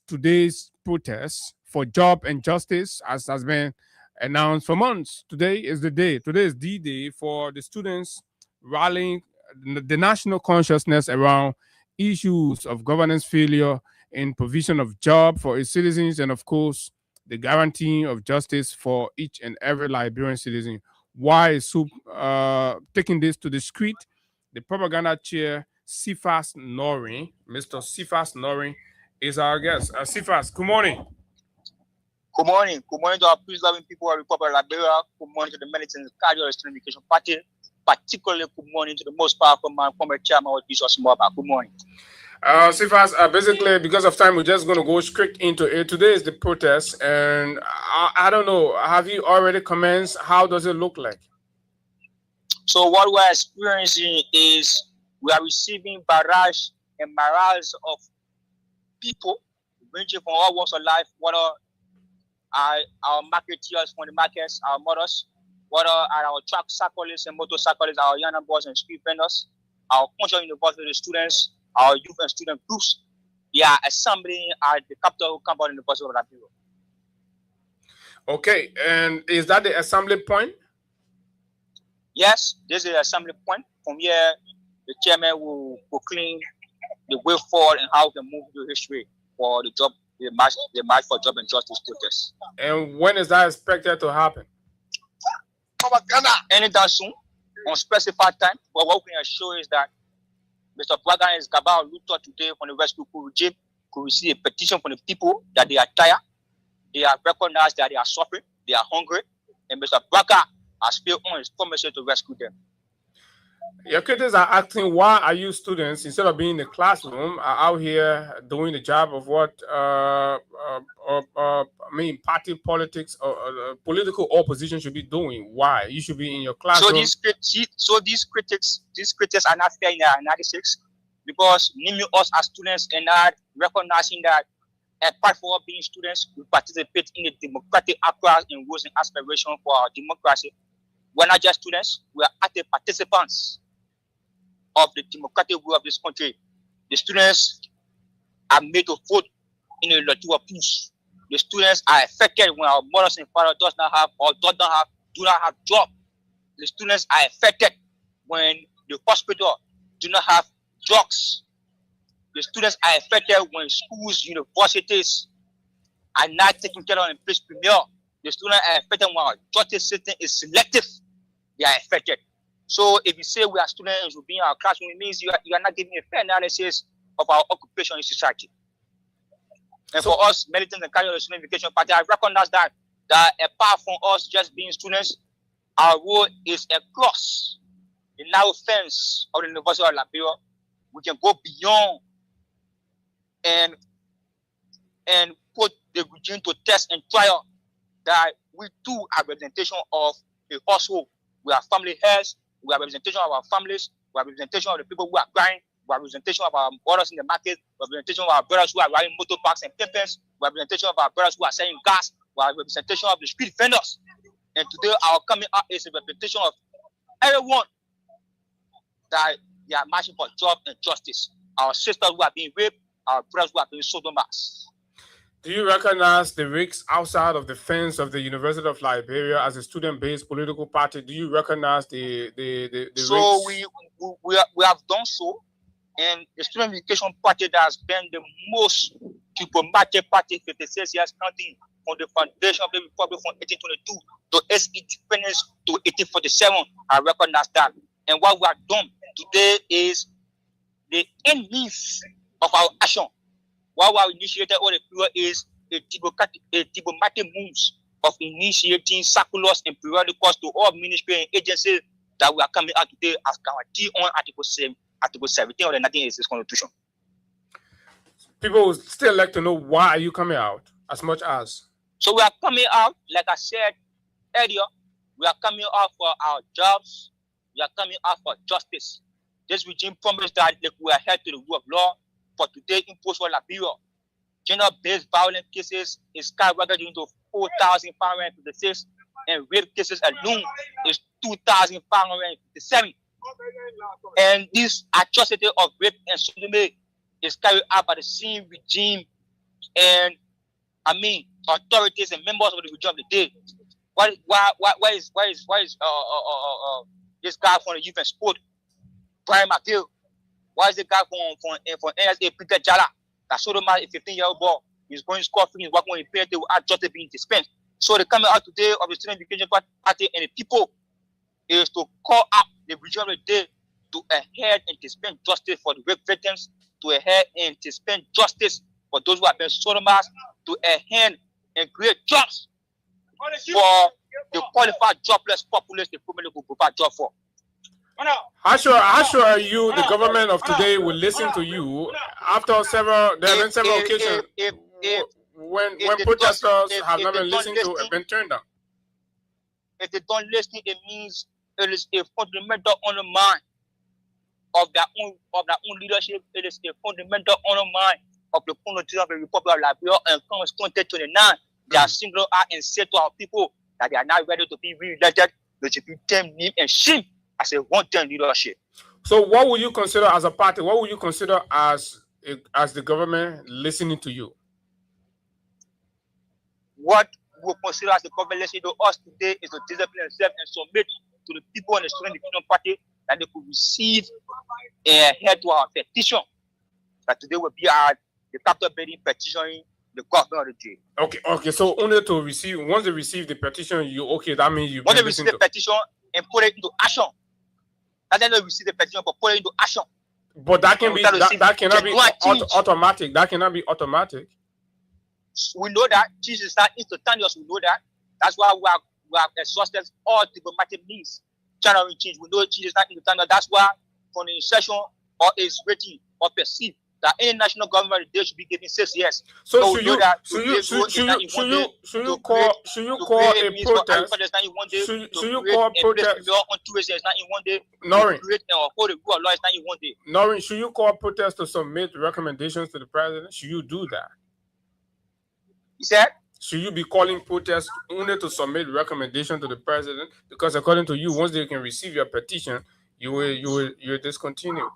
today's protest for job and justice, as has been announced for months. Today is the day. Today is the day for the students rallying the national consciousness around issues of governance failure in provision of job for its citizens, and of course, the guarantee of justice for each and every Liberian citizen. Why is SUP taking this to the street? The propaganda chair, Cephas Norin, Mr. Cephas Norin, is our guest. Cephas, good morning. Good morning. Good morning to our peace-loving people of the Republic of Liberia. Good morning to the militants of the Student Unification Party. Particularly good morning to the most powerful man, former chairman of Jesus Mobile. Good morning. Sifas, basically, because of time, we're just going to go straight into it. Today is the protest, and I don't know, have you already commenced? How does it look like? So what we're experiencing is we are receiving barrage and barrage of people ranging from all walks of life, whether our marketeers from the markets, our mothers, whether our truck cyclists and motorcyclists, our young boys and street vendors, our functional university students, our youth and student groups. They are assembling at the capital compound University of Liberia. Okay, and is that the assembly point? Yes, this is the assembly point. From here, the chairman will proclaim the way forward and how we can move the history for the march for job and justice protest. And when is that expected to happen? Anytime soon, on specified time. But what we can assure is that Mr. Braga and his Gabal Luther today from the rescue regime could receive a petition from the people that they are tired, they are recognized that they are suffering, they are hungry, and Mr. Braga has failed on his promises to rescue them. Your critics are asking, why are you students, instead of being in the classroom, are out here doing the job of what party politics or political opposition should be doing? Why? You should be in your classroom. So these critics are not fair in their analysis, because naming us as students and not recognizing that apart from being students, we participate in the democratic outcry and rules and aspiration for our democracy. We're not just students, we are active participants of the democratic will of this country. The students are made to vote in a electoral push. The students are affected when our mothers and fathers do not have job. The students are affected when the hospital do not have drugs. The students are affected when schools, universities are not taking care of in place premier. The students are affected when our justice system is selective. They are affected. So if you say we are students and should be in our classroom, it means you are not giving a fair analysis of our occupation in society. And for us, militants and carriers of the Student Unification Party, I recognize that apart from us just being students, our role is across the narrow fence of the University of Liberia. We can go beyond and put the regime to test and trial that we too are representation of a household. We are family heads, we are representation of our families, we are representation of the people who are crying, we are representation of our brothers in the market, we are representation of our brothers who are riding motorbikes and pimpers, we are representation of our brothers who are selling gas, we are representation of the street vendors. And today our coming out is a representation of everyone that they are marching for job and justice. Our sisters who are being raped, our brothers who are being sodomized. Do you recognize the risks outside of the fence of the University of Liberia as a student-based political party? Do you recognize the so risks? we have done so, and the Student Unification Party that has been the most diplomatic party 56 years counting from the foundation of the Republic from 1822 to its independence to 1847. I recognize that. And what we have done today is the end means of our action. What we have initiated all the period is a diplomatic moves of initiating circulars and periodicals to all ministry and agencies that we are coming out today as guaranteed on Article 17 of the 1986 Constitution. People would still like to know, why are you coming out as much as? So we are coming out, like I said earlier, we are coming out for our jobs, we are coming out for justice. This regime promised that we are held to the rule of law, but today in post-war Liberia, gender-based violent cases is skyrocketing to 4,556, and rape cases alone is 2,557. And this atrocity of rape and sodomy is carried out by the same regime and authorities and members of the regime of the day. Why is this guy from the youth and sport, Brian McGill? Why is the guy from NSA, Peter Jala, that sodomized a 15-year-old boy? He's going to score free, he's working on a penalty without justice being dispensed. So the coming out today of the Student Unification Party and the people is to call out the regime of the day to adhere and dispense justice for the rape victims, to adhere and dispense justice for those who have been sodomized, to adhere and create jobs for the qualified jobless populace the government will provide job for. How sure are you the government of today will listen to you after there have been several occasions when protesters have not been listened to and been turned down? If they don't listen, it means it is a fundamental undermine of their own leadership. It is a fundamental undermine of the constitution of the Republic of Liberia and Constitution 29. They are single out and say to our people that they are not ready to be re-elected. They should be damn name and shame as a one-term leadership. So what would you consider as a party? What would you consider as the government listening to you? What we consider as the government listening to us today is to discipline themselves and submit to the people in the Student Union Party that they could receive and hear to our petition. That today will be the capital building petitioning the government of the day. Okay. So only to receive, once they receive the petition, that means you. Once they receive the petition and put it into action. And then they receive the petition but put it into action. But that cannot be automatic. That cannot be automatic. We know that change is not instantaneous. We know that. That's why we have exhausted all diplomatic means. Trying to change. We know change is not instantaneous. That's why from the insertion or is rating or perceived that any national government today should be given 6 years. So should you call a protest? Should you call protest? On 2 years, not in one day. Noreen, hold the rule of law is not in one day. Noreen, should you call protest to submit recommendations to the president? Should you do that? You said? Should you be calling protests only to submit recommendations to the president? Because according to you, once they can receive your petition, you will discontinue.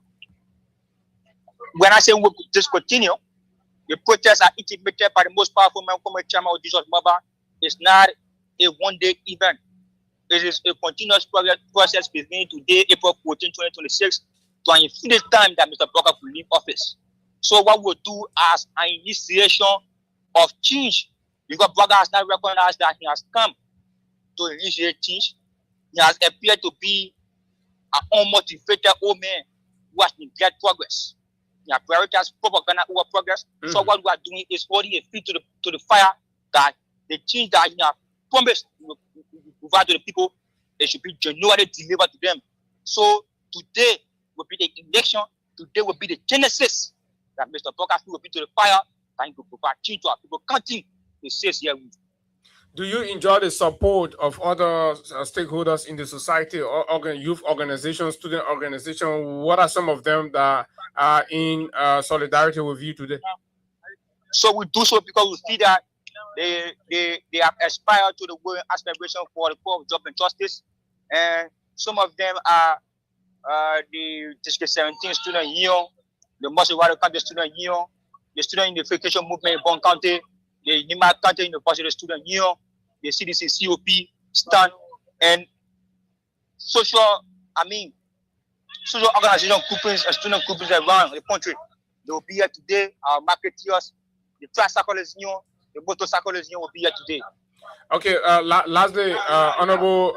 When I say we discontinue, the protests are intimidated by the most powerful man, former chairman of Jesus Maba. It's not a one-day event. It is a continuous process beginning today, April 14, 2026, to an infinite time that Mr. Blocker will leave office. So what we'll do as an initiation of change, because Blocker has not recognized that he has come to initiate change. He has appeared to be an unmotivated old man who has neglected progress. He has prioritized propaganda over progress. So what we are doing is holding a feet to the fire that the change that he has promised to provide to the people, it should be genuinely delivered to them. So today will be the election. Today will be the genesis that Mr. Blocker will be to the fire and he will provide change to our people. Counting the 6 years. Do you enjoy the support of other stakeholders in the society, or youth organizations, student organizations? What are some of them that are in solidarity with you today? So we do so because we see that they have aspired to the world aspiration for the core of job and justice, and some of them are the District 17 Student Union, the Muscle Water County Student Union, the Student Unification Movement in Bon County, the Nima County University Student Union, the CDC COP, STAN, and social organization groupings and student groupings around the country. They will be here today. Our marketeers, the Tricyclist Union, the Motorcyclist Union will be here today. Okay, lastly, Honorable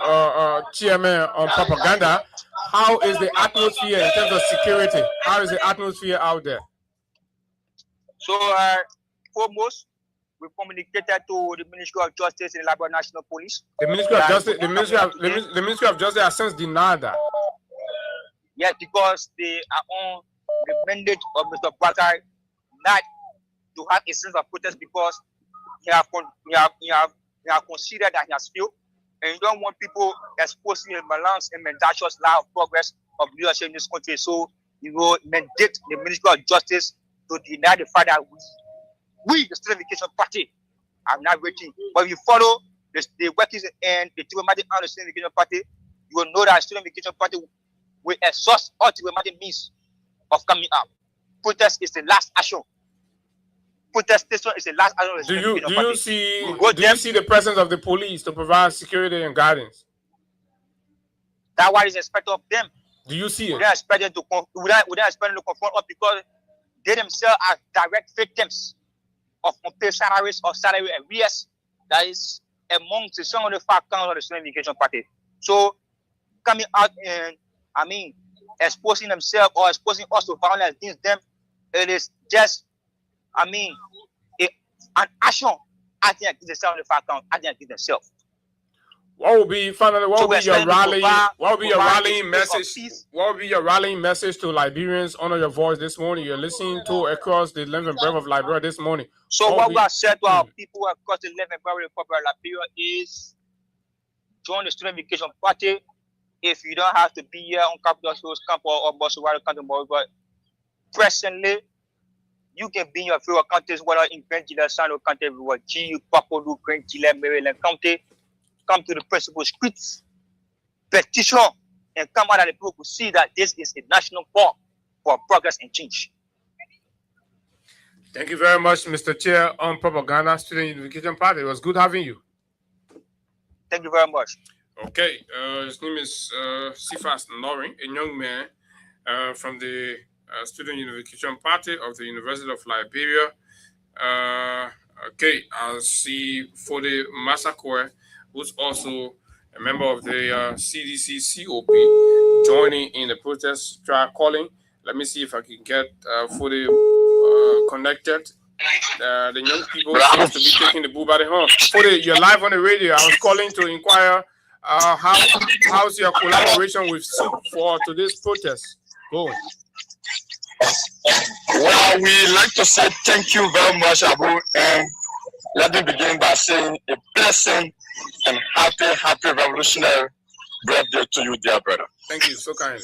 Chairman on propaganda, how is the atmosphere in terms of security? How is the atmosphere out there? So, foremost, we communicated to the Ministry of Justice and the Liberia National Police. The Ministry of Justice, the Ministry of Justice has since denied that. Yes, because they are on the mandate of Mr. Blocker not to have a sense of protest because he have considered that he has failed, and you don't want people exposing a balance and mendacious law of progress of leadership in this country. So you will mandate the Ministry of Justice to deny the fact that we, the Student Unification Party, are not waiting. But if you follow the workings and the diplomatic and the Student Unification Party, you will know that the Student Unification Party will exhaust all diplomatic means of coming up. Protest is the last action. Protestation is the last action. Do you see the presence of the police to provide security and guidance? That's what is expected of them. Do you see it? We don't expect them to confront us because they themselves are direct victims of unpaid salaries or salary arrears. That is among the 705 counts of the Student Unification Party. So coming out and exposing themselves or exposing us to violence against them, it is just an action acting against the 705 counts, acting against themselves. What will be finally? What So will be we're your trying to rallying? provide- What will be your provide a rallying space of message? peace. What will be your rallying message to Liberians under your voice this morning? You're listening to across the length and breadth of Liberia this morning. So what we have said to our people across the 11th Republic of Liberia is join the Student Education Party. If you don't have to be here on Capitol Hills Camp or Boswell County, but presently, you can be in your favorite counties, whether in Grand Gila, Sano County, G, Papolu, Grand Gila, Maryland County. Come to the principal streets, petition, and come out and the people will see that this is a national call for progress and change. Thank you very much, Mr. Chair on Propaganda Student Unification Party. It was good having you. Thank you very much. Okay, his name is Sifas Noring, a young man from the Student Unification Party of the University of Liberia. Okay, I see for the Massacre, who's also a member of the CDC COP, joining in the protest, try calling. Let me see if I can get for the connected. The young people seems to be taking the bull by the horn. For the, you're live on the radio. I was calling to inquire how's your collaboration with SOUP for today's protest going? Well, we like to say thank you very much, Abu, and let me begin by saying a blessing and happy revolutionary birthday to you, dear brother. Thank you so kindly.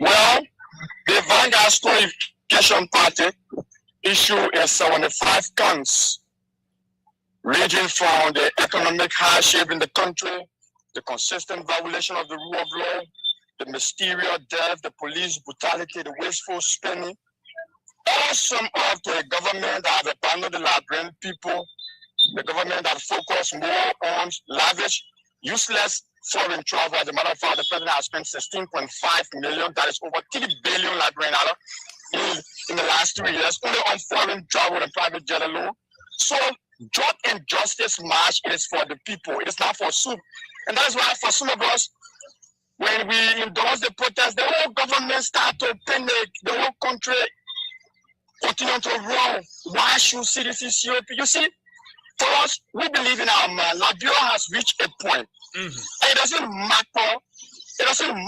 Well, the Vanguard Student Unification Party issued a 75 counts ranging from the economic hardship in the country, the consistent violation of the rule of law, the mysterious death, the police brutality, the wasteful spending, all sum up to a government that has abandoned the Liberian people, the government that focus more on lavish, useless foreign travel. As a matter of fact, the president has spent 16.5 million, that is over 3 billion Liberian dollars in the last 3 years, only on foreign travel and private jet alone. So, Job and Justice March is for the people, it is not for SOUP. And that's why for some of us, when we endorse the protest, the whole government start to panic, the whole country continue to run. Why should CDC COP? You see, for us, we believe in our man. Liberia has reached a point. It doesn't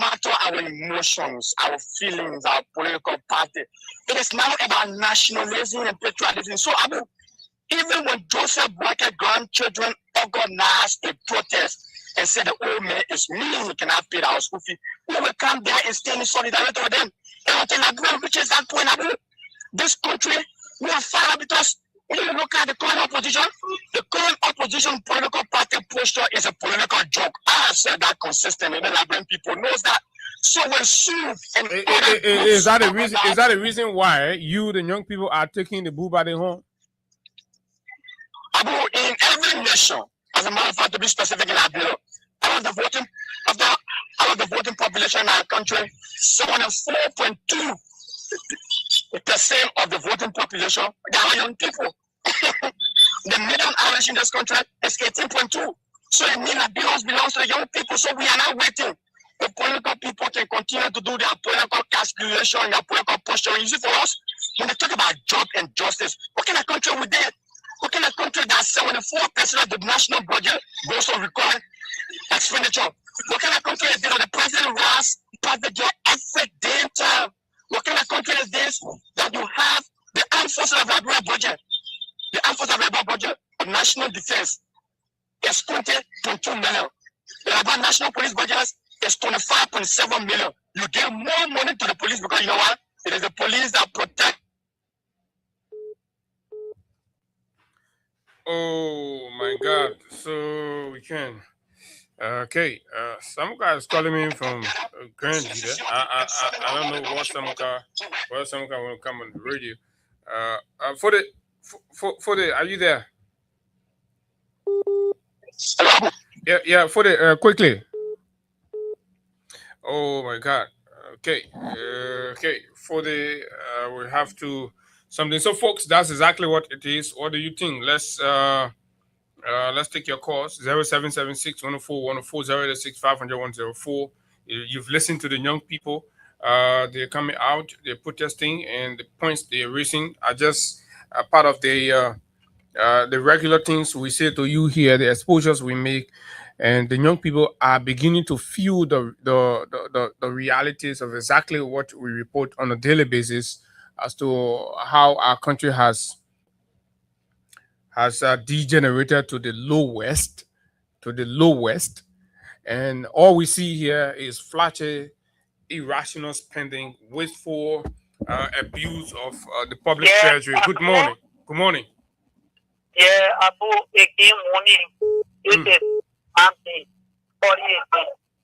matter our emotions, our feelings, our political party. It is now about nationalism and patriotism. So, Abu, even when Joseph Boakai grandchildren organized a protest and said the old man is me, he cannot pay our school fee, we will come there and stand in solidarity with them. And until Liberia reaches that point, Abu, this country will fall because when you look at the current opposition political party posture is a political joke. I have said that consistently. The Liberian people knows that. So when SOUP and is that a reason? Is that a reason why you, the young people, are taking the bull by the horn? Abu, in every nation, as a matter of fact, to be specific in Liberia, out of the voting population in our country, 74.2% of the voting population, they are young people. The median average in this country is 18.2. So it means that bills belongs to the young people. So we are not waiting. The political people can continue to do their political calculation and their political posturing. You see, for us, when they talk about job and justice, what kind of country we did? What kind of country that 74% of the national budget goes to required expenditure? What kind of country is this? The president runs private jet every damn time. What kind of country is this that you have the armed forces of Liberia budget? The armed forces of Liberia budget of national defense is 20.2 million. The Liberia National Police budget is 25.7 million. You give more money to the police because you know what? It is the police that protect. Oh my God! So we can. Okay, some guy is calling me from Grand Gila. I don't know what some guy want to come on the radio. For the, are you there? Yeah. For the quickly. Oh my God. Okay. For the we have to something. So folks, that's exactly what it is. What do you think? Let's take your calls 0776 104 104 086 500 104. You've listened to the young people. They're coming out, they're protesting, and the points they're raising are just a part of the the regular things we say to you here, the exposures we make, and the young people are beginning to feel the realities of exactly what we report on a daily basis as to how our country has degenerated to the lowest, and all we see here is flashy, irrational spending, wasteful abuse of the public treasury. Good morning. Good morning. Yeah, Abu, again, morning. This is Auntie.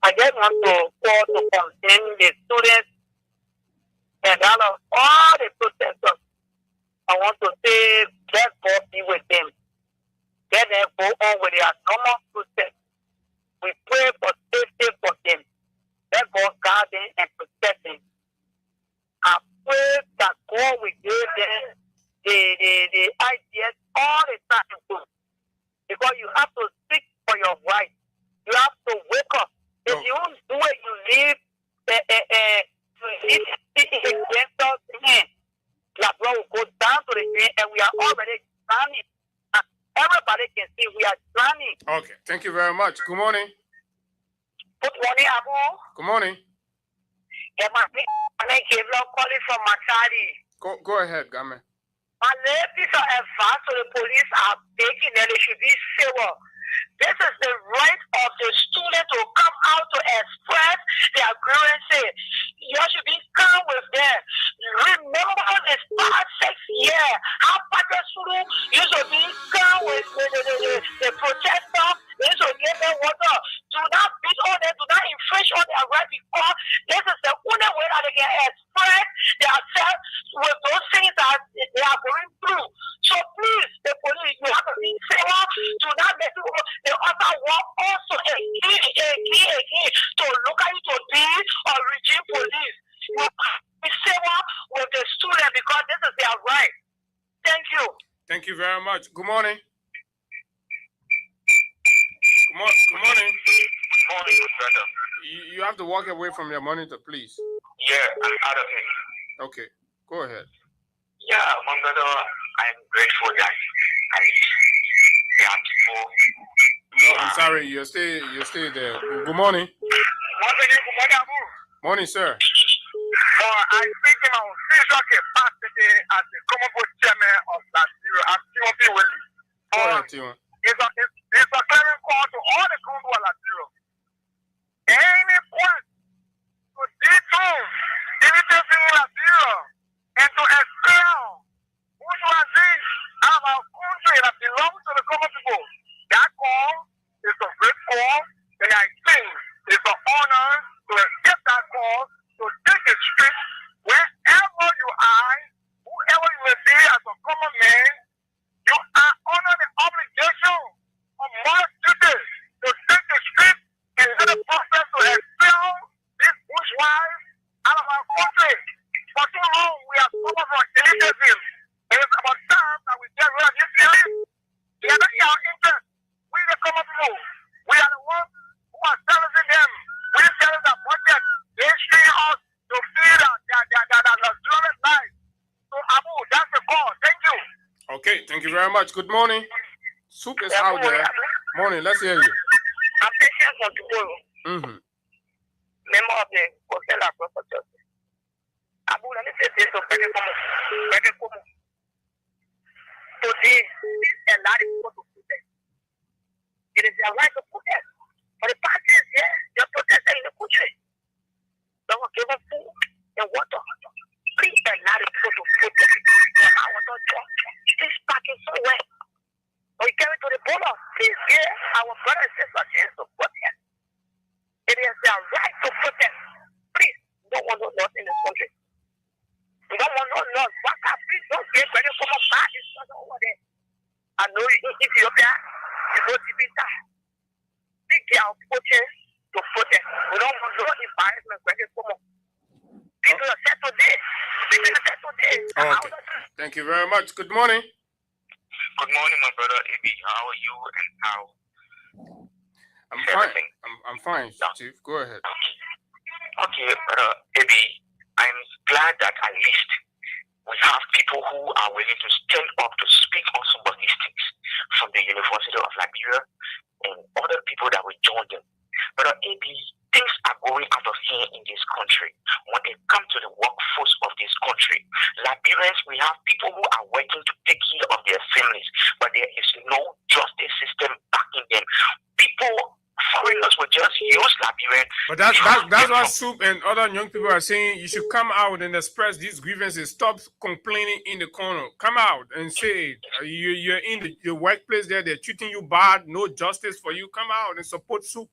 I just want to call to condemn the students and out of all the protesters. I want to say, let God be with them. Let them go on with their normal protest. We pray for safety for them. Let God guard them and protect them. I pray that God will give them the ideas all the time too. Because you have to speak for your right. You have to wake up. If you don't do it, you leave against us again. Your blood will go down to the drain, and we are already drowning. Everybody can see we are drowning. Okay, thank you very much. Good morning. Good morning, Abu. Good morning. Yeah, my name is Gabriel calling from Machadi. Go ahead, Game. My name is advice to the police are taking and they should be civil. This is the right of the student to come out to express their grievances. You should be calm with them. Remember this past 6 years, how Pakistan used to be calm with the protesters. They used to give them water. Do not beat on them, do not infringe on their right, because this is the only way that they can express themselves with those things that they are going through. So please, the police, you have to be civil. Do not let the other one also again to look at you to be a regime police. You have to be civil with the student because this is their right. Thank you. Thank you very much. Good morning. Good morning. Good morning, brother. You have to walk away from your monitor, please. Yeah, I'm out of here. Okay, go ahead. Yeah, my brother, I'm grateful that at least there are people. No, I'm sorry, you stay there. Good morning. Morning, sir. I speak in my official capacity as the common board chairman of Latiro. I'm Timothy Willie. It's a clarion call to all the common board Latiro. Any point to detune anything in Latiro and to expel bourgeoisie out of our country that belongs to the common people. That call is a great call, and I think it's an honor to accept that call, to take the street wherever you are, whoever you may be as a common man. You are under the obligation of moral duty to take the street and let the process to expel this bourgeoisie out of our country. For too long, we have suffered from elitism. And it's about time that we get rid of this elite. They are not in our interest. We the common people, we are the ones who are challenging them. We challenge their budget. They string us to feed their luxurious life. So, Abu, that's the call. Thank you. Okay, thank you very much. Good morning. Soup is out there. Morning, let's hear you. I'm patient for tomorrow. Member of the Costello Professor. Abu, let me say this to Peggy. Today, a lot of people to protest. It is their right to protest. For the past years, they're protesting in the country. They were given food and water. Please, a lot of people to protest. This pack is so wet. We carry to the border. Please give our brothers and sisters a chance to protest. It is their right to protest. Please, don't want no loss in this country. We don't want no loss. Please don't get ready for my party over there. I know in Ethiopia, you go to be there. Please get our protest to protest. We don't want no embarrassment. People are set today. Okay. Thank you very much. Good morning. Good morning, my brother AB. How are you and how? I'm fine. I'm fine, Chief. Go ahead. Okay, brother AB. I'm glad that at least we have people who are willing to stand up to speak on some of these things. the University of Liberia and other people that will join them. But AB, things are going out of hand in this country. When it comes to the workforce of this country, Liberians, we have people who are working to take care of their families, but there is no justice system backing them. People, foreigners will just use Liberian. But that's what Soup and other young people are saying. You should come out and express these grievances. Stop complaining in the corner. Come out and say you're in your workplace there. They're treating you bad. No justice for you. Come out and support Soup.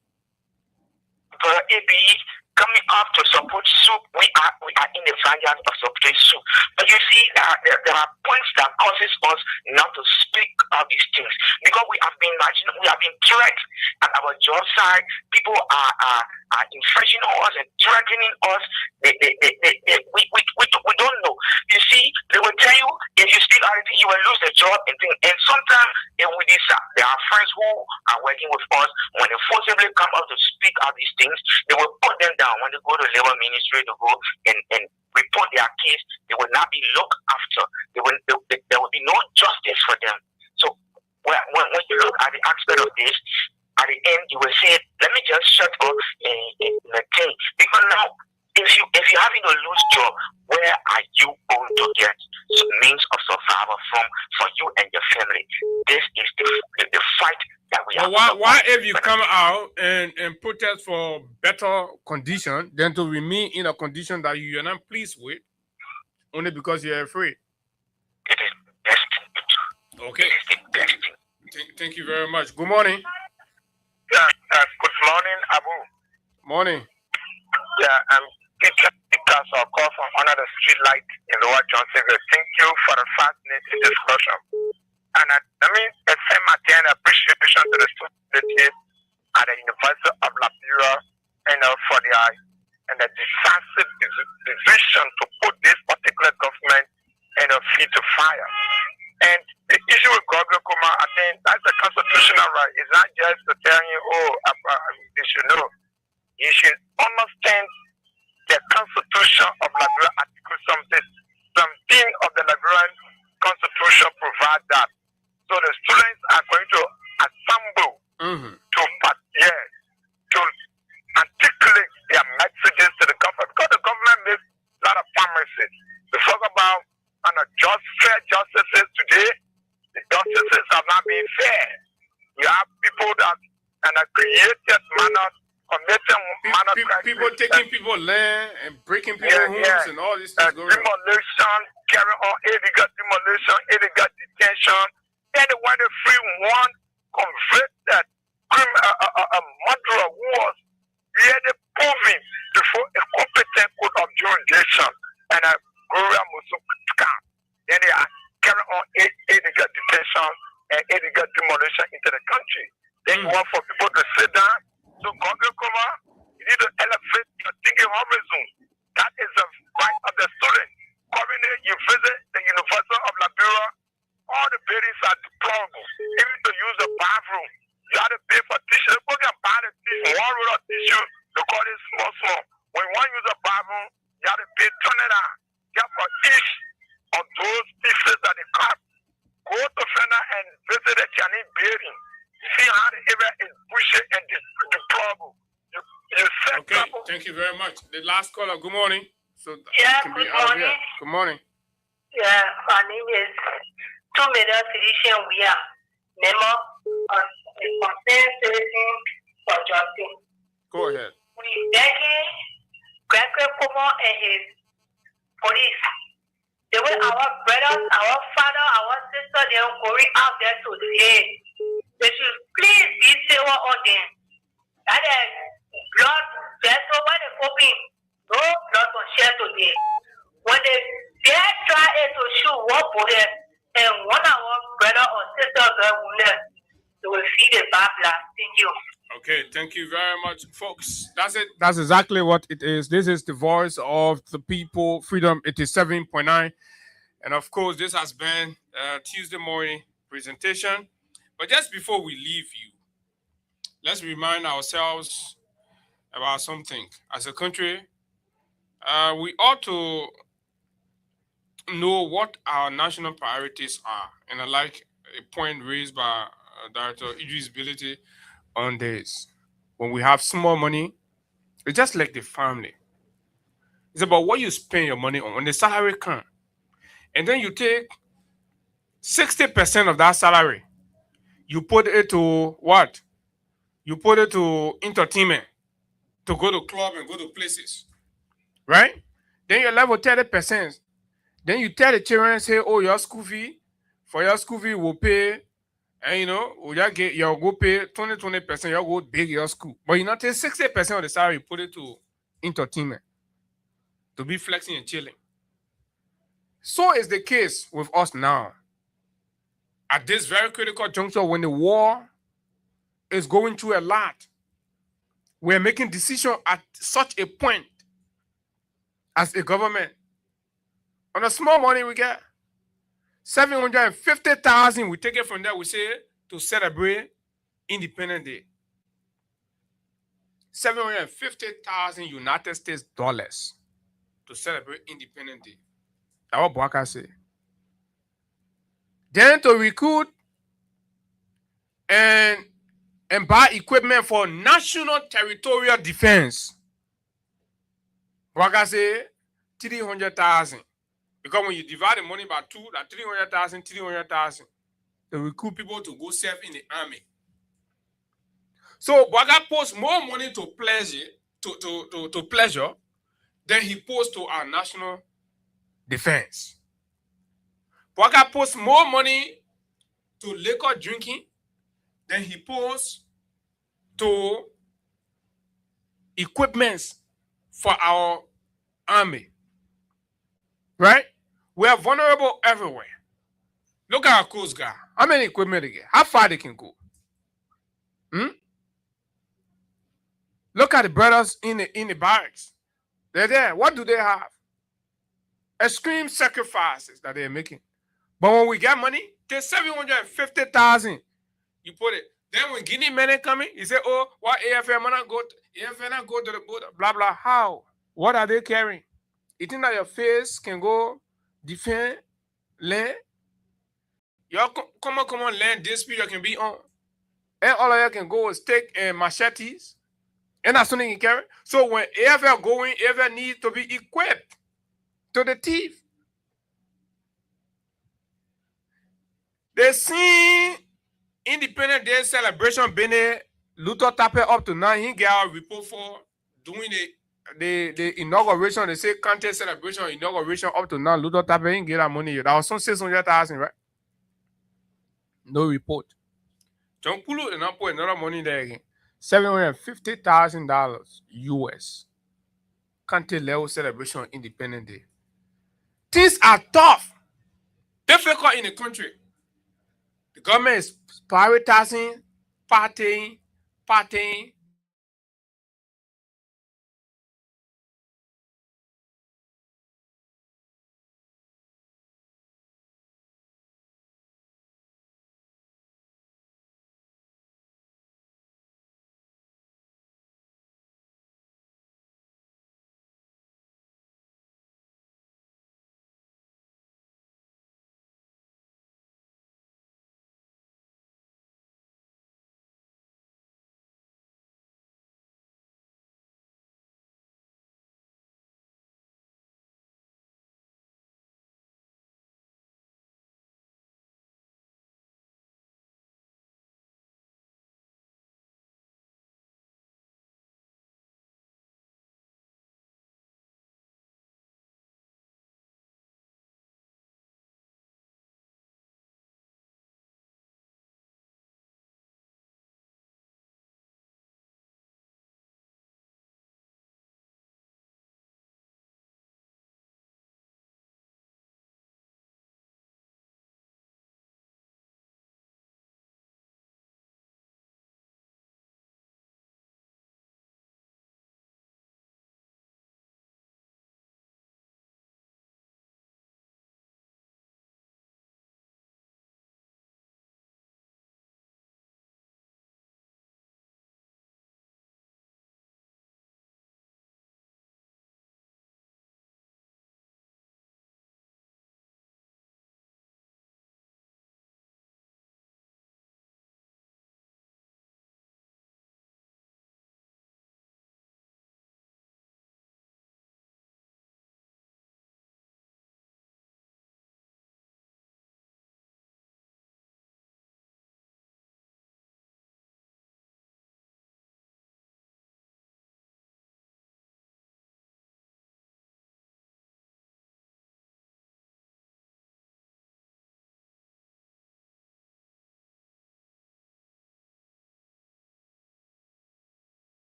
AB coming up to support Soup, we are in the vanguard of supporting Soup. But you see, there are points that causes us not to speak of these things because we have been threatened at our job site. People are infringing us and threatening us. We don't know. You see, they will tell you if you steal anything, you will lose the job and things. And sometimes there are friends who are working with us. When they forcibly come up to speak of these things, they will put them down. When they go to labor ministry to go and report their case, they will not be looked after. There will be no justice for them. So when you look at the aspect of this, at the end you will say, let me just shut up in a thing. Because now, if you're having a loose job, where are you going to get means of survival for you and your family? This is the fight that we have. Why if you come out and protest for better condition than to remain in a condition that you are not pleased with, only because you're afraid? It is best. Okay. Thank you very much. Good morning. Yeah, good morning, Abu. Morning. Yeah, I'm because of call from under the street light in Lower Johnsonville. Thank you for the fascinating discussion. And let me extend my appreciation to the students at the University of Liberia and for the decisive decision to put this particular government in a feet to fire. And the issue with Governor Kuma, I think that's a constitutional right. It's not just to tell you, you should know. You should understand the Constitution of Liberia, Article 17 of the Liberian Constitution provides that. So the students are going to assemble to articulate their messages to the government, because the government makes a lot of promises. We talk about fair justices today. The justices are not being fair. You have people that in a created manner people taking people land and breaking people's homes and all this stuff going on. Demolition, carry on illegal demolition, illegal detention. Anyone the free one convicted a murderer who was really proven before a competent court of jurisdiction and a Gloria Musuka. Then they are carrying on illegal detention and illegal demolition into the country. Then you want for people to sit down. So Governor Kuma, you need to elevate your thinking horizon. That is the right of the student. Coming in, you visit the University of Liberia, all the buildings are deplorable. Even to use the bathroom, you have to pay for tissue. You can buy the tissue, one roll of tissue, they call it small. When you want to use a bathroom, you have to pay $20 just for each of those pieces that they cut. Go to Fena and visit the Chinese building. See how the area is bushy and deplorable. Okay, thank you very much. The last caller, good morning. So yeah, good morning. Good morning. Yeah, my name is Tumeda Physician. We are member of the Concerned Citizen for Justice. Go ahead. We begging Gregory Como and his police. They were our brothers, our father, our sister. They are going out there to say. They should please be civil on them. That is blood vessel when they open, no blood was shed today. When they dare try to shoot one bullet and one of our brother or sister got wounded, they will see the bad blood. Thank you. Okay, thank you very much, folks. That's it. That's exactly what it is. This is the voice of the people, Freedom 87.9. And of course, this has been Tuesday morning presentation. But just before we leave you, let's remind ourselves about something. As a country, we ought to know what our national priorities are. And I like a point raised by Director Idris Bility on this. When we have small money, it's just like the family. It's about what you spend your money on. When the salary comes, and then you take 60% of that salary, you put it to what? You put it to entertainment, to go to club and go to places, right? Then you're left with 30%. Then you tell the children, say, oh, your school fee, for your school fee, we'll pay, and we'll just get, you'll go pay 20%, you'll go big your school. But you not take 60% of the salary, you put it to entertainment, to be flexing and chilling. So is the case with us now. At this very critical juncture, when the war is going through a lot, we're making decisions at such a point as a government. On the small money we get, 750,000, we take it from there, we say, to celebrate Independence Day. 750,000 United States dollars to celebrate Independence Day. That's what Bwaka say. Then to recruit and buy equipment for national territorial defense. Bwaka say 300,000. Because when you divide the money by 2, that's 300,000, 300,000. To recruit people to go serve in the army. So Bwaka posts more money to pleasure than he posts to our national defense. Bwaka posts more money to liquor drinking than he posts to equipments for our army. Right? We are vulnerable everywhere. Look at our Coast Guard. How many equipment they get? How far they can go? Look at the brothers in the barracks. They're there. What do they have? Extreme sacrifices that they're making. But when we get money, take 750,000. You put it. Then when Guinea men coming, you say, oh, what AFM not go to the border? Blah, blah. How? What are they carrying? You think that your face can go defend land? Y'all come on, land dispute you can be on. And all of you can go with stick and machetes. And that's something you carry. So when AFL going, AFL needs to be equipped to the teeth. They see Independence Day celebration being Luther Tappe up to now. He get a report for doing the inauguration. They say contest celebration inauguration up to now. Luther Tappe ain't get that money. That was some 600,000, right? No report. John Pulu did not put another money there again. $750,000 US. Country level celebration Independence Day. Things are tough, difficult in the country. The government is prioritizing, partying,